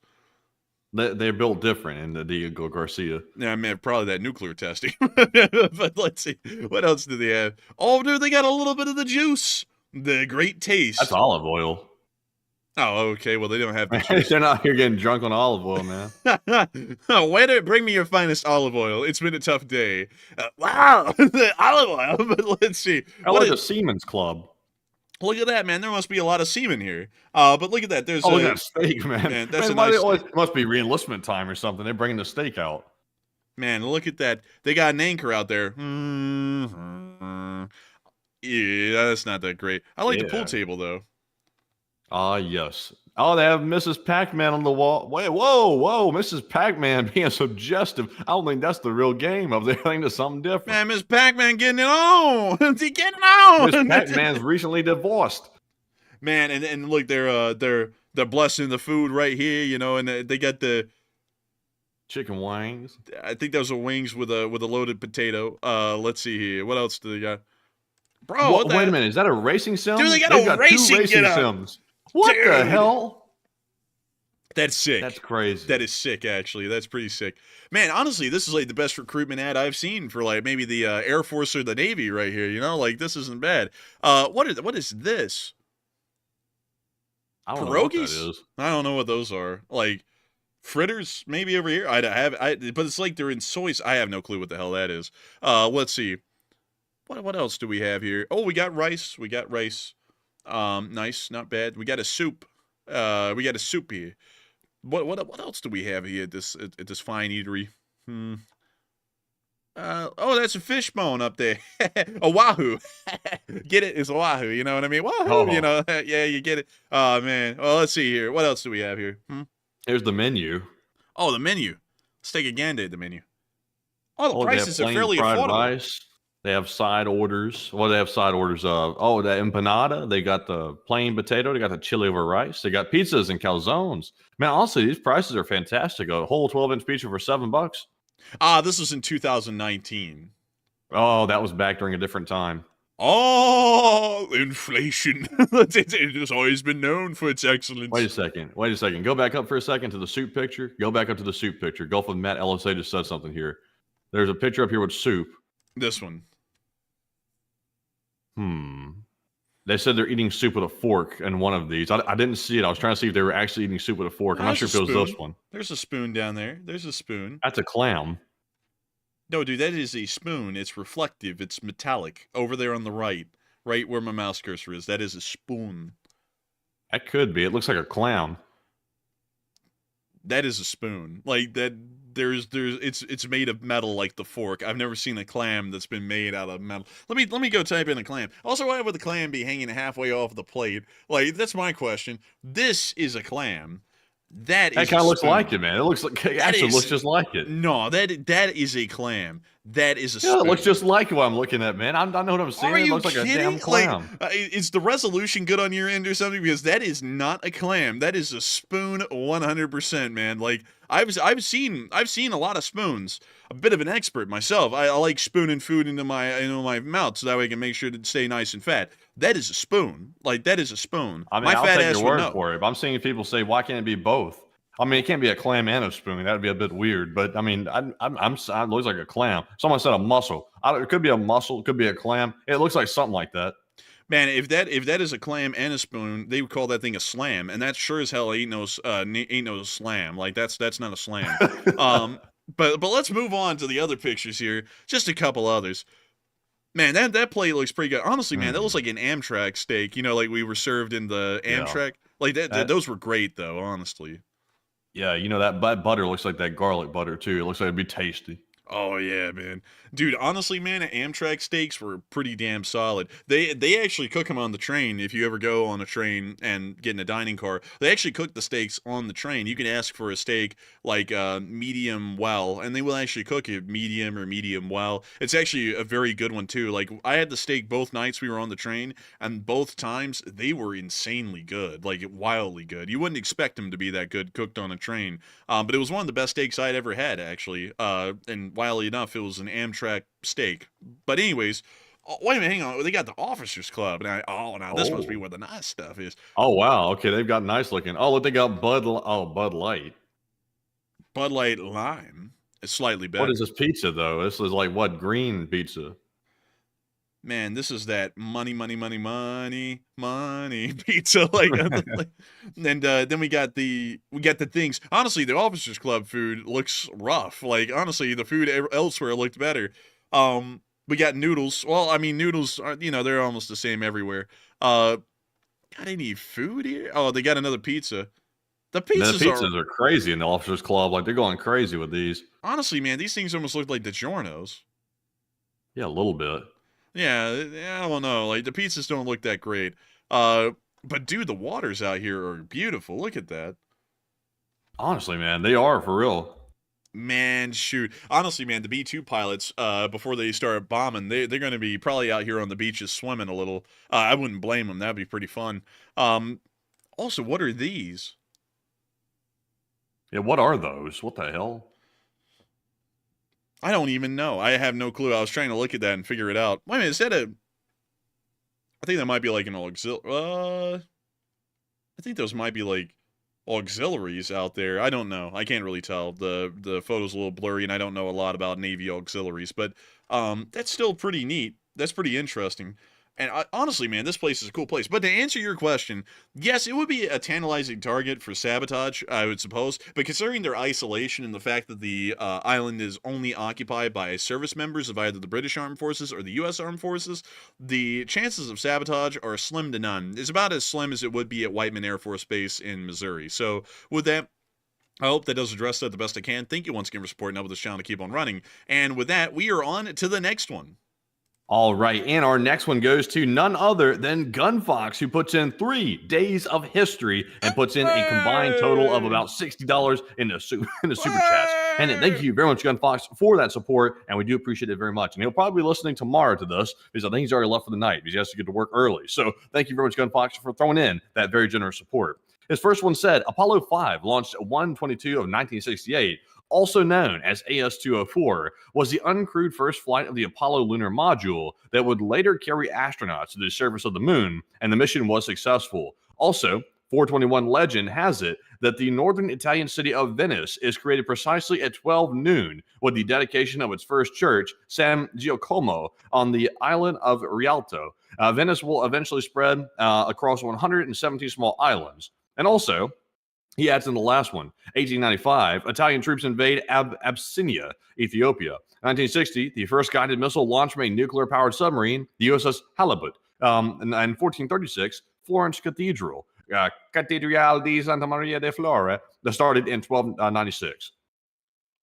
They're built different in the Diego Garcia. Yeah, I mean, probably that nuclear testing. But let's see. What else do they have? Oh, dude, they got a little bit of the juice. The great taste. That's olive oil. Oh, okay. Well, they don't have the juice. They're not here getting drunk on olive oil, man. Waiter, bring me your finest olive oil. It's been a tough day. Wow, the olive oil. But let's see. I like the Seamen's Club. Look at that, man. There must be a lot of semen here. But look at that. There's look at that steak, man. That's man, it must be re-enlistment time or something. They're bringing the steak out. Man, look at that. They got an anchor out there. Yeah, that's not that great. I like the pool table, though. Ah, yes. Oh, they have Mrs. Pac-Man on the wall. Wait, whoa, Mrs. Pac-Man being suggestive. I don't think that's the real game of there. I think there's something different. Man, Miss Pac-Man getting it on. She's getting on. Miss Pac-Man's recently divorced. Man, and look, they're blessing the food right here, you know, and they got the chicken wings. I think those are wings with a loaded potato. Let's see here. What else do they got? Bro, wait a minute. Is that a racing sim? Dude, they got racing sims. What the hell? That's sick. That's crazy. That is sick, actually. That's pretty sick. Man, honestly, this is like the best recruitment ad I've seen for like maybe the Air Force or the Navy right here. You know, like this isn't bad. What is this? I don't know what that is. I don't know what those are. Like fritters, maybe over here. But it's like they're in soy. I have no clue what the hell that is. Let's see. What else do we have here? Oh, we got rice. Nice, not bad. We got a soup. Here. What else do we have here at this fine eatery? Oh, that's a fishbone up there. A wahoo. Get it? It's a wahoo. You know what I mean? Wahoo. You Oh, know? Yeah, you get it. Oh man. Well, let's see here. What else do we have here? here's the menu. Oh, the menu. Let's take a gander at the menu. Oh, the Oh, they have prices are plain fairly fried affordable. rice. They have side orders. Well, they have side orders of, oh, the empanada. They got the plain potato. They got the chili over rice. They got pizzas and calzones. Man, honestly, these prices are fantastic. A whole 12-inch pizza for $7. This was in 2019. Oh, that was back during a different time. Oh, inflation. It has always been known for its excellence. Wait a second. Wait a second. Go back up for a second to the soup picture. Go back up to the soup picture. Gulf of Matt LSA just said something here. There's a picture up here with soup. This one. They said they're eating soup with a fork in one of these. I didn't see it. I was trying to see if they were actually eating soup with a fork. I'm not There's sure a if it was spoon. this one. There's a spoon down there. There's a spoon. That's a clam. No, dude, that is a spoon. It's reflective. It's metallic. Over there on the right where my mouse cursor is. That is a spoon. That could be. It looks like a clam. That is a spoon. Like that. It's made of metal like the fork. I've never seen a clam that's been made out of metal. Let me go type in a clam. Also, why would the clam be hanging halfway off the plate? Like, that's my question. This is a clam. That kind of looks like it, man. It looks like it actually looks just like it. No, that is a clam. That is a Yeah, spoon. it looks just like what I'm looking at, man. I know what I'm seeing. Are It you looks like a kidding? damn clam. Like, is the resolution good on your end or something? Because that is not a clam. That is a spoon, 100%, man. Like I've seen a lot of spoons. A bit of an expert myself. I like spooning food into my mouth so that way I can make sure to stay nice and fat. That is a spoon. Like that is a spoon. I mean, my I'll fat take ass your would word know. for it. But I'm seeing people say, "Why can't it be both?" I mean, it can't be a clam and a spoon. That would be a bit weird. But I mean, it looks like a clam. Someone said a mussel. It could be a mussel. It could be a clam. It looks like something like that. Man, if that is a clam and a spoon, they would call that thing a slam, and that sure as hell ain't no slam. Like that's not a slam. But let's move on to the other pictures here. Just a couple others. Man, that plate looks pretty good. Honestly, man, that looks like an Amtrak steak. You know, like we were served in the Amtrak. Like those were great though. Honestly. Yeah, you know that butter looks like that garlic butter too. It looks like it'd be tasty. Oh yeah, man. Dude, honestly, man, Amtrak steaks were pretty damn solid. They actually cook them on the train. If you ever go on a train and get in a dining car, they actually cook the steaks on the train. You can ask for a steak like medium well, and they will actually cook it medium or medium well. It's actually a very good one too. Like I had the steak both nights we were on the train, and both times they were insanely good, like wildly good. You wouldn't expect them to be that good cooked on a train, but it was one of the best steaks I'd ever had actually. And wildly enough, it was an Amtrak steak. But anyways, wait a minute, hang on. They got the Officers Club. Now this must be where the nice stuff is. Oh wow, okay, they've got nice looking. Oh look, they got Bud Light. Bud Light Lime. It's slightly better. What is this pizza though? This is like what, green pizza? Man, this is that money pizza. Like, and then we got the things. Honestly, the Officers Club food looks rough. Like, honestly, the food elsewhere looked better. We got noodles. Well, I mean, noodles are, they're almost the same everywhere. Got any food here? Oh, they got another pizza. The pizzas are crazy in the Officers Club. Like they're going crazy with these. Honestly, man, these things almost look like DiGiorno's. Yeah, a little bit. Yeah, I don't know. Like the pizzas don't look that great. But dude, the waters out here are beautiful. Look at that. Honestly, man, they are for real. Man, shoot. Honestly, man, the B-2 pilots, before they start bombing, they're going to be probably out here on the beaches swimming a little. I wouldn't blame them. That'd be pretty fun. Also, what are these? Yeah, what are those? What the hell? I don't even know. I have no clue. I was trying to look at that and figure it out. Wait a minute, is that a... I think that might be like an I think those might be like auxiliaries out there. I don't know. I can't really tell. The photo's a little blurry, and I don't know a lot about Navy auxiliaries. But that's still pretty neat. That's pretty interesting. And honestly, man, this place is a cool place. But to answer your question, yes, it would be a tantalizing target for sabotage, I would suppose. But considering their isolation and the fact that the island is only occupied by service members of either the British Armed Forces or the U.S. Armed Forces, the chances of sabotage are slim to none. It's about as slim as it would be at Whiteman Air Force Base in Missouri. So with that, I hope that does address that the best I can. Thank you once again for supporting up with this channel to keep on running. And with that, we are on to the next one. All right, and our next one goes to none other than Gunfox, who puts in 3 days of history and puts in a combined total of about $60 in the super chats. And thank you very much, Gunfox, for that support, and we do appreciate it very much. And he'll probably be listening tomorrow to this because I think he's already left for the night because he has to get to work early. So thank you very much, Gunfox, for throwing in that very generous support. His first one said, Apollo 5 launched 1/22 of 1968, also known as AS-204, was the uncrewed first flight of the Apollo lunar module that would later carry astronauts to the surface of the moon, and the mission was successful. Also, 421 legend has it that the northern Italian city of Venice is created precisely at 12 noon with the dedication of its first church, San Giacomo, on the island of Rialto. Venice will eventually spread across 117 small islands. And also, he adds in the last one, 1895, Italian troops invade Abyssinia, Ethiopia. 1960, the first guided missile launched from a nuclear-powered submarine, the USS Halibut. And 1436, Florence Cathedral, Cattedrale di Santa Maria de Flore, that started in 1296.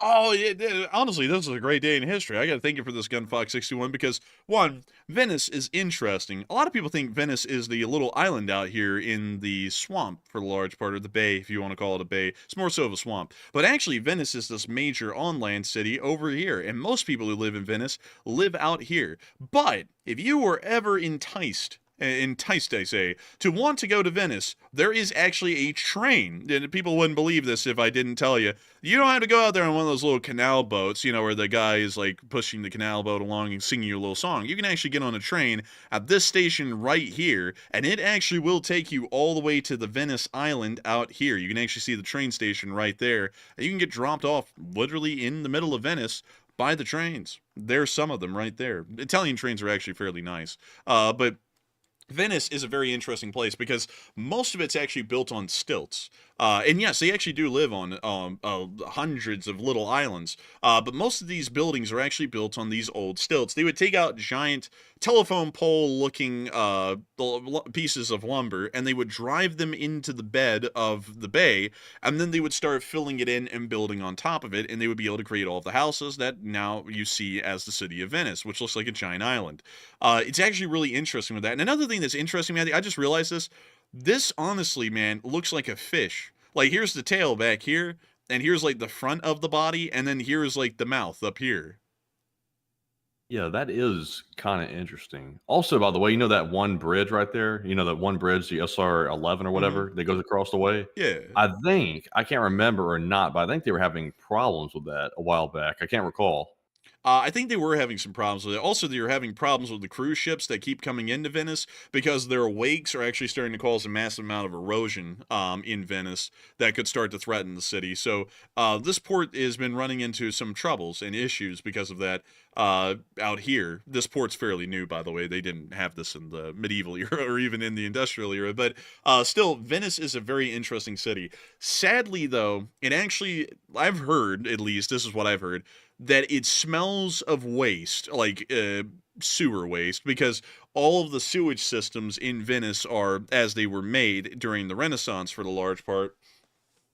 Oh, yeah, honestly, this is a great day in history. I got to thank you for this, Gunfox61, because, one, Venice is interesting. A lot of people think Venice is the little island out here in the swamp for the large part, of the bay, if you want to call it a bay. It's more so of a swamp. But actually, Venice is this major on-land city over here, and most people who live in Venice live out here. But if you were ever enticed, I say, to want to go to Venice, there is actually a train. And people wouldn't believe this if I didn't tell you. You don't have to go out there on one of those little canal boats, you know, where the guy is like pushing the canal boat along and singing you a little song. You can actually get on a train at this station right here, and it actually will take you all the way to the Venice Island out here. You can actually see the train station right there. And you can get dropped off literally in the middle of Venice by the trains. There's some of them right there. Italian trains are actually fairly nice. But Venice is a very interesting place because most of it's actually built on stilts. And yes, they actually do live on hundreds of little islands. But most of these buildings are actually built on these old stilts. They would take out giant telephone pole-looking pieces of lumber, and they would drive them into the bed of the bay, and then they would start filling it in and building on top of it, and they would be able to create all of the houses that now you see as the city of Venice, which looks like a giant island. It's actually really interesting with that. And another thing that's interesting, man, I just realized this. This, honestly, man, looks like a fish. Like, here's the tail back here, and here's, like, the front of the body, and then here's, like, the mouth up here. Yeah, that is kind of interesting. Also, by the way, you know that one bridge right there? You know that one bridge, the SR-11 or whatever, that goes across the way? Yeah. I can't remember or not, but I think they were having problems with that a while back. I can't recall. I think they were having some problems with it. Also, they were having problems with the cruise ships that keep coming into Venice because their wakes are actually starting to cause a massive amount of erosion in Venice that could start to threaten the city. So this port has been running into some troubles and issues because of that out here. This port's fairly new, by the way. They didn't have this in the medieval era or even in the industrial era. But still, Venice is a very interesting city. Sadly, though, it actually, I've heard, at least, this is what I've heard, that it smells of waste, like sewer waste, because all of the sewage systems in Venice are as they were made during the Renaissance for the large part.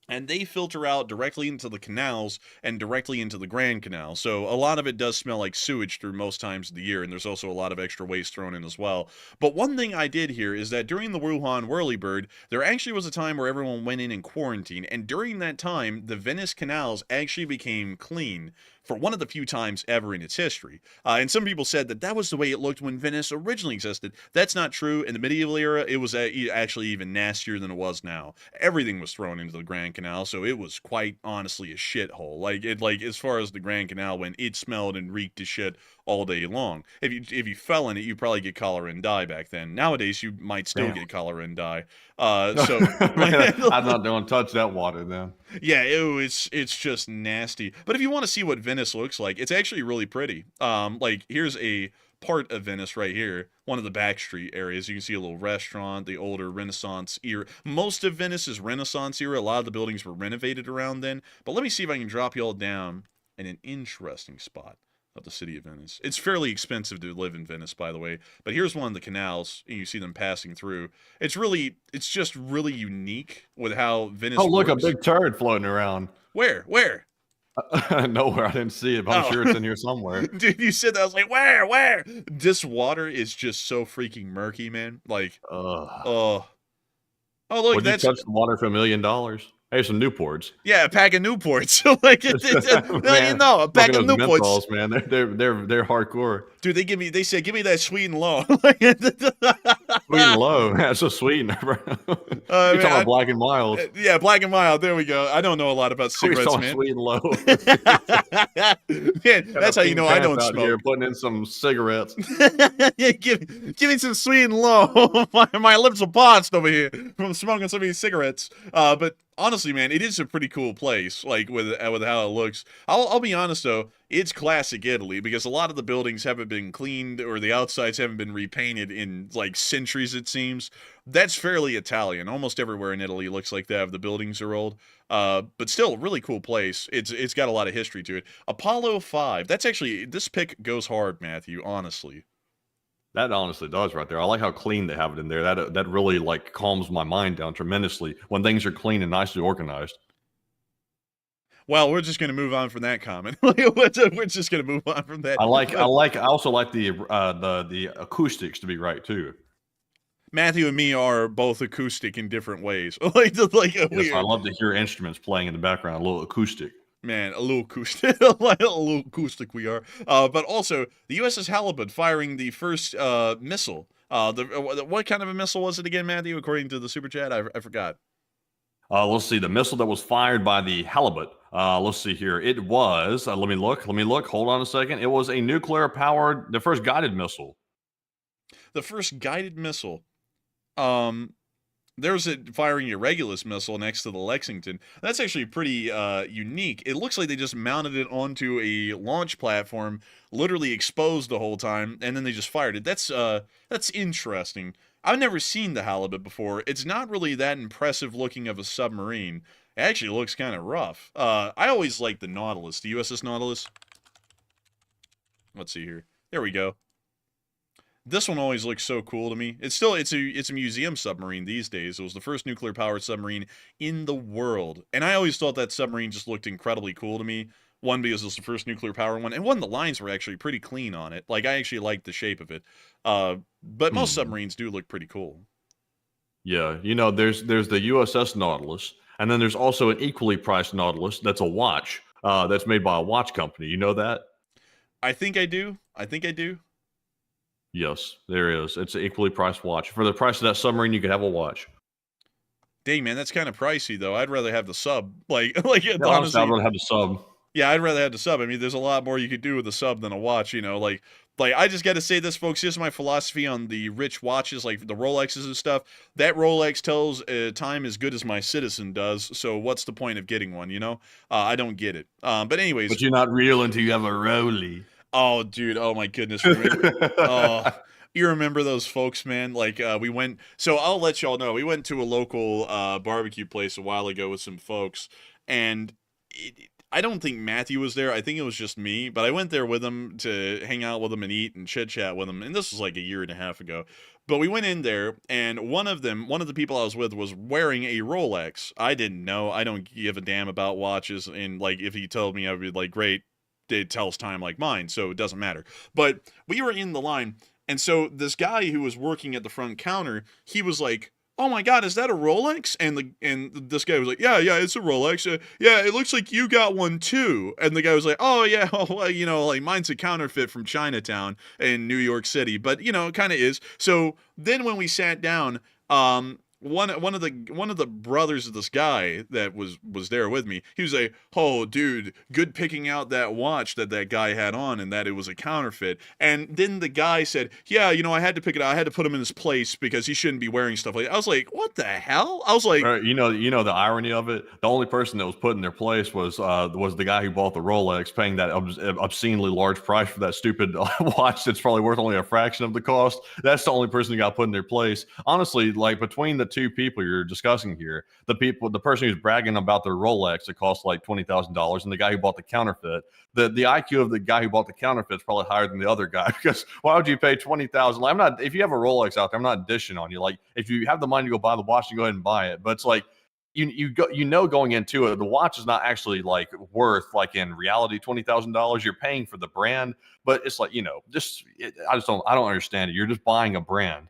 And they filter out directly into the canals and directly into the Grand Canal. So a lot of it does smell like sewage through most times of the year, and there's also a lot of extra waste thrown in as well. But one thing I did hear is that during the Wuhan whirlybird, there actually was a time where everyone went in and quarantined, and during that time, the Venice canals actually became clean for one of the few times ever in its history. And some people said that that was the way it looked when Venice originally existed. That's not true. In the medieval era, it was actually even nastier than it was now. Everything was thrown into the Grand Canal, so it was quite honestly a shithole. Like as far as the Grand Canal went, it smelled and reeked of shit all day long. If you fell in it, you'd probably get cholera and die back then. Nowadays, you might still get cholera and die. So I'm not going to touch that water then. Yeah, it's just nasty. But if you want to see what Venice looks like, it's actually really pretty. Like here's a part of Venice right here, one of the backstreet areas. You can see a little restaurant, the older Renaissance era. Most of Venice is Renaissance era. A lot of the buildings were renovated around then. But let me see if I can drop you all down in an interesting spot. of the city of Venice. It's fairly expensive to live in Venice, by the way. But here's one of the canals, and you see them passing through. It's just really unique with how Venice Oh, look, works. a big turd floating around. Where? Nowhere, I didn't see it, but I'm sure it's in here somewhere. Dude, you said that. I was like, where? This water is just so freaking murky, man. Like, oh, look, Would you touch the water for $1 million? Here's some Newports. Yeah, a pack of Newports. Like, a pack of Newports. Menthols, man, they're hardcore. Dude, they said, give me that sweet and low. Sweet and low. That's so sweet. You're talking about Black and Mild. Yeah, Black and Mild. There we go. I don't know a lot about cigarettes, man. Sweet and low. Man, that's how you know I don't smoke. Here, putting in some cigarettes. Yeah, give me some sweet and low. my lips are parched over here from smoking so many cigarettes. But honestly, man, it is a pretty cool place. Like with how it looks. I'll be honest though, it's classic Italy because a lot of the buildings haven't been cleaned or the outsides haven't been repainted in like centuries. It seems that's fairly Italian. Almost everywhere in Italy looks like that. The buildings are old. But still, really cool place. It's got a lot of history to it. Apollo 5. That's actually, this pick goes hard, Matthew. Honestly. That honestly does right there. I like how clean they have it in there. That really like calms my mind down tremendously when things are clean and nicely organized. Well, we're just going to move on from that comment. We're just going to move on from that. I also like the acoustics to be right too. Matthew and me are both acoustic in different ways. Yes, I love to hear instruments playing in the background, a little acoustic. Man, a little acoustic, a little acoustic we are. But also, the USS Halibut firing the first missile. What kind of a missile was it again, Matthew? According to the super chat, I forgot. Let's see. The missile that was fired by the Halibut. Let's see here. It was. Let me look. Hold on a second. It was a nuclear-powered, the first guided missile. The first guided missile. There's a firing a Regulus missile next to the Lexington. That's actually pretty unique. It looks like they just mounted it onto a launch platform, literally exposed the whole time, and then they just fired it. That's interesting. I've never seen the Halibut before. It's not really that impressive looking of a submarine. It actually looks kind of rough. I always liked the Nautilus, the USS Nautilus. Let's see here. There we go. This one always looks so cool to me. It's a museum submarine these days. It was the first nuclear-powered submarine in the world. And I always thought that submarine just looked incredibly cool to me. One, because it was the first nuclear-powered one. And one, the lines were actually pretty clean on it. Like, I actually liked the shape of it. But most submarines do look pretty cool. Yeah, you know, there's the USS Nautilus. And then there's also an equally priced Nautilus that's a watch. That's made by a watch company. You know that? I think I do. Yes, there is. It's an equally priced watch. For the price of that submarine, you could have a watch. Dang, man, that's kind of pricey, though. I'd rather have the sub. Honestly, I'd rather have the sub. Yeah, I'd rather have the sub. I mean, there's a lot more you could do with a sub than a watch, you know. Like I just got to say this, folks. Here's my philosophy on the rich watches, like the Rolexes and stuff. That Rolex tells time as good as my Citizen does. So what's the point of getting one, you know? I don't get it. But anyways. But you're not real until you have a Roly. Oh, dude. Oh, my goodness. Oh, you remember those folks, man? Like, we went... So I'll let y'all know. We went to a local barbecue place a while ago with some folks. And I don't think Matthew was there. I think it was just me. But I went there with him to hang out with him and eat and chit-chat with him. And this was like a year and a half ago. But we went in there, and one of the people I was with was wearing a Rolex. I didn't know. I don't give a damn about watches. And, like, if he told me, I'd be like, great. It tells time like mine, so it doesn't matter. But we were in the line, and so this guy who was working at the front counter, he was like, "Oh my God, is that a Rolex?" And this guy was like, "Yeah, it's a Rolex. Yeah, it looks like you got one too." And the guy was like, "Oh yeah, well, you know, like mine's a counterfeit from Chinatown in New York City, but you know, it kind of is." So then when we sat down, one of the brothers of this guy that was there with me, he was like, "Oh, dude, good picking out that watch that guy had on, and that it was a counterfeit." And then the guy said, "Yeah, you know, I had to pick it out. I had to put him in his place because he shouldn't be wearing stuff like that." I was like, "What the hell?" I was like, you know the irony of it. The only person that was put in their place was the guy who bought the Rolex, paying that obscenely large price for that stupid watch that's probably worth only a fraction of the cost. That's the only person who got put in their place. Honestly, like between the two people you're discussing here, the person who's bragging about their Rolex that costs like $20,000, and the guy who bought the counterfeit, the IQ of the guy who bought the counterfeit is probably higher than the other guy, because why would you pay $20,000? Like, I'm not, if you have a Rolex out there, I'm not dishing on you. Like, if you have the money to go buy the watch, you go ahead and buy it. But it's like, going into it, the watch is not actually like worth, like in reality, $20,000. You're paying for the brand, but it's like, I don't understand it. You're just buying a brand.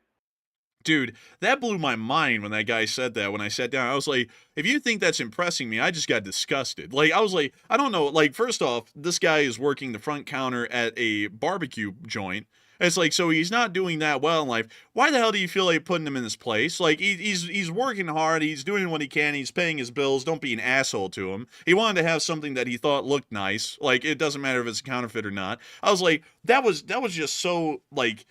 Dude, that blew my mind when that guy said that. When I sat down, I was like, if you think that's impressing me, I just got disgusted. Like, I was like, I don't know. Like, first off, this guy is working the front counter at a barbecue joint. It's like, so he's not doing that well in life. Why the hell do you feel like putting him in this place? Like, he's working hard. He's doing what he can. He's paying his bills. Don't be an asshole to him. He wanted to have something that he thought looked nice. Like, it doesn't matter if it's a counterfeit or not. I was like, that was just so, like,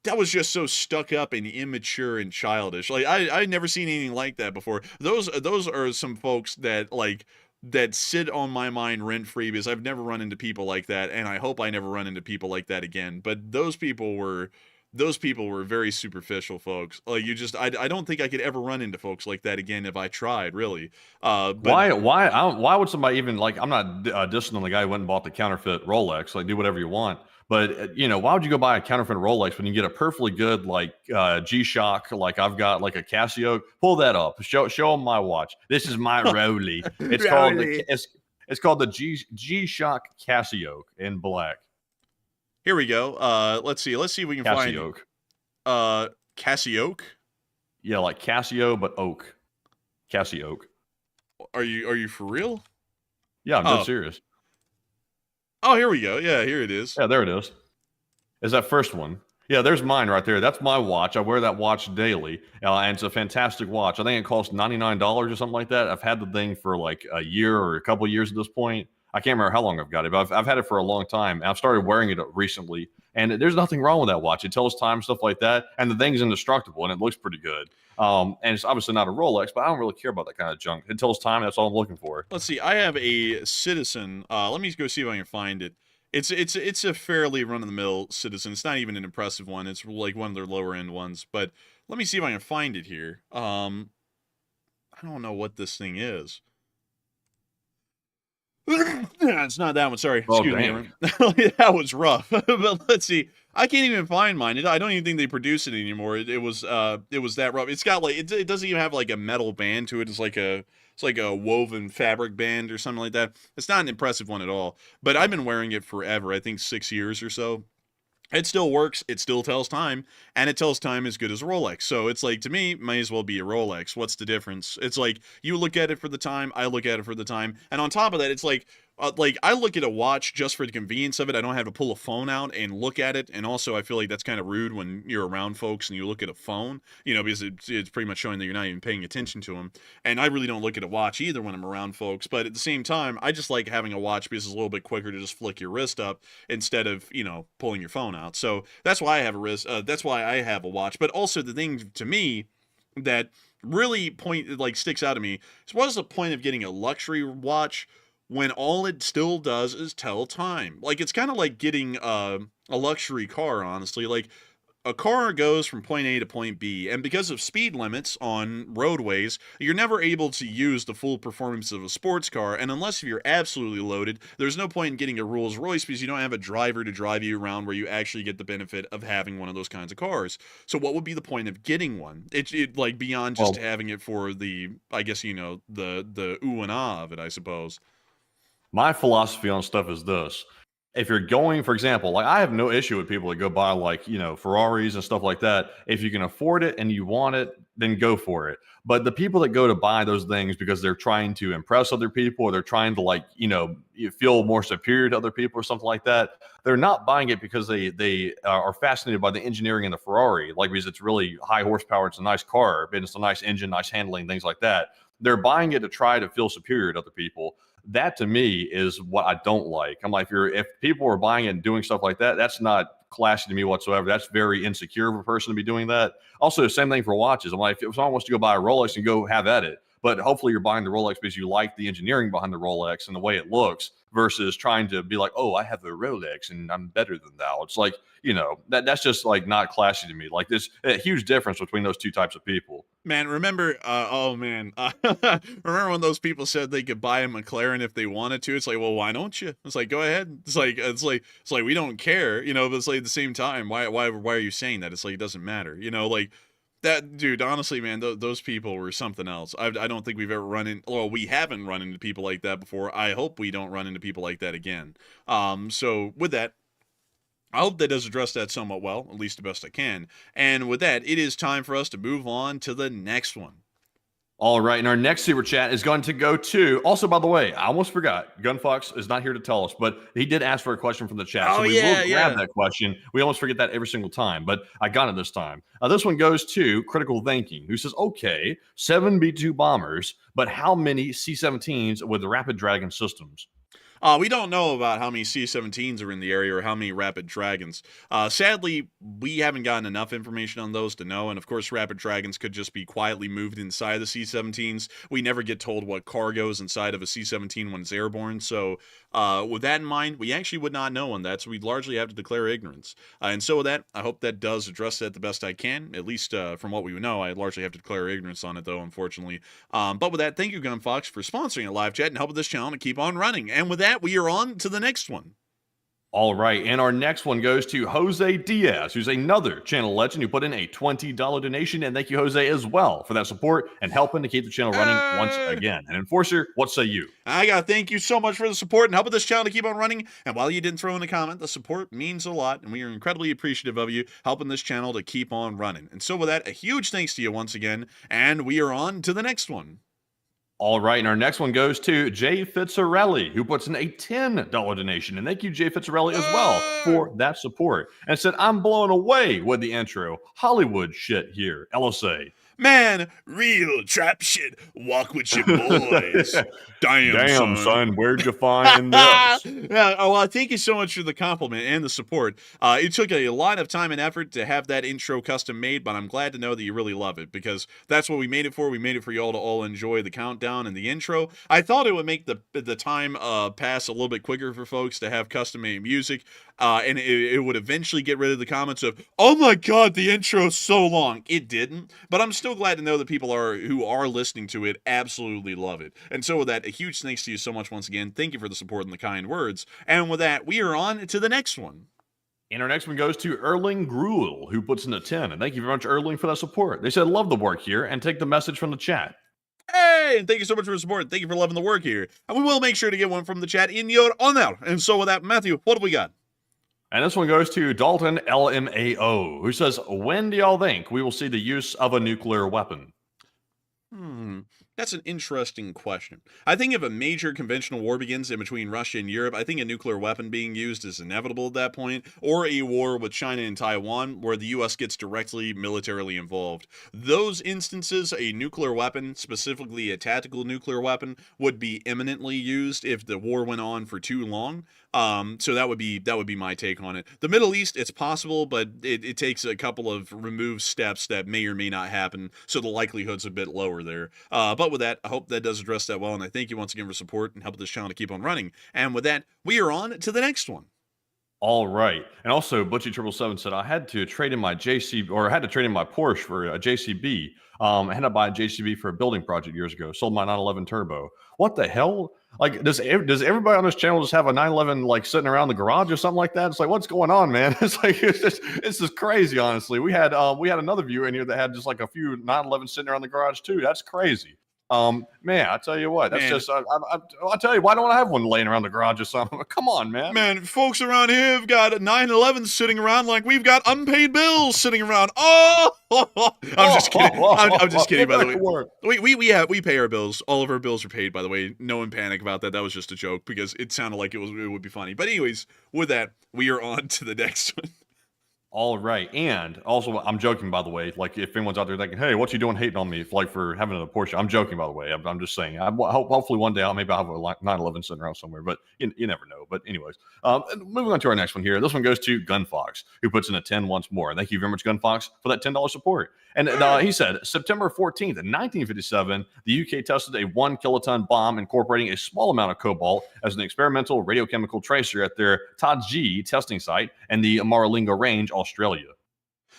that was just so stuck up and immature and childish. Like, I'd never seen anything like that before. Those are some folks that, like, that sit on my mind rent-free, because I've never run into people like that, and I hope I never run into people like that again. But those people were very superficial folks. Like, I don't think I could ever run into folks like that again if I tried, really. But Why would somebody even, like, I'm not dissing on the guy who went and bought the counterfeit Rolex, like, do whatever you want. But, why would you go buy a counterfeit Rolex when you get a perfectly good, like, G-Shock, like I've got, like a Casio? Pull that up. Show them my watch. This is my Roly. It's called the G-Shock Casio in black. Here we go. Let's see if we can Casio. find Casio. Yeah, like Casio, but oak. Casio. Are you for real? Yeah, I'm dead serious. Oh, here we go. Yeah, here it is. Yeah, there it is. Is that first one? Yeah, there's mine right there. That's my watch. I wear that watch daily, and it's a fantastic watch. I think it costs $99 or something like that. I've had the thing for like a year or a couple of years at this point. I can't remember how long I've got it, but I've had it for a long time. I've started wearing it recently, and there's nothing wrong with that watch. It tells time, stuff like that, and the thing's indestructible, and it looks pretty good. And it's obviously not a Rolex, but I don't really care about that kind of junk. It tells time. That's all I'm looking for. Let's see. I have a Citizen. Let me go see if I can find it. It's a fairly run-of-the-mill Citizen. It's not even an impressive one. It's like one of their lower-end ones. But let me see if I can find it here. I don't know what this thing is. It's not that one. Sorry. Excuse me. That was rough. But let's see. I can't even find mine. I don't even think they produce it anymore. It was that rough. It's got like it doesn't even have like a metal band to it. It's like a woven fabric band or something like that. It's not an impressive one at all. But I've been wearing it forever. I think 6 years or so. It still works. It still tells time, and it tells time as good as a Rolex. So it's like, to me, might as well be a Rolex. What's the difference? It's like, you look at it for the time, I look at it for the time, and on top of that, it's like I look at a watch just for the convenience of it. I don't have to pull a phone out and look at it, and also I feel like that's kind of rude when you're around folks and you look at a phone, because it's pretty much showing that you're not even paying attention to them. And I really don't look at a watch either when I'm around folks, but at the same time, I just like having a watch because it's a little bit quicker to just flick your wrist up instead of, pulling your phone out. So that's why I have that's why I have a watch. But also the thing to me that really sticks out to me is, what is the point of getting a luxury watch when all it still does is tell time? Like, it's kind of like getting a luxury car, honestly. Like, a car goes from point A to point B, and because of speed limits on roadways, you're never able to use the full performance of a sports car, and unless you're absolutely loaded, there's no point in getting a Rolls Royce because you don't have a driver to drive you around where you actually get the benefit of having one of those kinds of cars. So what would be the point of getting one? It like, beyond just having it for the, I guess, the ooh and ah of it, I suppose. My philosophy on stuff is this. If you're going, for example, like, I have no issue with people that go buy, like, Ferraris and stuff like that. If you can afford it and you want it, then go for it. But the people that go to buy those things because they're trying to impress other people, or they're trying to, like, you feel more superior to other people or something like that, they're not buying it because they are fascinated by the engineering in the Ferrari, like, because it's really high horsepower, it's a nice car, but it's a nice engine, nice handling, things like that. They're buying it to try to feel superior to other people. That, to me, is what I don't like. I'm like, if people are buying it and doing stuff like that, that's not classy to me whatsoever. That's very insecure of a person to be doing that. Also, the same thing for watches. I'm like, if someone wants to go buy a Rolex and go have at it, but hopefully you're buying the Rolex because you like the engineering behind the Rolex and the way it looks versus trying to be like, oh, I have a Rolex and I'm better than thou. It's like, that's just like not classy to me. Like there's a huge difference between those two types of people. Man, remember, remember when those people said they could buy a McLaren if they wanted to? It's like, well, why don't you? It's like, go ahead. It's like we don't care, but it's like at the same time, why are you saying that? It's like, it doesn't matter, like that, dude. Honestly, man, those people were something else. I don't think we've ever we haven't run into people like that before. I hope we don't run into people like that again. So with that, I hope that does address that somewhat well, at least the best I can. And with that, it is time for us to move on to the next one. All right, and our next super chat is going to go to, also, by the way, I almost forgot, Gunfox is not here to tell us, but he did ask for a question from the chat, so we will grab that question. We almost forget that every single time, but I got it this time. This one goes to Critical Thinking, who says, okay, 7 B-2 bombers, but how many C-17s with Rapid Dragon systems? We don't know about how many C-17s are in the area or how many Rapid Dragons. Sadly, we haven't gotten enough information on those to know, and of course, Rapid Dragons could just be quietly moved inside the C-17s. We never get told what cargo is inside of a C-17 when it's airborne, so with that in mind, we actually would not know on that, so we'd largely have to declare ignorance. And so with that, I hope that does address that the best I can, at least from what we know. I largely have to declare ignorance on it, though, unfortunately. But with that, thank you, Gunfox, for sponsoring a live chat and helping this channel to keep on running. And with that, we are on to the next one. All right, and our next one goes to Jose Diaz, who's another channel legend who put in a $20 donation, and thank you, Jose, as well, for that support and helping to keep the channel running once again. And Enforcer, what say you? I gotta thank you so much for the support and helping this channel to keep on running. And while you didn't throw in a comment, the support means a lot, and we are incredibly appreciative of you helping this channel to keep on running. And so with that, a huge thanks to you once again, and we are on to the next one. All right, and our next one goes to Jay Fitzarelli, who puts in a $10 donation. And thank you, Jay Fitzarelli, as well for that support. And said, I'm blown away with the intro. Hollywood shit here. LSA. Man, real trap shit. Walk with your boys. Damn, son, where'd you find this? Well, thank you so much for the compliment and the support. It took a lot of time and effort to have that intro custom made, but I'm glad to know that you really love it, because that's what we made it for. We made it for y'all to all enjoy the countdown and the intro. I thought it would make the time pass a little bit quicker for folks to have custom-made music, and it would eventually get rid of the comments of, oh my god, the intro's so long. It didn't, but I'm still glad to know that people who are listening to it absolutely love it. And so with that, a huge thanks to you so much once again. Thank you for the support and the kind words. And with that, we are on to the next one. And our next one goes to Erling Gruel, who puts in a 10. And thank you very much, Erling, for that support. They said, love the work here, and take the message from the chat. Hey, and thank you so much for the support. Thank you for loving the work here. And we will make sure to get one from the chat in your honor. And so with that, Matthew, what have we got? And this one goes to Dalton LMAO, who says, when do y'all think we will see the use of a nuclear weapon? That's an interesting question. I think if a major conventional war begins in between Russia and Europe, I think a nuclear weapon being used is inevitable at that point, or a war with China and Taiwan where the U.S. gets directly militarily involved. Those instances, a nuclear weapon, specifically a tactical nuclear weapon, would be imminently used if the war went on for too long. So that would be my take on it. The Middle East, it's possible, but it takes a couple of removed steps that may or may not happen, so the likelihood's a bit lower there. But with that, I hope that does address that well, and I thank you once again for support and helping this channel to keep on running. And with that, we are on to the next one. All right. And also, Butchie777 said, I had to trade in my Porsche for a JCB. I had to buy a JCB for a building project years ago. Sold my 911 Turbo. What the hell? Like, does everybody on this channel just have a 911 like sitting around the garage or something like that? It's like, what's going on, man? It's just crazy, honestly. We had another viewer in here that had just like a few 911 sitting around the garage too. That's crazy. Man, I tell you what, that's I'll tell you, why don't I have one laying around the garage or something? Come on, man. Man, folks around here have got 911s sitting around like we've got unpaid bills sitting around. Oh, I'm just kidding. I'm just kidding, by the way. We pay our bills. All of our bills are paid, by the way. No one panic about that. That was just a joke because it sounded like it would be funny. But anyways, with that, we are on to the next one. All right, and also I'm joking, by the way. Like, if anyone's out there thinking, "Hey, what you doing hating on me for having a Porsche?" I'm joking, by the way. I'm just saying. Hopefully one day I'll have a 911 sitting around somewhere, but you never know. But anyways, and moving on to our next one here. This one goes to Gunfox, who puts in a 10 once more. Thank you very much, Gunfox, for that $10 support. And he said, September 14th, 1957, the UK tested a 1 kiloton bomb incorporating a small amount of cobalt as an experimental radiochemical tracer at their Taji testing site in the Mar-a-Lago Range, Australia.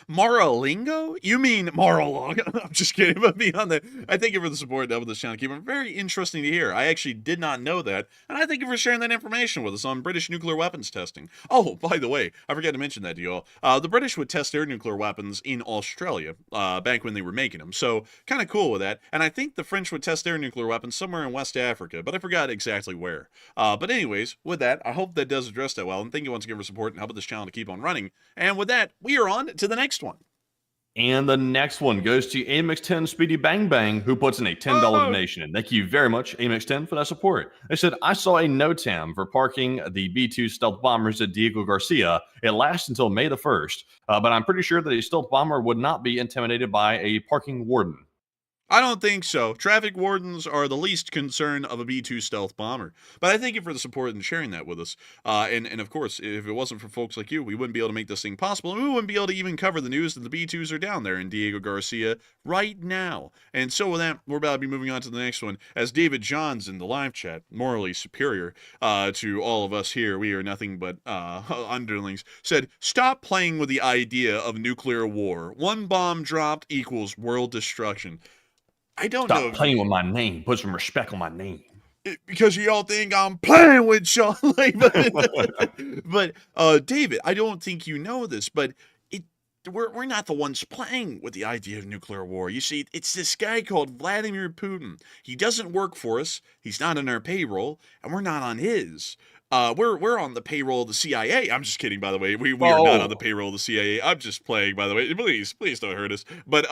Mar-a-Lago? You mean Mar-a-Lago? I'm just kidding. But beyond that, I thank you for the support of this channel. Keep it very interesting to hear. I actually did not know that, and I thank you for sharing that information with us on British nuclear weapons testing. Oh, by the way, I forgot to mention that to you all. The British would test their nuclear weapons in Australia back when they were making them, so kind of cool with that. And I think the French would test their nuclear weapons somewhere in West Africa, but I forgot exactly where. But anyways, with that, I hope that does address that well, and thank you once again for support and helping this channel to keep on running. And with that, we are on to the next one. And the next one goes to AMX10 Speedy Bang Bang, who puts in a $10 donation. And thank you very much, AMX10, for that support. They said, I saw a NOTAM for parking the B-2 stealth bombers at Diego Garcia. It lasts until May the 1st, but I'm pretty sure that a stealth bomber would not be intimidated by a parking warden. I don't think so. Traffic wardens are the least concern of a B-2 stealth bomber. But I thank you for the support and sharing that with us. And of course, if it wasn't for folks like you, we wouldn't be able to make this thing possible. And we wouldn't be able to even cover the news that the B-2s are down there in Diego Garcia right now. And so with that, we're about to be moving on to the next one. As David Johns in the live chat, morally superior to all of us here, we are nothing but underlings, said, stop playing with the idea of nuclear war. One bomb dropped equals world destruction. I don't know. Stop playing with my name. Put some respect on my name. Because y'all think I'm playing with y'all. But David, I don't think you know this, but we're not the ones playing with the idea of nuclear war. You see, it's this guy called Vladimir Putin. He doesn't work for us. He's not on our payroll, and we're not on his. We're on the payroll of the CIA. I'm just kidding, by the way. We are not on the payroll of the CIA. I'm just playing, by the way. Please don't hurt us. But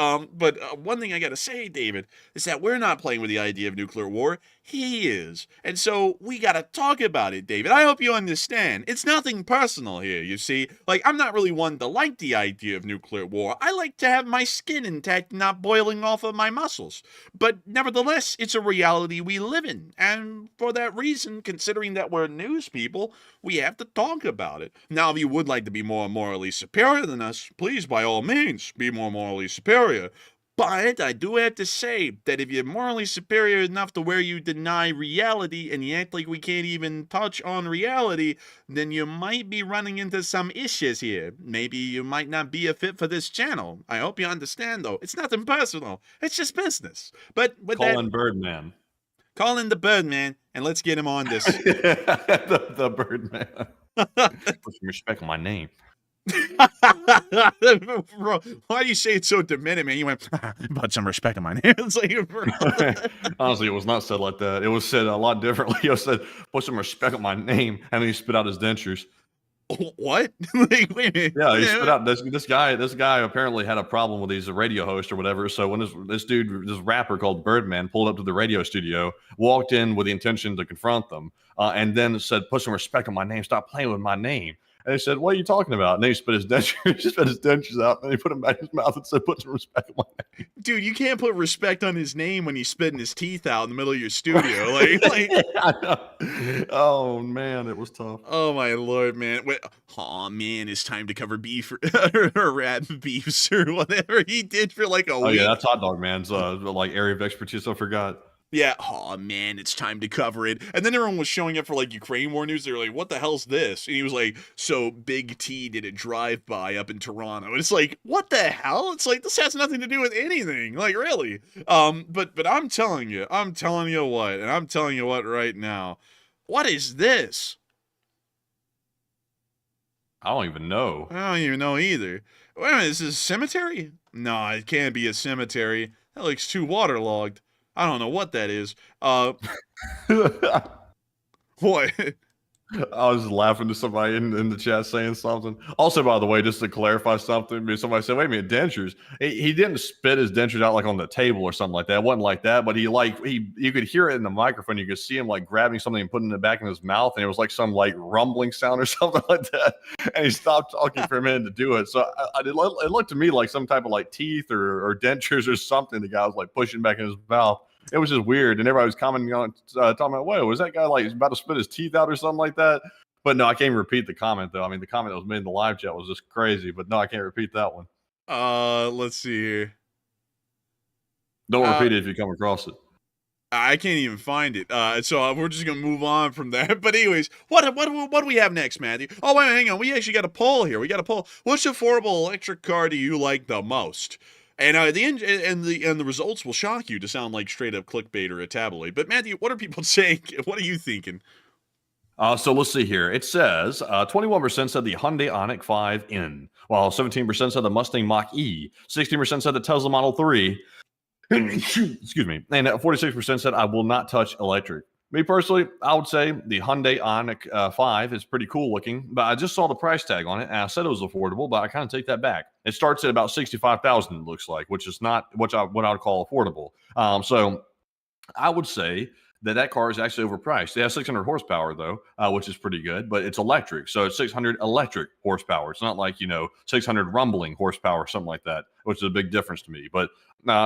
one thing I gotta say, David, is that we're not playing with the idea of nuclear war. He is. And so we gotta talk about it, David. I hope you understand. It's nothing personal here, you see. Like, I'm not really one to like the idea of nuclear war. I like to have my skin intact, not boiling off of my muscles. But nevertheless, it's a reality we live in. And for that reason, considering that we're news people, we have to talk about it. Now, if you would like to be more morally superior than us, please, by all means, be more morally superior. But I do have to say that if you're morally superior enough to where you deny reality and you act like we can't even touch on reality, then you might be running into some issues here. Maybe you might not be a fit for this channel. I hope you understand, though. It's nothing personal. It's just business. But with Call in Birdman. Call in the Birdman, and let's get him on this. the Birdman. Put some respect on my name. Bro, why do you say it so demented, man? You went, put some respect on my name. It's like, honestly, it was not said like that. It was said a lot differently. It was said, put some respect on my name, and then he spit out his dentures. What? Like, wait a minute. Yeah, he spit out this guy apparently had a problem with his radio host or whatever. So when this rapper called Birdman pulled up to the radio studio, walked in with the intention to confront them, and then said, put some respect on my name, stop playing with my name. And they said, what are you talking about? And then he spit his dentures out, and he put them back in his mouth and said, put some respect on my name. Dude, you can't put respect on his name when he's spitting his teeth out in the middle of your studio. Like oh, man, it was tough. Oh, my Lord, man. Wait, oh, man, it's time to cover beef or rat beefs or whatever he did for like a week. Oh, yeah, that's Hot Dog Man's like area of expertise. I forgot. Yeah, oh man, it's time to cover it. And then everyone was showing up for like Ukraine war news. They were like, what the hell's this? And he was like, so Big T did a drive-by up in Toronto. And it's like, what the hell? It's like, this has nothing to do with anything. Like, really? But I'm telling you what, and I'm telling you what right now. What is this? I don't even know. I don't even know either. Wait a minute, is this a cemetery? No, it can't be a cemetery. That looks too waterlogged. I don't know what that is. What? I was laughing to somebody in the chat saying something. Also, by the way, just to clarify something, because somebody said, "Wait a minute, dentures." He didn't spit his dentures out like on the table or something like that. It wasn't like that, but you could hear it in the microphone. You could see him like grabbing something and putting it back in his mouth, and it was like some like rumbling sound or something like that. And he stopped talking for a minute to do it. So it looked to me like some type of like teeth or dentures or something. The guy was like pushing back in his mouth. It was just weird, and everybody was commenting on talking about, "Whoa, was that guy like about to spit his teeth out or something like that?" But no, I can't even repeat the comment though. I mean, the comment that was made in the live chat was just crazy. But no, I can't repeat that one. Let's see here. Don't repeat it if you come across it. I can't even find it. So we're just gonna move on from that. But anyways, what do we have next, Matthew? Oh wait, hang on. We actually got a poll here. We got a poll. Which affordable electric car do you like the most? And the results will shock you to sound like straight up clickbait or a tabloid. But Matthew, what are people saying? What are you thinking? So let's see here. It says 21% said the Hyundai Ioniq 5N, while 17% said the Mustang Mach-E, 16% said the Tesla Model 3, excuse me, and 46% said I will not touch electric. Me personally, I would say the Hyundai Ioniq 5 is pretty cool looking, but I just saw the price tag on it, and I said it was affordable, but I kind of take that back. It starts at about $65,000, it looks like, which is not what I would call affordable. So I would say that car is actually overpriced. It has 600 horsepower though, which is pretty good, but it's electric. So it's 600 electric horsepower. It's not like, 600 rumbling horsepower, something like that, which is a big difference to me. But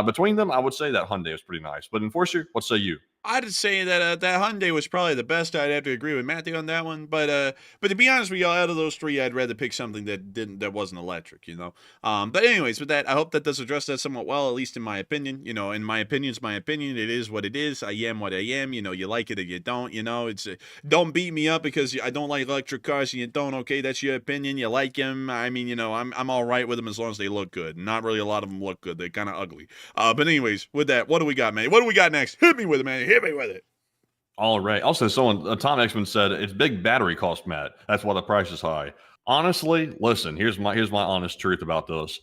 between them, I would say that Hyundai is pretty nice. But Enforcer, what say you? I'd say that that Hyundai was probably the best. I'd have to agree with Matthew on that one. But to be honest with you, out of those three, I'd rather pick something that wasn't electric. But anyways, with that, I hope that does address that somewhat well, at least in my opinion. And my opinion's my opinion. It is what it is. I am what I am. You like it or you don't. It's don't beat me up because I don't like electric cars and you don't. Okay, that's your opinion. You like them. I mean, I'm all right with them as long as they look good. Not really a lot of them look good. They're kind of ugly. But anyways, with that, what do we got, man? What do we got next? Hit me with it, man. Hit me with it. All right. Also, Tom Exman said it's big battery cost, Matt. That's why the price is high. Honestly, listen. Here's my honest truth about this.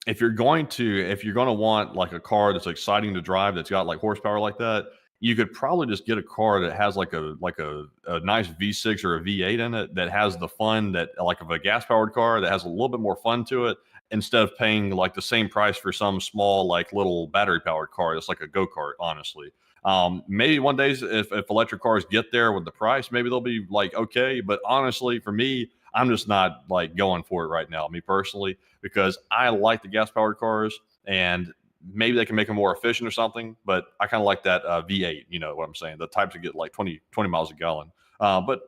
If you're going to want like a car that's exciting to drive, that's got like horsepower like that, you could probably just get a car that has like a nice V6 or a V8 in it that has the fun that like of a gas powered car that has a little bit more fun to it, instead of paying like the same price for some small like little battery powered car that's like a go-kart. Honestly. Maybe one day if electric cars get there with the price, maybe they'll be like, okay. But honestly, for me, I'm just not like going for it right now, me personally, because I like the gas powered cars and maybe they can make them more efficient or something. But I kind of like that V8, you know what I'm saying? The types that get like 20 miles a gallon. But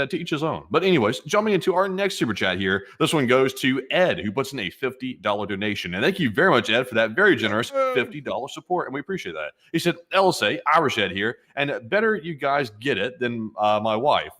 to each his own. But anyways, jumping into our next super chat here. This one goes to Ed, who puts in a $50 donation. And thank you very much, Ed, for that very generous $50 support. And we appreciate that. He said, LSA, Irish Ed here. And better you guys get it than my wife.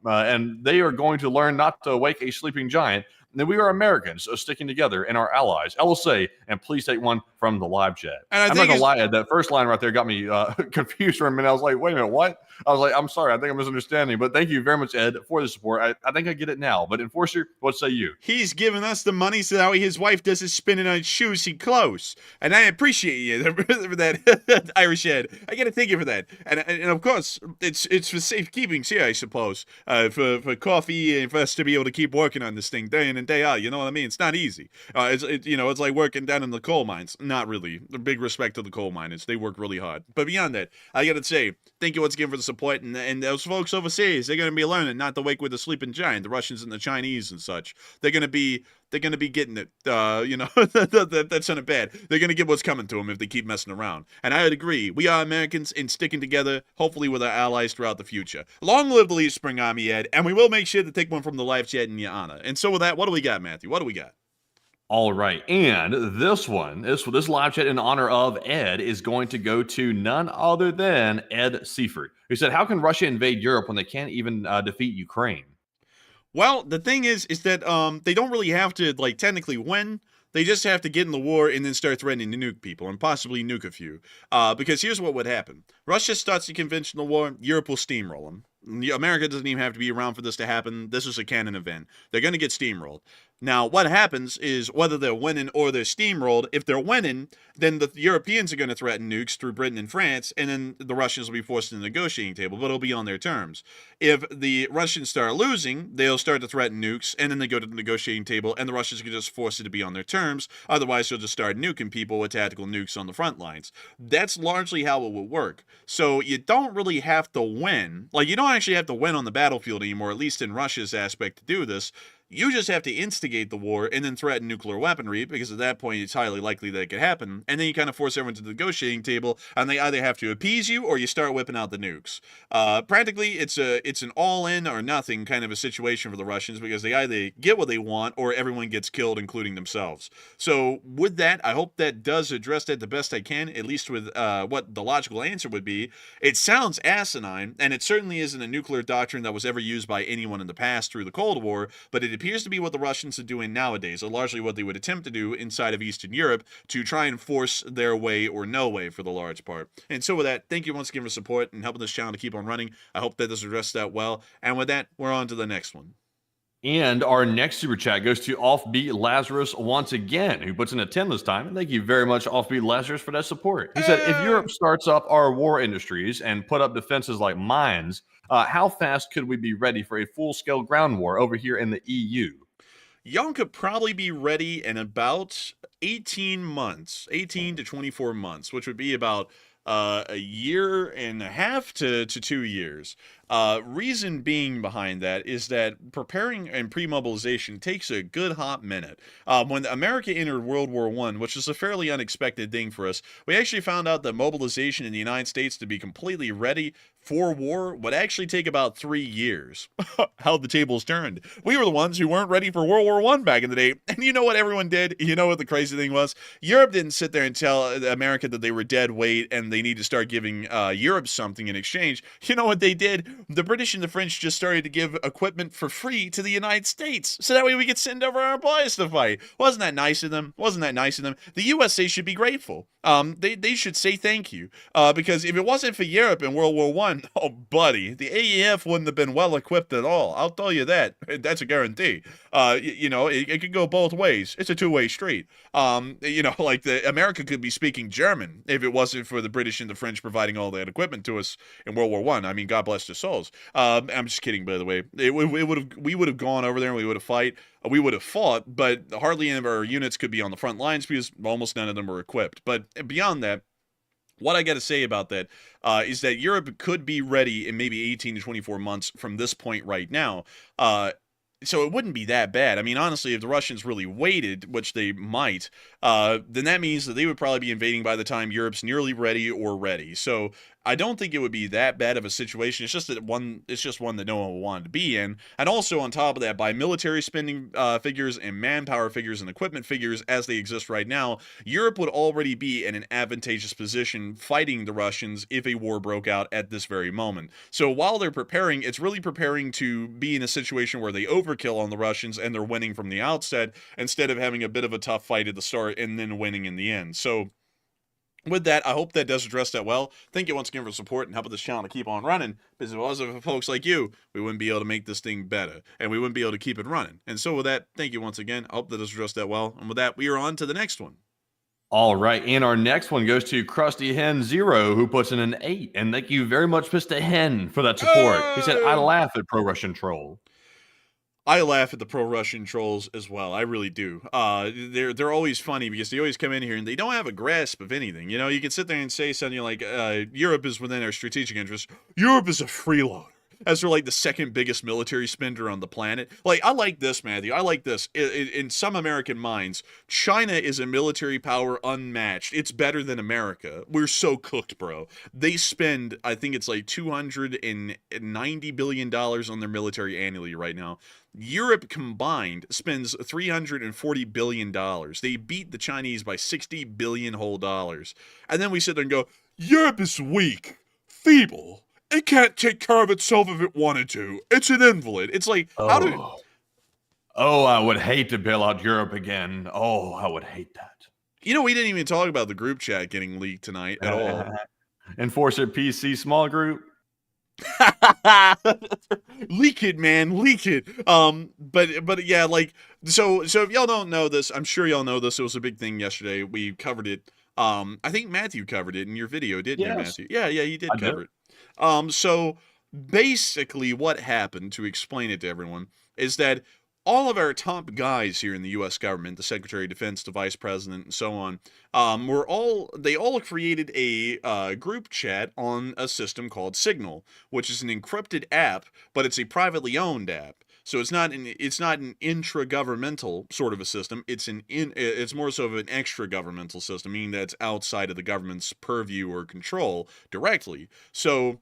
And they are going to learn not to wake a sleeping giant. And we are Americans, so sticking together and our allies. LSA, and please take one from the live chat. And I'm not going to lie, Ed, that first line right there got me confused for a minute. I was like, wait a minute, what? I was like, I'm sorry, I think I'm misunderstanding. But thank you very much, Ed, for the support. I think I get it now. But Enforcer, what say you? He's giving us the money so that his wife doesn't spinning on shoes and clothes. And I appreciate you for that, Irish Ed. I got to thank you for that. And of course, it's for safekeeping here, I suppose. For coffee and for us to be able to keep working on this thing day in and day out. You know what I mean? It's not easy. It's like working down in the coal mines. Not really. Big respect to the coal miners. They work really hard. But beyond that, I got to say, thank you once again for the support. And those folks overseas, they're going to be learning not to wake with a sleeping giant. The Russians and the Chinese and such. They're going to be getting it. That's not bad. They're going to get what's coming to them if they keep messing around. And I would agree. We are Americans and sticking together, hopefully with our allies throughout the future. Long live the Leaf Spring Army, Ed. And we will make sure to take one from the live chat in your honor. And so with that, what do we got, Matthew? What do we got? All right. And this live chat in honor of Ed is going to go to none other than Ed Seifert, who said, how can Russia invade Europe when they can't even defeat Ukraine? Well, the thing is that they don't really have to, technically win. They just have to get in the war and then start threatening to nuke people and possibly nuke a few. Because here's what would happen. Russia starts the conventional war, Europe will steamroll them. America doesn't even have to be around for this to happen. This is a canon event. They're going to get steamrolled. Now, what happens is whether they're winning or they're steamrolled, if they're winning, then the Europeans are going to threaten nukes through Britain and France, and then the Russians will be forced to the negotiating table, but it'll be on their terms. If the Russians start losing, they'll start to threaten nukes, and then they go to the negotiating table, and the Russians can just force it to be on their terms. Otherwise, they'll just start nuking people with tactical nukes on the front lines. That's largely how it will work. So you don't really have to win. Like, you don't actually have to win on the battlefield anymore, at least in Russia's aspect to do this. You just have to instigate the war and then threaten nuclear weaponry, because at that point it's highly likely that it could happen. And then you kind of force everyone to the negotiating table, and they either have to appease you or you start whipping out the nukes. Practically, it's an all-in or nothing kind of a situation for the Russians, because they either get what they want or everyone gets killed, including themselves. So with that, I hope that does address that the best I can, at least with what the logical answer would be. It sounds asinine, and it certainly isn't a nuclear doctrine that was ever used by anyone in the past through the Cold War, but it appears to be what the Russians are doing nowadays, or largely what they would attempt to do inside of Eastern Europe to try and force their way or no way for the large part. And so with that, thank you once again for support and helping this channel to keep on running. I hope that this addressed that well. And with that, we're on to the next one. And our next super chat goes to Offbeat Lazarus once again, who puts in a 10 this time. And thank you very much, Offbeat Lazarus, for that support. He said, if Europe starts up our war industries and put up defenses like mines, how fast could we be ready for a full-scale ground war over here in the EU? Y'all could probably be ready in about 18 months, 18 to 24 months, which would be about a year and a half to 2 years. Reason being behind that is that preparing and pre-mobilization takes a good hot minute. When America entered World War I, which is a fairly unexpected thing for us, we actually found out that mobilization in the United States to be completely ready for war would actually take about 3 years. How the tables turned. We were the ones who weren't ready for World War I back in the day. And you know what everyone did? You know what the crazy thing was? Europe didn't sit there and tell America that they were dead weight and they need to start giving Europe something in exchange. You know what they did? The British and the French just started to give equipment for free to the United States. So that way we could send over our boys to fight. Wasn't that nice of them? Wasn't that nice of them? The USA should be grateful. They should say thank you. Because if it wasn't for Europe in World War I, oh, buddy, the AEF wouldn't have been well equipped at all. I'll tell you that. That's a guarantee. You know, it could go both ways. It's a two-way street. You know, like America could be speaking German if it wasn't for the British and the French providing all that equipment to us in World War I. I mean, God bless their souls. I'm just kidding, by the way. We would have gone over there and we would have fought, but hardly any of our units could be on the front lines because almost none of them were equipped. But beyond that, what I got to say about that is that Europe could be ready in maybe 18 to 24 months from this point right now. So it wouldn't be that bad. I mean, honestly, if the Russians really waited, which they might, then that means that they would probably be invading by the time Europe's nearly ready or ready. So I don't think it would be that bad of a situation. It's just one that no one will want to be in. And also on top of that, by military spending figures and manpower figures and equipment figures as they exist right now, Europe would already be in an advantageous position fighting the Russians if a war broke out at this very moment. So while they're preparing, it's really preparing to be in a situation where they overkill on the Russians and they're winning from the outset instead of having a bit of a tough fight at the start and then winning in the end. So with that, I hope that does address that well. Thank you once again for support and helping this channel to keep on running. Because if it wasn't for folks like you, we wouldn't be able to make this thing better. And we wouldn't be able to keep it running. And so with that, thank you once again. I hope that does address that well. And with that, we are on to the next one. All right, and our next one goes to Krusty Hen 0, who puts in an 8. And thank you very much, Mr. Hen, for that support. He said, I laugh at pro-Russian troll. I laugh at the pro-Russian trolls as well. I really do. They're always funny because they always come in here and they don't have a grasp of anything. You know, you can sit there and say something like, Europe is within our strategic interest. Europe is a freeloader. As they're like the second biggest military spender on the planet. Like, I like this, Matthew. I like this. In some American minds, China is a military power unmatched. It's better than America. We're so cooked, bro. They spend, I think it's like $290 billion on their military annually right now. Europe combined spends $340 billion. They beat the Chinese by $60 billion whole dollars. And then we sit there and go, Europe is weak, feeble. It can't take care of itself if it wanted to. It's an invalid. It's like, how do... Oh, I would hate to bail out Europe again. Oh, I would hate that. You know, we didn't even talk about the group chat getting leaked tonight at all. Enforcer PC small group. Leak it, man, leak it. But yeah, like so if y'all don't know this, I'm sure y'all know this. It was a big thing yesterday. We covered it. I think Matthew covered it in your video, didn't you, Yes, Matthew? Yeah, you did I did. cover it. So basically, what happened, to explain it to everyone, is that all of our top guys here in the U.S. government, the Secretary of Defense, the Vice President, and so on, they all created a group chat on a system called Signal, which is an encrypted app, but it's a privately owned app. So it's not an intra-governmental sort of a system. It's more so of an extra-governmental system, meaning that it's outside of the government's purview or control directly. So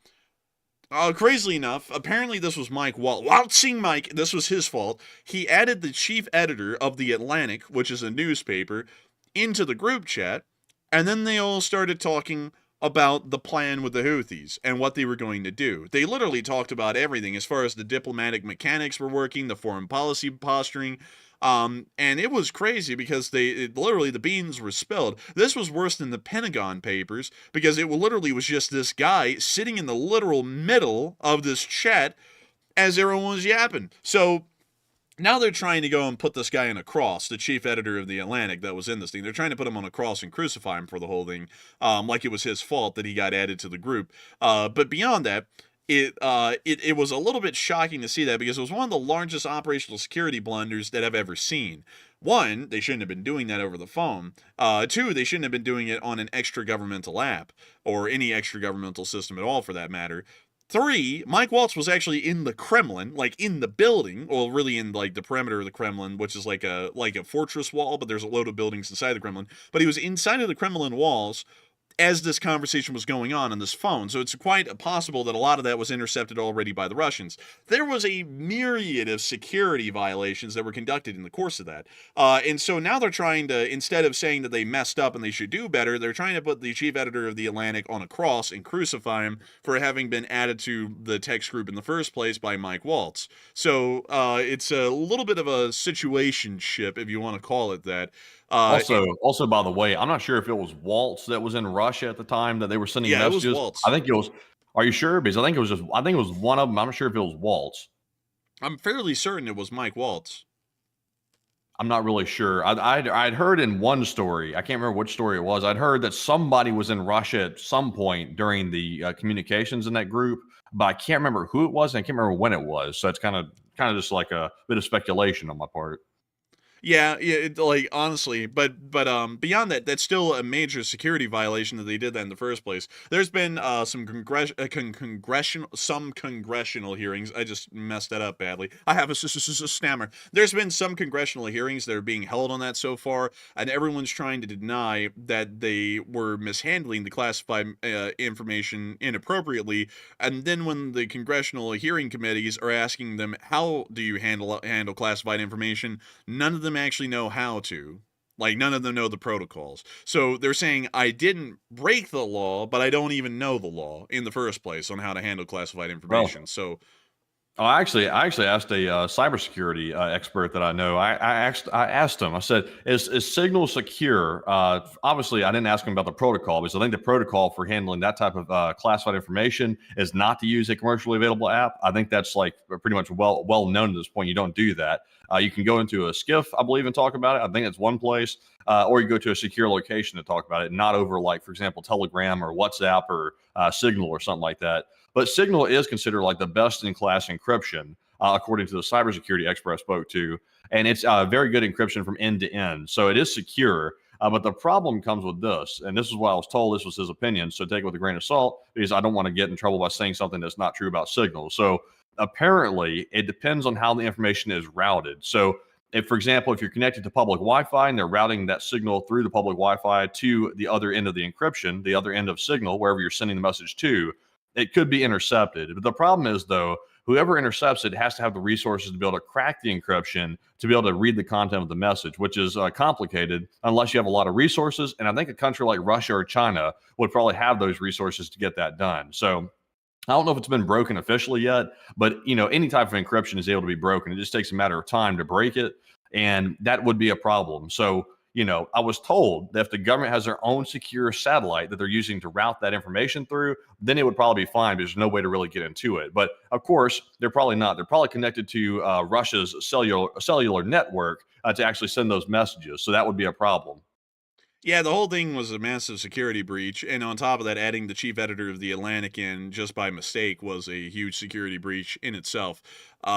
crazily enough, apparently this was Mike Waltzing Mike. This was his fault. He added the chief editor of The Atlantic, which is a newspaper, into the group chat, and then they all started talking about the plan with the Houthis and what they were going to do. They literally talked about everything as far as the diplomatic mechanics were working, the foreign policy posturing, and it was crazy because literally the beans were spilled. This was worse than the Pentagon Papers because it literally was just this guy sitting in the literal middle of this chat as everyone was yapping. So now they're trying to go and put this guy on a cross, the chief editor of The Atlantic that was in this thing. They're trying to put him on a cross and crucify him for the whole thing, like it was his fault that he got added to the group. But beyond that, it was a little bit shocking to see that because it was one of the largest operational security blunders that I've ever seen. One, they shouldn't have been doing that over the phone. Two, they shouldn't have been doing it on an extra-governmental app or any extra-governmental system at all for that matter. Three, Mike Waltz was actually in the Kremlin, like in the building, or really in like the perimeter of the Kremlin, which is like a fortress wall, but there's a load of buildings inside the Kremlin. But he was inside of the Kremlin walls as this conversation was going on this phone. So it's quite possible that a lot of that was intercepted already by the Russians. There was a myriad of security violations that were conducted in the course of that. And so now they're trying to, instead of saying that they messed up and they should do better, they're trying to put the chief editor of The Atlantic on a cross and crucify him for having been added to the text group in the first place by Mike Waltz. So it's a little bit of a situationship, if you want to call it that. Also, by the way, I'm not sure if it was Waltz that was in Russia at the time that they were sending messages. It was Waltz. I think it was. Are you sure? Because I think it was one of them. I'm not sure if it was Waltz. I'm fairly certain it was Mike Waltz. I'm not really sure. I'd heard in one story, I can't remember which story it was. I'd heard that somebody was in Russia at some point during the communications in that group, but I can't remember who it was and I can't remember when it was. So it's kind of just like a bit of speculation on my part. Yeah, like honestly, but beyond that, that's still a major security violation that they did that in the first place. There's been some congressional hearings. I just messed that up badly. I have a stammer. There's been some congressional hearings that are being held on that so far, and everyone's trying to deny that they were mishandling the classified information inappropriately. And then when the congressional hearing committees are asking them, how do you handle classified information, none of them actually know how to. Like, none of them know the protocols. So they're saying, I didn't break the law, but I don't even know the law in the first place on how to handle classified information. So I actually asked a cybersecurity expert that I know. I asked him. I said, "Is Signal secure?" Obviously, I didn't ask him about the protocol because I think the protocol for handling that type of classified information is not to use a commercially available app. I think that's like pretty much well known at this point. You don't do that. You can go into a SCIF, I believe, and talk about it. I think it's one place, or you go to a secure location to talk about it, not over, like, for example, Telegram or WhatsApp or Signal or something like that. But Signal is considered like the best-in-class encryption, according to the cybersecurity expert I spoke to. And it's very good encryption from end to end. So it is secure. But the problem comes with this, and this is what I was told, this was his opinion, so take it with a grain of salt, because I don't want to get in trouble by saying something that's not true about Signal. So apparently, it depends on how the information is routed. So if, for example, if you're connected to public Wi-Fi and they're routing that signal through the public Wi-Fi to the other end of the encryption, the other end of Signal, wherever you're sending the message to, it could be intercepted. But the problem is, though, whoever intercepts it has to have the resources to be able to crack the encryption, to be able to read the content of the message, which is complicated unless you have a lot of resources. And I think a country like Russia or China would probably have those resources to get that done. So I don't know if it's been broken officially yet, but any type of encryption is able to be broken. It just takes a matter of time to break it, and that would be a problem. So I was told that if the government has their own secure satellite that they're using to route that information through, then it would probably be fine. There's no way to really get into it. But of course, they're probably not. They're probably connected to Russia's cellular network to actually send those messages. So that would be a problem. Yeah, the whole thing was a massive security breach, and on top of that, adding the chief editor of The Atlantic in just by mistake was a huge security breach in itself.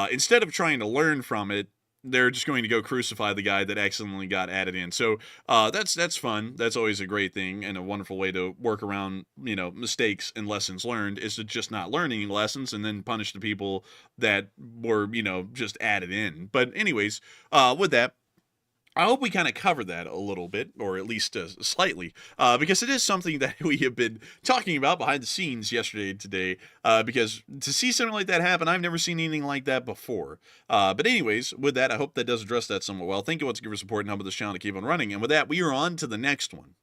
Instead of trying to learn from it, they're just going to go crucify the guy that accidentally got added in. So that's fun. That's always a great thing and a wonderful way to work around, mistakes and lessons learned, is to just not learn any lessons and then punish the people that were, just added in. But anyways, with that, I hope we kind of cover that a little bit, or at least slightly, because it is something that we have been talking about behind the scenes yesterday and today, because to see something like that happen, I've never seen anything like that before. But anyways, with that, I hope that does address that somewhat well. Thank you once again for support and helping this channel to keep on running. And with that, we are on to the next one.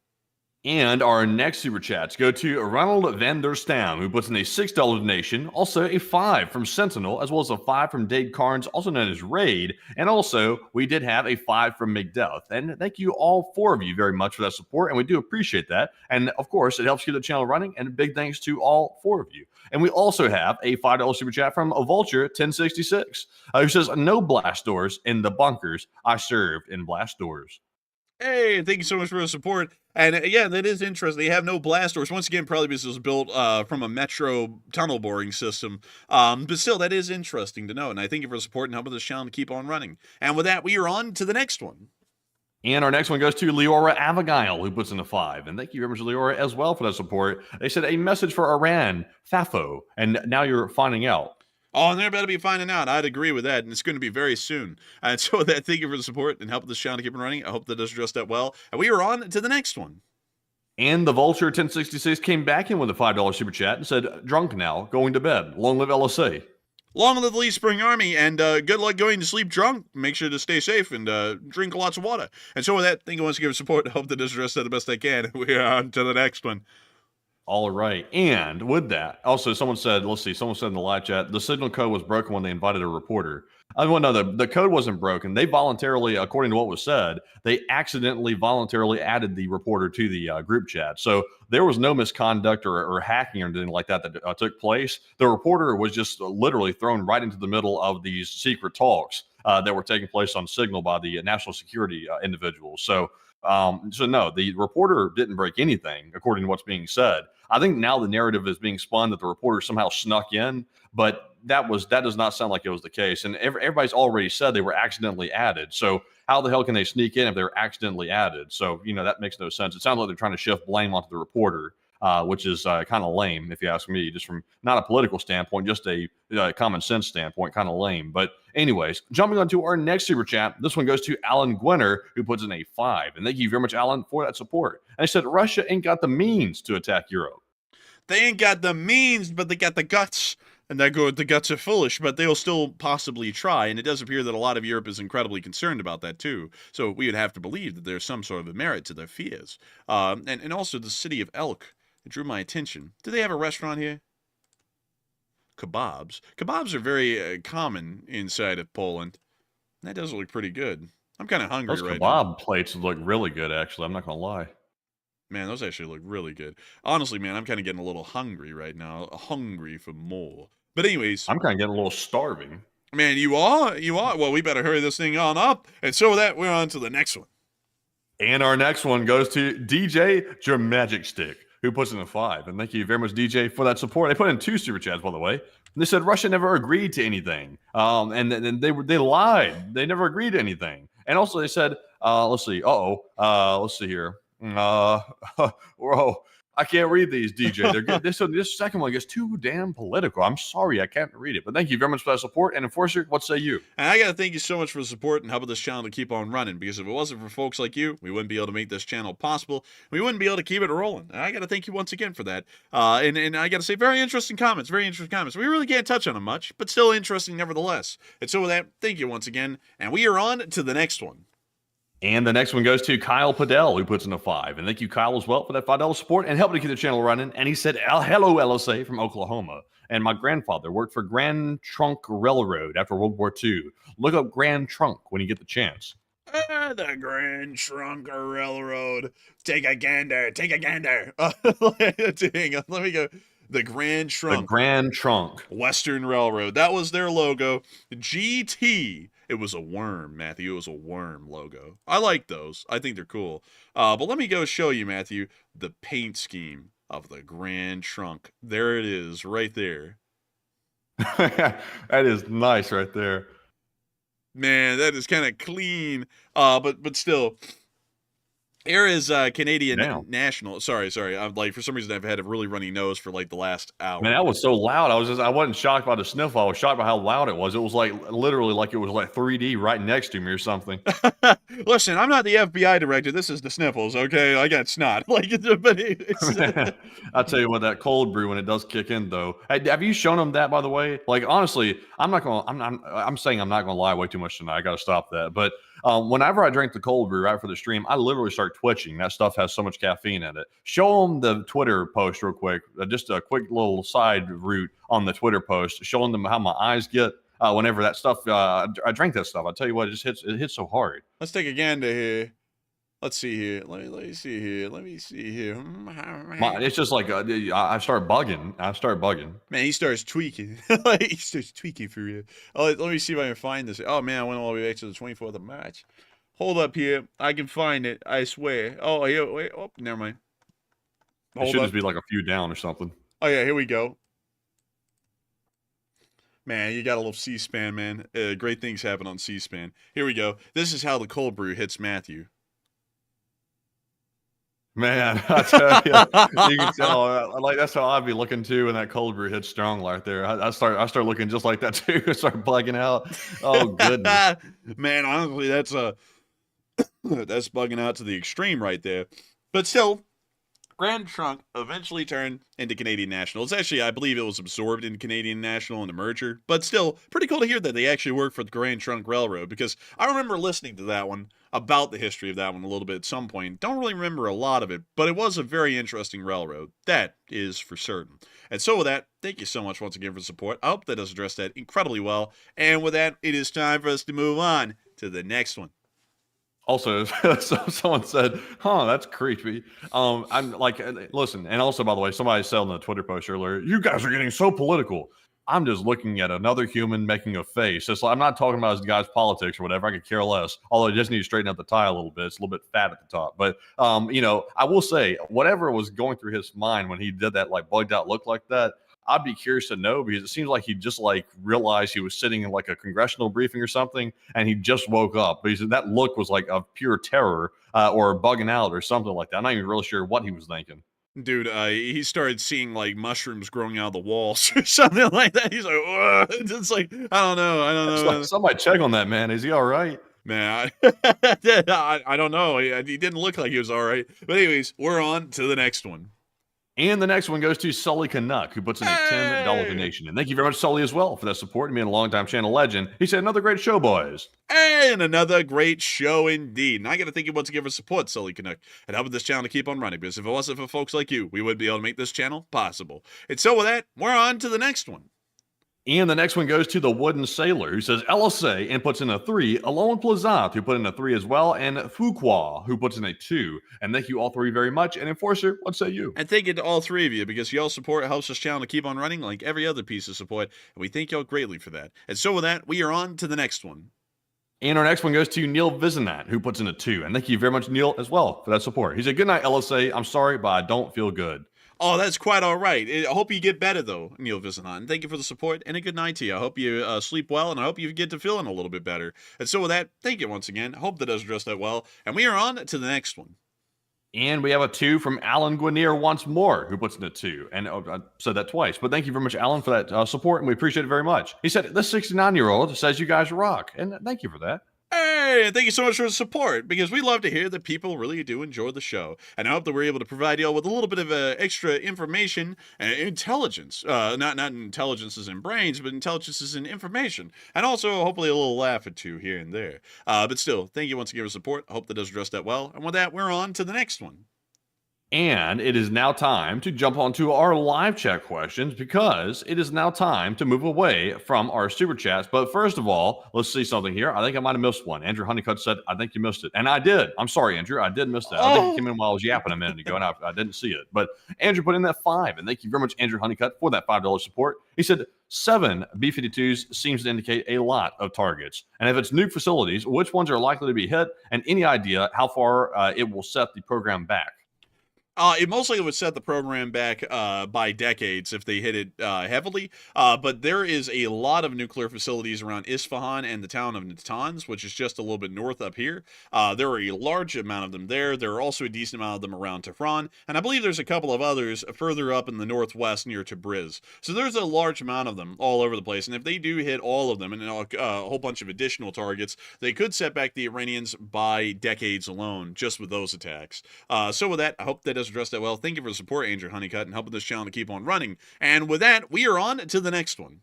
And our next super chats go to Ronald van der Stam, who puts in a $6 donation, also a 5 from Sentinel, as well as a 5 from Dade Carnes, also known as Raid, and also we did have a 5 from McDuff. And thank you all 4 of you very much for that support, and we do appreciate that. And of course, it helps keep the channel running, and a big thanks to all 4 of you. And we also have a $5 super chat from a Vulture 1066, who says, "No blast doors in the bunkers. I served in blast doors." Hey, thank you so much for the support. And yeah, that is interesting. They have no blast doors. Once again, probably because it was built from a metro tunnel boring system. But still, that is interesting to know. And I thank you for the support and helping this channel to keep on running. And with that, we are on to the next one. And our next one goes to Leora Abigail, who puts in a 5. And thank you very much, Leora, as well for that support. They said, "A message for Iran, FAFO." And now you're finding out. Oh, and they're about to be finding out. I'd agree with that, and it's going to be very soon. And so that, thank you for the support and helping this channel to keep it running. I hope that does address that well. And we are on to the next one. And the Vulture 1066 came back in with a $5 super chat and said, "Drunk now, going to bed. Long live LSA." Long live the Lee Spring Army, and good luck going to sleep drunk. Make sure to stay safe and drink lots of water. And so with that, thank you once again for support. I hope that does address that the best I can. We are on to the next one. All right. And with that, also someone said in the live chat, the signal code was broken when they invited a reporter. Well, no, the code wasn't broken. They voluntarily, according to what was said, they accidentally voluntarily added the reporter to the group chat. So there was no misconduct or hacking or anything like that took place. The reporter was just literally thrown right into the middle of these secret talks that were taking place on Signal by the national security individuals. So no, the reporter didn't break anything, according to what's being said. I think now the narrative is being spun that the reporter somehow snuck in, but that does not sound like it was the case. And everybody's already said they were accidentally added. So how the hell can they sneak in if they're accidentally added? So, that makes no sense. It sounds like they're trying to shift blame onto the reporter, which is kind of lame, if you ask me, just from not a political standpoint, just a common sense standpoint, kind of lame. But anyways, jumping on to our next super chat, this one goes to Alan Gwinner, who puts in a 5. And thank you very much, Alan, for that support. And he said, "Russia ain't got the means to attack Europe." They ain't got the means, but they got the guts. And the guts are foolish, but they'll still possibly try. And it does appear that a lot of Europe is incredibly concerned about that, too. So we would have to believe that there's some sort of a merit to their fears. And also the city of Elk. It drew my attention. Do they have a restaurant here? Kebabs. Kebabs are very common inside of Poland. That does look pretty good. I'm kind of hungry right now. Those kebab plates look really good, actually. I'm not going to lie. Man, those actually look really good. Honestly, man, I'm kind of getting a little hungry right now. Hungry for more. But anyways. I'm kind of getting a little starving. Man, you are? You are? Well, we better hurry this thing on up. And so with that, we're on to the next one. And our next one goes to DJ Dramagic Stick, who puts in a 5. And thank you very much, DJ, for that support. They put in 2 super chats, by the way. And they said Russia never agreed to anything. And they lied. They never agreed to anything. And also they said, let's see. Let's see here. Whoa. I can't read these, DJ. They're good. This second one gets too damn political. I'm sorry, I can't read it. But thank you very much for that support. And Enforcer, what say you? And I got to thank you so much for the support and helping this channel to keep on running. Because if it wasn't for folks like you, we wouldn't be able to make this channel possible. We wouldn't be able to keep it rolling. And I got to thank you once again for that. And I got to say, very interesting comments. Very interesting comments. We really can't touch on them much, but still interesting nevertheless. And so with that, thank you once again. And we are on to the next one. And the next one goes to Kyle Padell, who puts in a 5. And thank you, Kyle, as well, for that $5 support and helping to keep the channel running. And he said, hello, LSA from Oklahoma. And my grandfather worked for Grand Trunk Railroad after World War II. Look up Grand Trunk when you get the chance. The Grand Trunk Railroad. Take a gander. Take a gander. Dang, let me go. The Grand The Trunk Grand Trunk. Western Railroad. That was their logo. GT. It was a worm, Matthew. It was a worm logo. I like those. I think they're cool. But let me go show you, Matthew, the paint scheme of the Grand Trunk. There it is, right there. That is nice right there. Man, that is kind of clean. But still, here is Canadian Damn. National. Sorry. I'm like, for some reason I've had a really runny nose for like the last hour. Man, that was so loud. I wasn't shocked by the sniffle. I was shocked by how loud it was. It was like literally like it was like 3D right next to me or something. Listen, I'm not the FBI director. This is the sniffles, okay? I got snot. But it's I'll tell you what, that cold brew when it does kick in though. Hey, have you shown them that, by the way? Like honestly, I'm saying I'm not gonna lie way too much tonight. I gotta stop that. But whenever I drink the cold brew right for the stream, I literally start twitching. That stuff has so much caffeine in it. Show them the Twitter post real quick. Just a quick little side route on the Twitter post, showing them how my eyes get whenever that stuff. I drink that stuff. I tell you what, it hits so hard. Let's take a gander here. Let's see here. Let me see here. It's just like I start bugging. Man, he starts tweaking. He starts tweaking for you. Oh, let me see if I can find this. Oh man, I went all the way back to the 24th of March. Hold up here. I can find it. I swear. Oh, here. Wait. Oh, never mind. It should just be like a few down or something. Oh yeah, here we go. Man, you gotta love C-SPAN, man. Great things happen on C-SPAN. Here we go. This is how the cold brew hits Matthew. Man, I tell you, you can tell. Like that's how I'd be looking too, when that cold brew hits strong right there. I start looking just like that too. I start bugging out. Oh goodness, man. Honestly, that's bugging out to the extreme right there. But still, Grand Trunk eventually turned into Canadian National. It's actually, I believe it was absorbed in Canadian National in the merger. But still, pretty cool to hear that they actually work for the Grand Trunk Railroad, because I remember listening to that one, about the history of that one a little bit at some point. Don't really remember a lot of it, but it was a very interesting railroad. That is for certain. And so with that, thank you so much once again for the support. I hope that does address that incredibly well. And with that, it is time for us to move on to the next one. Also, someone said, "Huh, that's creepy." I'm like, listen, and also, by the way, somebody said on the Twitter post earlier, "You guys are getting so political." I'm just looking at another human making a face. It's like, I'm not talking about this guy's politics or whatever. I could care less. Although I just need to straighten out the tie a little bit. It's a little bit fat at the top. But I will say, whatever was going through his mind when he did that like bugged out look like that, I'd be curious to know, because it seems like he just like realized he was sitting in like a congressional briefing or something, and he just woke up. But he said that look was like of pure terror or bugging out or something like that. I'm not even really sure what he was thinking. Dude, he started seeing like mushrooms growing out of the walls or something like that. He's like, "Ugh." It's like, I don't know. Like, somebody check on that man. Is he all right? Man, I don't know. He didn't look like he was all right. But anyways, we're on to the next one. And the next one goes to Sully Canuck, who puts in a $10 donation. And thank you very much, Sully, as well, for that support and being a longtime channel legend. He said, "Another great show, boys." And another great show indeed. And I got to thank you once again for support, Sully Canuck, and helping this channel to keep on running. Because if it wasn't for folks like you, we wouldn't be able to make this channel possible. And so with that, we're on to the next one. And the next one goes to the Wooden Sailor, who says LSA and puts in a 3, along with Plazant, who put in a 3 as well, and Fuqua, who puts in a 2. And thank you all three very much. And Enforcer, what say you? And thank you to all three of you, because y'all's support helps this channel to keep on running like every other piece of support, and we thank y'all greatly for that. And so with that, we are on to the next one. And our next one goes to Neil Vizanat, who puts in a 2. And thank you very much, Neil, as well, for that support. He said, "Good night, LSA. I'm sorry, but I don't feel good." Oh, that's quite all right. I hope you get better, though, Neil Vizanat. Thank you for the support, and a good night to you. I hope you sleep well, and I hope you get to feeling a little bit better. And so with that, thank you once again. I hope that does address that well. And we are on to the next one. And we have a 2 from Alan Guinier once more, who puts in a 2. And I said that twice, but thank you very much, Alan, for that support, and we appreciate it very much. He said, "This 69-year-old says you guys rock." And thank you for that. Hey, and thank you so much for the support, because we love to hear that people really do enjoy the show. And I hope that we're able to provide y'all with a little bit of extra information and intelligence. Not intelligence as in brains, but intelligence as in information. And also, hopefully, a little laugh or two here and there. But still, thank you once again for support. I hope that does address that well. And with that, we're on to the next one. And it is now time to jump onto our live chat questions because it is now time to move away from our super chats. But first of all, let's see something here. I think I might have missed one. Andrew Honeycutt said, I think you missed it. And I did. I'm sorry, Andrew. I did miss that. I think it came in while I was yapping a minute ago and I didn't see it. But Andrew put in that 5. And thank you very much, Andrew Honeycutt, for that $5 support. He said, 7 B-52s seems to indicate a lot of targets. And if it's nuke facilities, which ones are likely to be hit? And any idea how far it will set the program back? It mostly would set the program back by decades if they hit it heavily. But there is a lot of nuclear facilities around Isfahan and the town of Natanz, which is just a little bit north up here. There are a large amount of them there. There are also a decent amount of them around Tehran. And I believe there's a couple of others further up in the northwest near Tabriz. So there's a large amount of them all over the place. And if they do hit all of them and a whole bunch of additional targets, they could set back the Iranians by decades alone just with those attacks. So with that, I hope that does address that well. Thank you for the support, Andrew Honeycutt, and helping this channel to keep on running. And with that, we are on to the next one.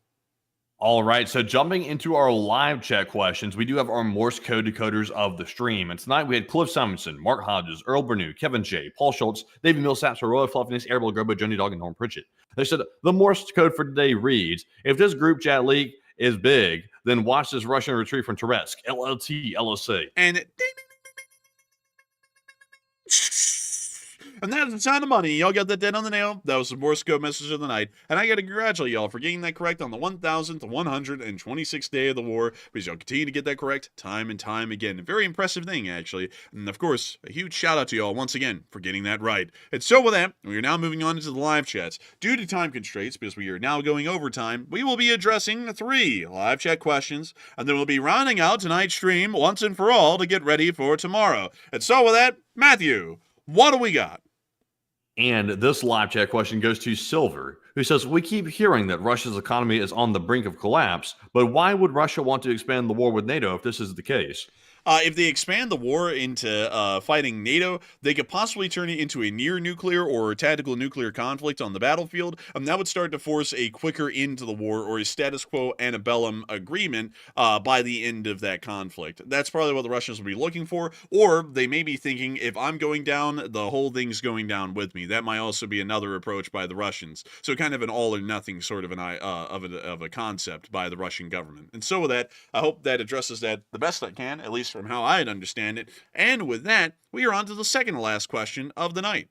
All right, so jumping into our live chat questions, we do have our Morse code decoders of the stream. And tonight we had Cliff Simonson, Mark Hodges, Earl Bernew, Kevin J, Paul Schultz, David Millsap, Royal Fluffiness, Ariel Gerbo, Johnny Dog, and Norm Pritchett. They said the Morse code for today reads, if this group chat leak is big, then watch this Russian retreat from Toretsk, LLT, LSA. And that's the sound of money. Y'all got that dead on the nail. That was the Morse code message of the night. And I got to congratulate y'all for getting that correct on the 1,126th day of the war, because y'all continue to get that correct time and time again. A very impressive thing, actually. And of course, a huge shout out to y'all once again for getting that right. And so with that, we are now moving on into the live chats. Due to time constraints, because we are now going overtime, we will be addressing 3 live chat questions, and then we'll be rounding out tonight's stream once and for all to get ready for tomorrow. And so with that, Matthew, what do we got? And this live chat question goes to Silver, who says, we keep hearing that Russia's economy is on the brink of collapse, but why would Russia want to expand the war with NATO if this is the case? If they expand the war into fighting NATO, they could possibly turn it into a near-nuclear or tactical nuclear conflict on the battlefield, and that would start to force a quicker end to the war or a status quo antebellum agreement by the end of that conflict. That's probably what the Russians will be looking for, or they may be thinking, if I'm going down, the whole thing's going down with me. That might also be another approach by the Russians. So kind of an all-or-nothing sort of of a concept by the Russian government. And so with that, I hope that addresses that the best I can, at least from how I'd understand it. And with that, we are on to the second to last question of the night.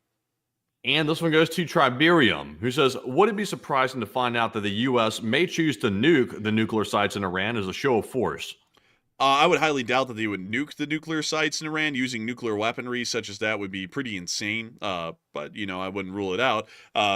And this one goes to Triberium, who says, would it be surprising to find out that the U.S. may choose to nuke the nuclear sites in Iran as a show of force? I would highly doubt that they would nuke the nuclear sites in Iran. Using nuclear weaponry such as that would be pretty insane. But, I wouldn't rule it out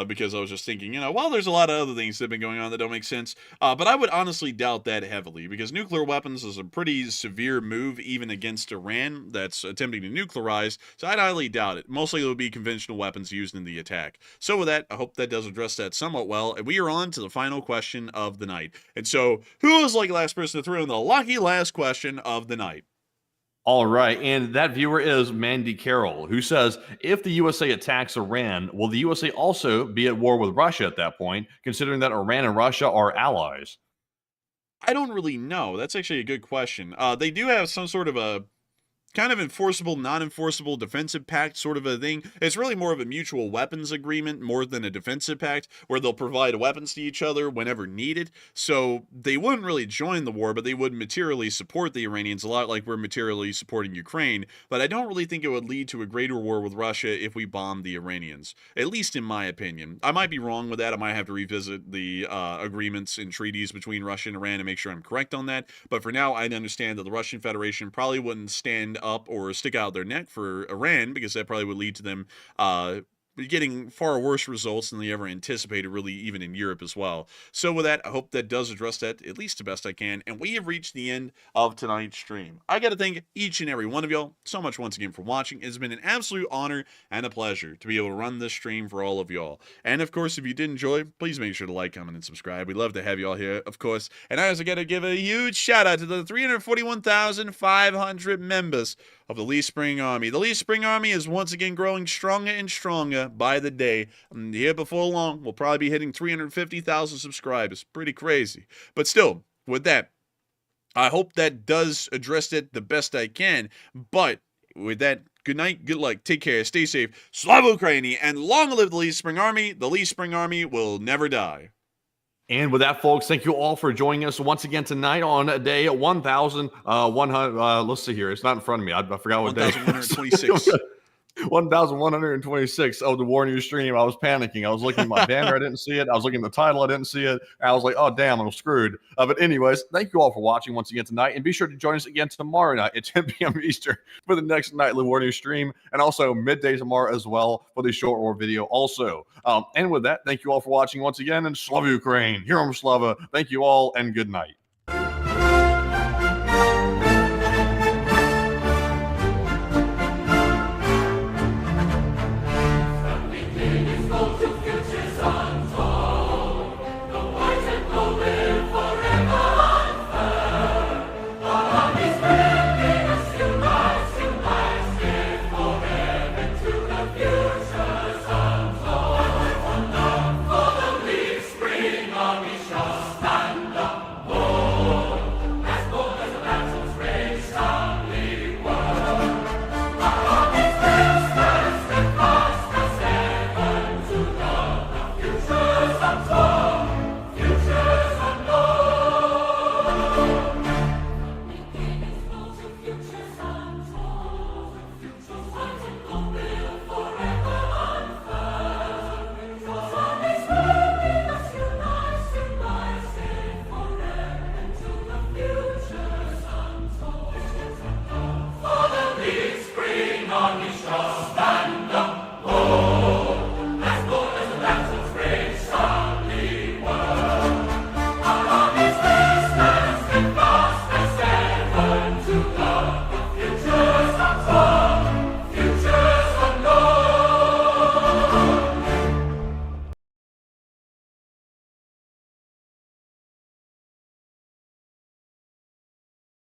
because I was just thinking, well, there's a lot of other things that have been going on that don't make sense. But I would honestly doubt that heavily because nuclear weapons is a pretty severe move even against Iran that's attempting to nuclearize. So I'd highly doubt it. Mostly it would be conventional weapons used in the attack. So with that, I hope that does address that somewhat well. And we are on to the final question of the night. And so who is like the last person to throw in the lucky last question of the night? All right, and that viewer is Mandy Carroll, who says, if the USA attacks Iran, will the USA also be at war with Russia at that point, considering that Iran and Russia are allies? I don't really know. That's actually a good question. They do have some sort of a kind of enforceable, non-enforceable defensive pact sort of a thing. It's really more of a mutual weapons agreement more than a defensive pact where they'll provide weapons to each other whenever needed. So they wouldn't really join the war, but they would materially support the Iranians a lot like we're materially supporting Ukraine. But I don't really think it would lead to a greater war with Russia if we bombed the Iranians, at least in my opinion. I might be wrong with that. I might have to revisit the agreements and treaties between Russia and Iran to make sure I'm correct on that. But for now, I understand that the Russian Federation probably wouldn't stand up or stick out their neck for Iran because that probably would lead to them getting far worse results than they ever anticipated, really, even in Europe as well. So with that, I hope that does address that at least the best I can. And we have reached the end of tonight's stream. I got to thank each and every one of y'all so much once again for watching. It's been an absolute honor and a pleasure to be able to run this stream for all of y'all. And of course, if you did enjoy, please make sure to like, comment, and subscribe. We'd love to have y'all here, of course. And I also got to give a huge shout out to the 341,500 members of the Lee Spring Army. The Lee Spring Army is once again growing stronger and stronger by the day. And here before long, we'll probably be hitting 350,000 subscribers. Pretty crazy. But still, with that, I hope that does address it the best I can. But with that, Good night, good luck, take care, stay safe. Slava Ukraini, and long live the Lee Spring Army. The Lee Spring Army will never die. And with that, folks, thank you all for joining us once again tonight on day 1,100. Let's see here. It's not in front of me. I forgot what day. 1,126. 1,126 of the War News stream. I was panicking. I was looking at my banner. I didn't see it. I was looking at the title. I didn't see it. I was like, oh, damn, I'm screwed. But anyways, thank you all for watching once again tonight. And be sure to join us again tomorrow night at 10 p.m. Eastern for the next nightly War News stream. And also midday tomorrow as well for the short war video also. And with that, thank you all for watching once again. And Slava Ukraine. Here on Slava. Thank you all and good night.